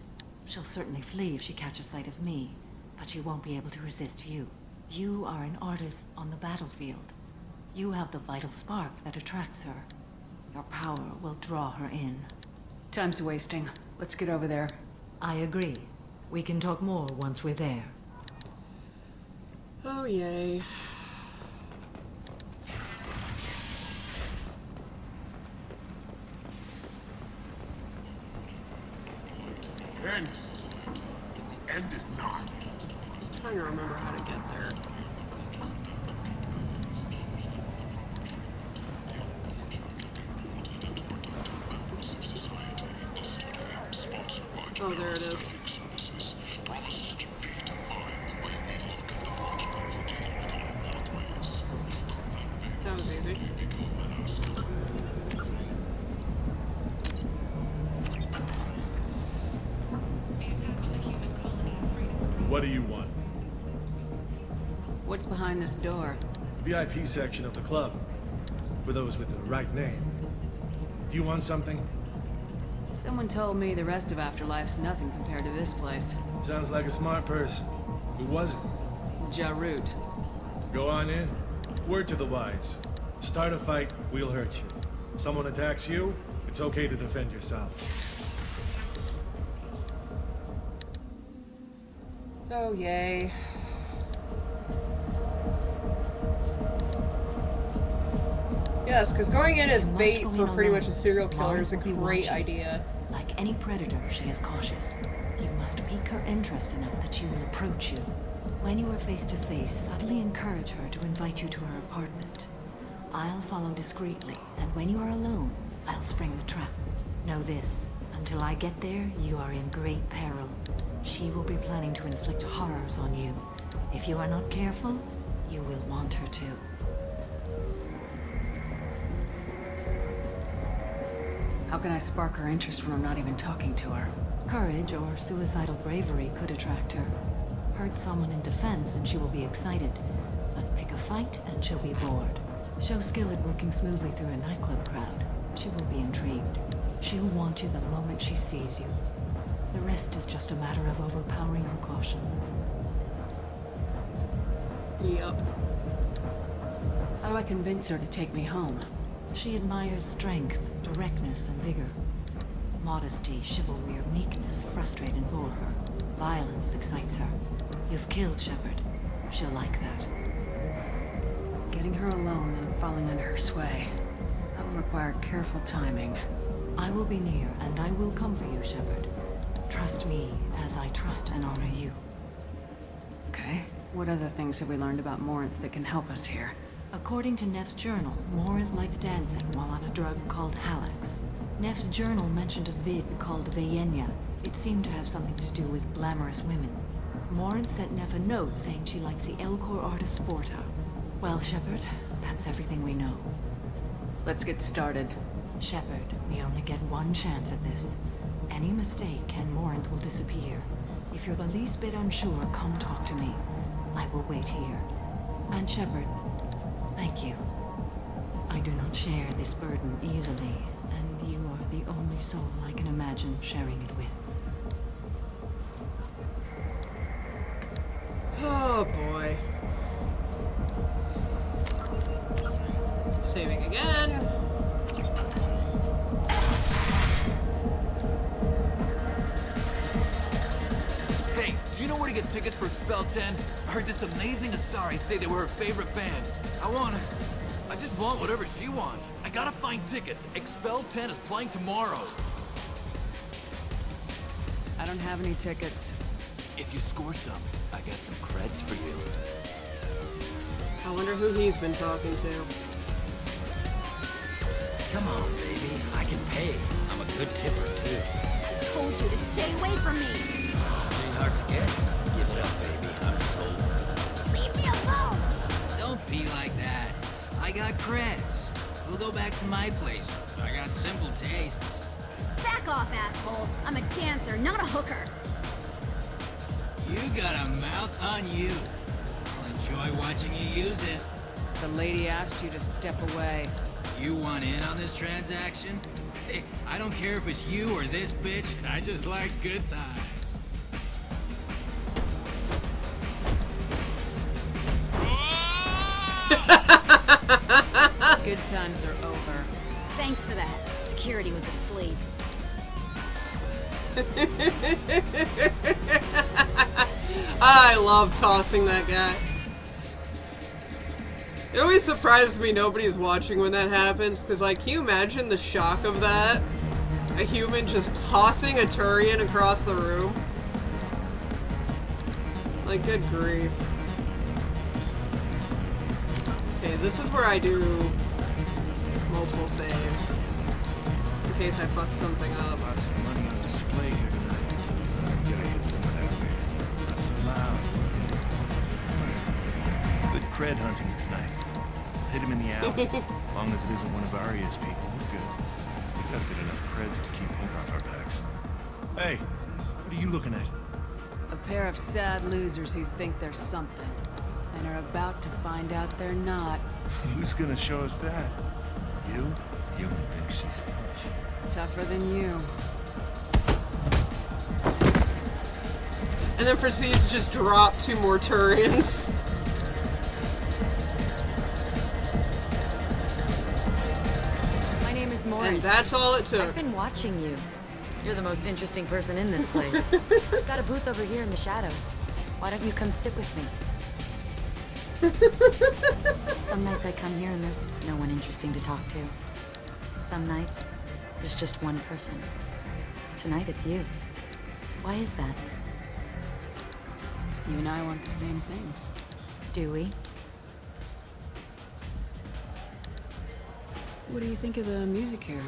She'll certainly flee if she catches sight of me, but she won't be able to resist you. You are an artist on the battlefield. You have the vital spark that attracts her. Your power will draw her in. Time's wasting. Let's get over there. I agree. We can talk more once we're there. Oh, yay. End. The end is not. I'm trying to remember how to get there. Oh, there it is. That was easy. What do you want? What's behind this door? VIP section of the club. For those with the right name. Do you want something? Someone told me the rest of Afterlife's nothing compared to this place. Sounds like a smart person. Who was it? Jarut. Go on in. Word to the wise. Start a fight, we'll hurt you. Someone attacks you, it's okay to defend yourself. Oh, yay. Yes, because going in as bait for pretty much a serial killer is a great idea. Like any predator, she is cautious. You must pique her interest enough that she will approach you. When you are face to face, subtly encourage her to invite you to her apartment. I'll follow discreetly, and when you are alone, I'll spring the trap. Know this, until I get there, you are in great peril. She will be planning to inflict horrors on you. If you are not careful, you will want her to. How can I spark her interest when I'm not even talking to her? Courage or suicidal bravery could attract her. Hurt someone in defense and she will be excited. But pick a fight and she'll be bored. Show skill at working smoothly through a nightclub crowd. She will be intrigued. She'll want you the moment she sees you. The rest is just a matter of overpowering her caution. Yep. How do I convince her to take me home? She admires strength, directness, and vigor. Modesty, chivalry, or meekness frustrate and bore her. Violence excites her. You've killed Shepard. She'll like that. Getting her alone and falling under her sway. That will require careful timing. I will be near, and I will come for you, Shepard. Trust me as I trust and honor you. Okay. What other things have we learned about Morinth that can help us here? According to Neff's journal, Morinth likes dancing while on a drug called Halax. Neff's journal mentioned a vid called Vayenya. It seemed to have something to do with glamorous women. Morinth sent Neff a note saying she likes the Elcor artist Forta. Well, Shepard, that's everything we know. Let's get started. Shepard, we only get one chance at this. Any mistake and Morinth will disappear. If you're the least bit unsure, come talk to me. I will wait here. And Shepard, thank you. I do not share this burden easily, and you are the only soul I can imagine sharing it with. Oh boy. get tickets for Expel 10? I heard this amazing Asari say they were her favorite band. I just want whatever she wants. I gotta find tickets. Expel 10 is playing tomorrow. I don't have any tickets. If you score some, I got some creds for you. I wonder who he's been talking to. Come on, baby. I can pay. I'm a good tipper, too. I told you to stay away from me. Ain't hard to get. Give it up, baby. I'm sold. Leave me alone. Don't be like that. I got creds. We'll go back to my place. I got simple tastes. Back off, asshole. I'm a dancer, not a hooker. You got a mouth on you. I'll enjoy watching you use it. The lady asked you to step away. You want in on this transaction? Hey, I don't care if it's you or this bitch. I just like good times. Good times are over. Thanks for that. Security was asleep. I love tossing that guy. It always surprises me nobody's watching when that happens, because, like, can you imagine the shock of that? A human just tossing a Turian across the room? Like, good grief. Okay, this is where I do multiple saves. In case I fuck something up. Lots of money on display here tonight. Gotta hit some of that later. Not so loud. Good cred hunting tonight. Hit him in the alley. As long as it isn't one of Arya's people, we're good. We gotta get enough creds to keep ink off our backs. Hey, what are you looking at? A pair of sad losers who think they're something, and are about to find out they're not. Who's gonna show us that? You? You don't think she's tough. Tougher than you. And then proceeds to just drop 2 more Turians. My name is Maury. And that's all it took. I've been watching you. You're the most interesting person in this place. I've got a booth over here in the shadows. Why don't you come sit with me? Some nights I come here and there's no one interesting to talk to. Some nights, there's just one person. Tonight it's you. Why is that? You and I want the same things. Do we? What do you think of the music here?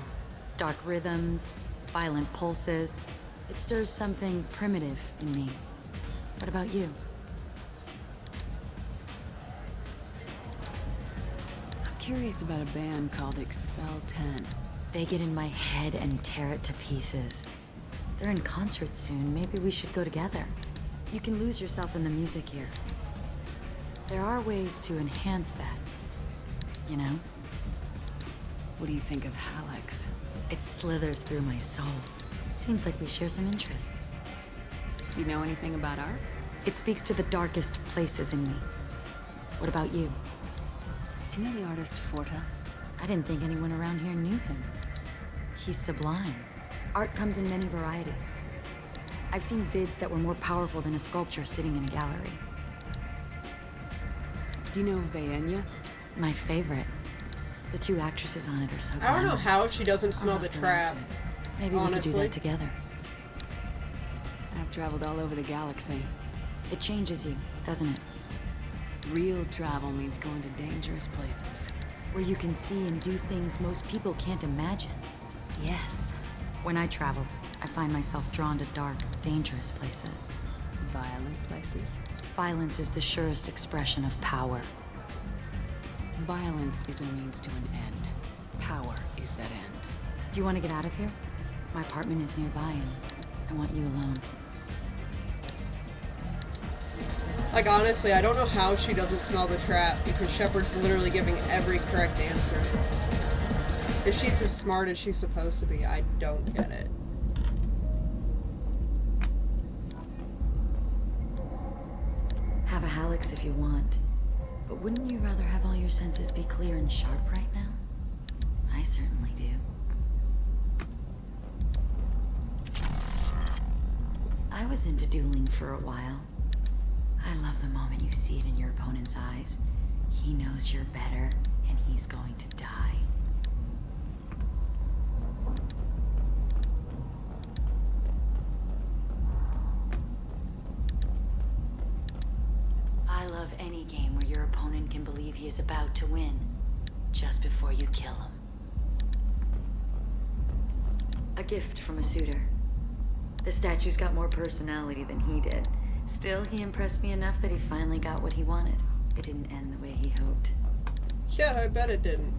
Dark rhythms, violent pulses. It stirs something primitive in me. What about you? I'm curious about a band called Expel 10. They get in my head and tear it to pieces. They're in concert soon. Maybe we should go together. You can lose yourself in the music here. There are ways to enhance that. You know? What do you think of Hallex? It slithers through my soul. Seems like we share some interests. Do you know anything about art? It speaks to the darkest places in me. What about you? Do you know the artist Forta? I didn't think anyone around here knew him. He's sublime. Art comes in many varieties. I've seen vids that were more powerful than a sculpture sitting in a gallery. Do you know Vaenya? My favorite. The 2 actresses on it are so I don't know glamorous. how she doesn't smell the trap. Maybe we could do that together. I've traveled all over the galaxy. It changes you, doesn't it? Real travel means going to dangerous places. Where you can see and do things most people can't imagine. Yes. When I travel, I find myself drawn to dark, dangerous places. Violent places? Violence is the surest expression of power. Violence is a means to an end. Power is that end. Do you want to get out of here? My apartment is nearby and I want you alone. Like, honestly, I don't know how she doesn't smell the trap, because Shepard's literally giving every correct answer. If she's as smart as she's supposed to be, I don't get it. Have a Hallex if you want. But wouldn't you rather have all your senses be clear and sharp right now? I certainly do. I was into dueling for a while. love the moment you see it in your opponent's eyes. He knows you're better, and he's going to die. I love any game where your opponent can believe he is about to win, just before you kill him. A gift from a suitor. The statue's got more personality than he did. Still, he impressed me enough that he finally got what he wanted. It didn't end the way he hoped. Yeah, I bet it didn't.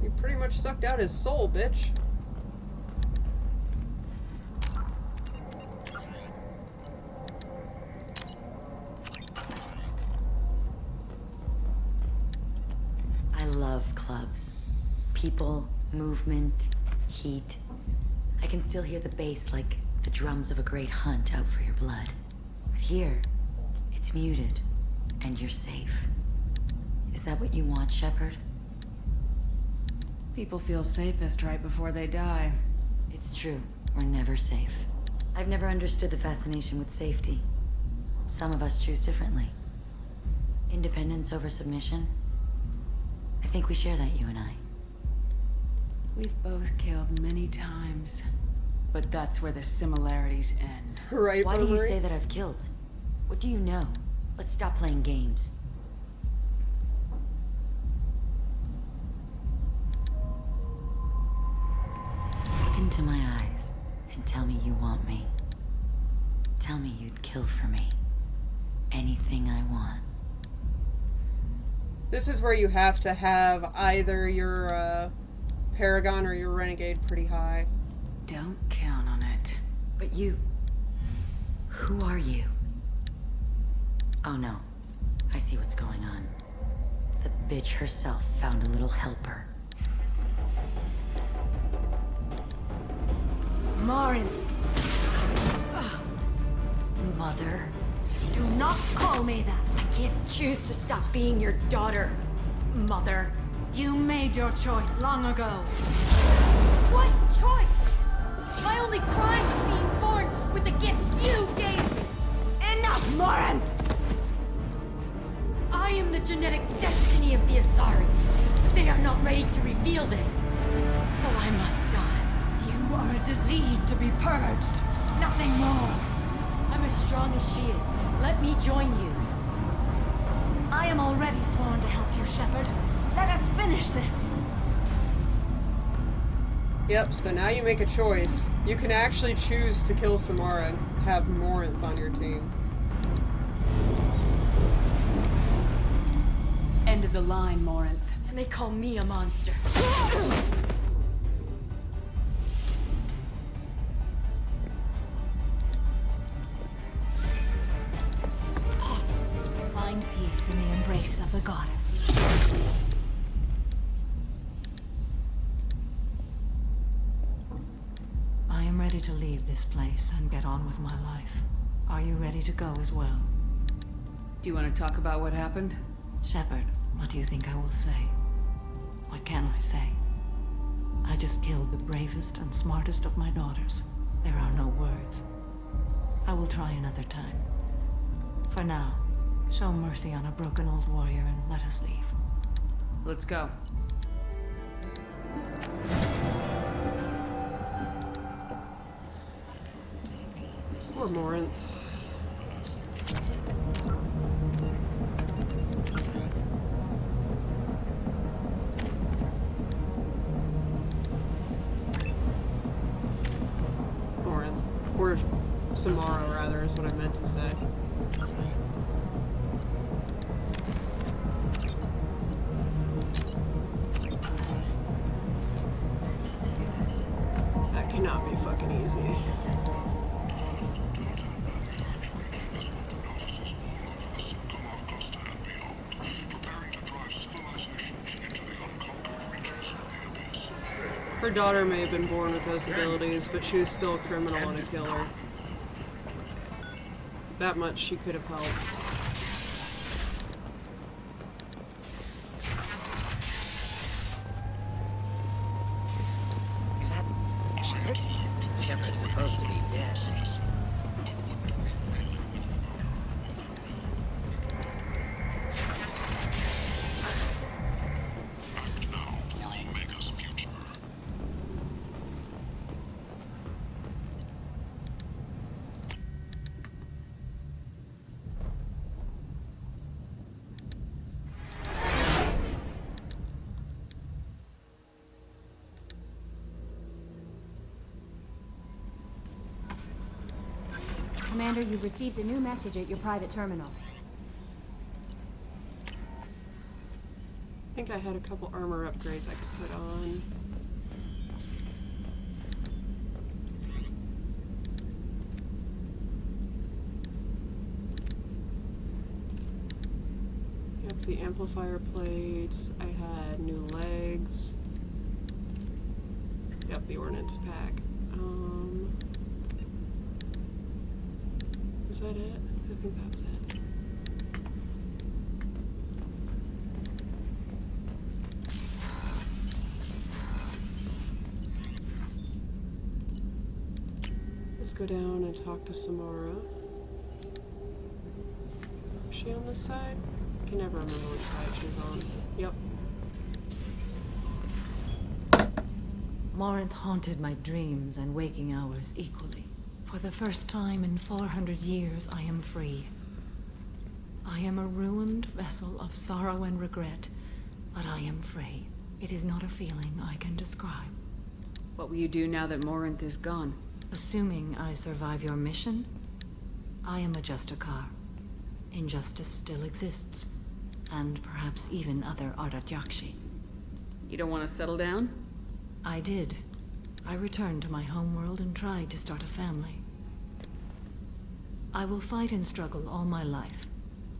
You pretty much sucked out his soul, bitch. I love clubs. People, movement, heat. I can still hear the bass like the drums of a great hunt out for your blood. But here, it's muted, and you're safe. Is that what you want, Shepard? People feel safest right before they die. It's true. We're never safe. I've never understood the fascination with safety. Some of us choose differently. Independence over submission. I think we share that, you and I. We've both killed many times, but that's where the similarities end. Right, Why do you Burberry? say that I've killed? What do you know? Let's stop playing games. Look into my eyes and tell me you want me. Tell me you'd kill for me. Anything I want. This is where you have to have either your Paragon or your Renegade pretty high. Don't count on it. But you... Who are you? Oh no. I see what's going on. The bitch herself found a little helper. Morin, Mother? do not call me that. I can't choose to stop being your daughter, Mother. You made your choice long ago. What choice? My only crime was being born with the gifts you gave me. Enough, Morin! I am the genetic destiny of the Asari. But they are not ready to reveal this. So I must die. You are a disease to be purged. Nothing more. I'm as strong as she is. Let me join you. I am already sworn to help you, Shepard. Let us finish this. Yep, so now you make a choice. You can actually choose to kill Samara and have Morinth on your team. End of the line, Morinth. And they call me a monster. Find peace in the embrace of the goddess. I am ready to leave this place and get on with my life. Are you ready to go as well? Do you want to talk about what happened? Shepard, what do you think I will say? What can I say? I just killed the bravest and smartest of my daughters. There are no words. I will try another time. For now, show mercy on a broken old warrior and let us leave. Let's go. Poor Morinth. Morinth. Or Samara, rather, is what I meant to say. That cannot be fucking easy. Her daughter may have been born with those abilities, but she was still a criminal and a killer. That much she could have helped. Is that Shepard? Shepard's supposed to be dead. Commander, you've received a new message at your private terminal. I think I had a couple armor upgrades I could put on. Yep, the amplifier plates. I had new legs. Yep, the ordnance pack. Is that it? I think that was it. Let's go down and talk to Samara. Is she on this side? I can never remember which side she's on. Yep. Morinth haunted my dreams and waking hours equally. For the first time in 400 years, I am free. I am a ruined vessel of sorrow and regret, but I am free. It is not a feeling I can describe. What will you do now that Morinth is gone? Assuming I survive your mission, I am a Justicar. Injustice still exists, and perhaps even other Ardat Yakshi. You don't want to settle down? I did. I returned to my homeworld and tried to start a family. I will fight and struggle all my life.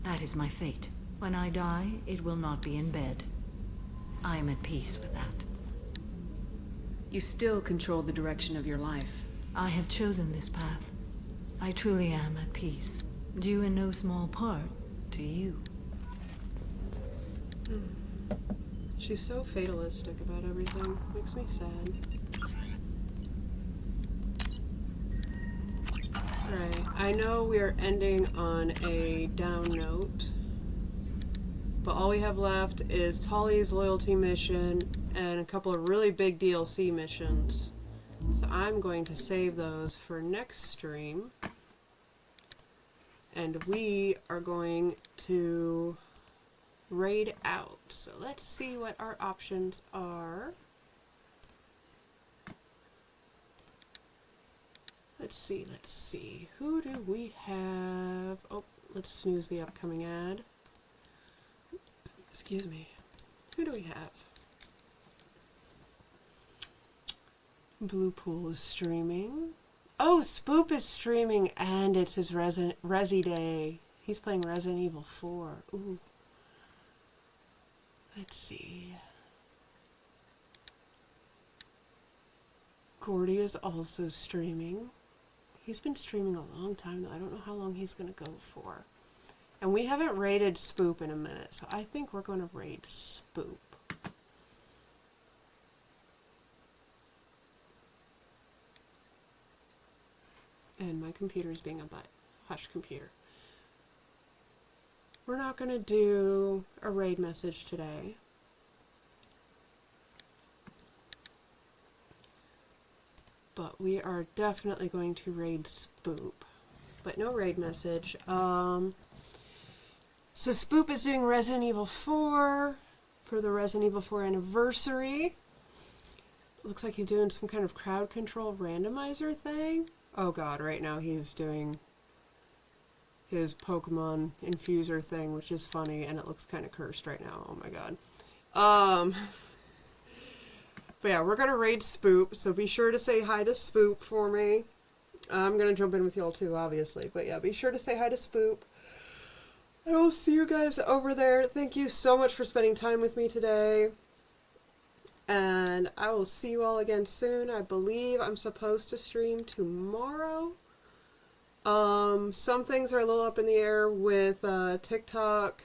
That is my fate. When I die, it will not be in bed. I am at peace with that. You still control the direction of your life. I have chosen this path. I truly am at peace, due in no small part to you. She's so fatalistic about everything. Makes me sad. Right, I know we are ending on a down note, but all we have left is Tali's loyalty mission and a couple of really big DLC missions. So I'm going to save those for next stream, and we are going to raid out. So let's see what our options are. Let's see. Who do we have? Oh, let's snooze the upcoming ad. Excuse me. Who do we have? Blue Pool is streaming. Oh, Spoop is streaming, and it's his Resi Day. He's playing Resident Evil 4. Ooh. Let's see. Gordy is also streaming. He's been streaming a long time, though. I don't know how long he's going to go for. And we haven't raided Spoop in a minute, so I think we're going to raid Spoop. And my computer is being a butt. Hush, computer. We're not going to do a raid message today. But we are definitely going to raid Spoop. But no raid message. So Spoop is doing Resident Evil 4 for the Resident Evil 4 anniversary. Looks like he's doing some kind of crowd control randomizer thing. Oh god, right now he's doing his Pokemon infuser thing, which is funny, and it looks kind of cursed right now. Oh my god. But yeah, we're gonna raid Spoop, so be sure to say hi to Spoop for me. I'm gonna jump in with y'all too, obviously, but yeah, be sure to say hi to Spoop. I will see you guys over there. Thank you so much for spending time with me today. And I will see you all again soon. I believe I'm supposed to stream tomorrow. Some things are a little up in the air with TikTok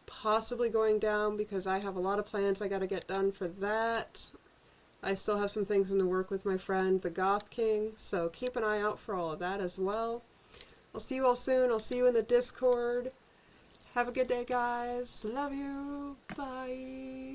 possibly going down because I have a lot of plans I gotta get done for that. I still have some things in the work with my friend, the Goth King, so keep an eye out for all of that as well. I'll see you all soon. I'll see you in the Discord. Have a good day, guys. Love you. Bye.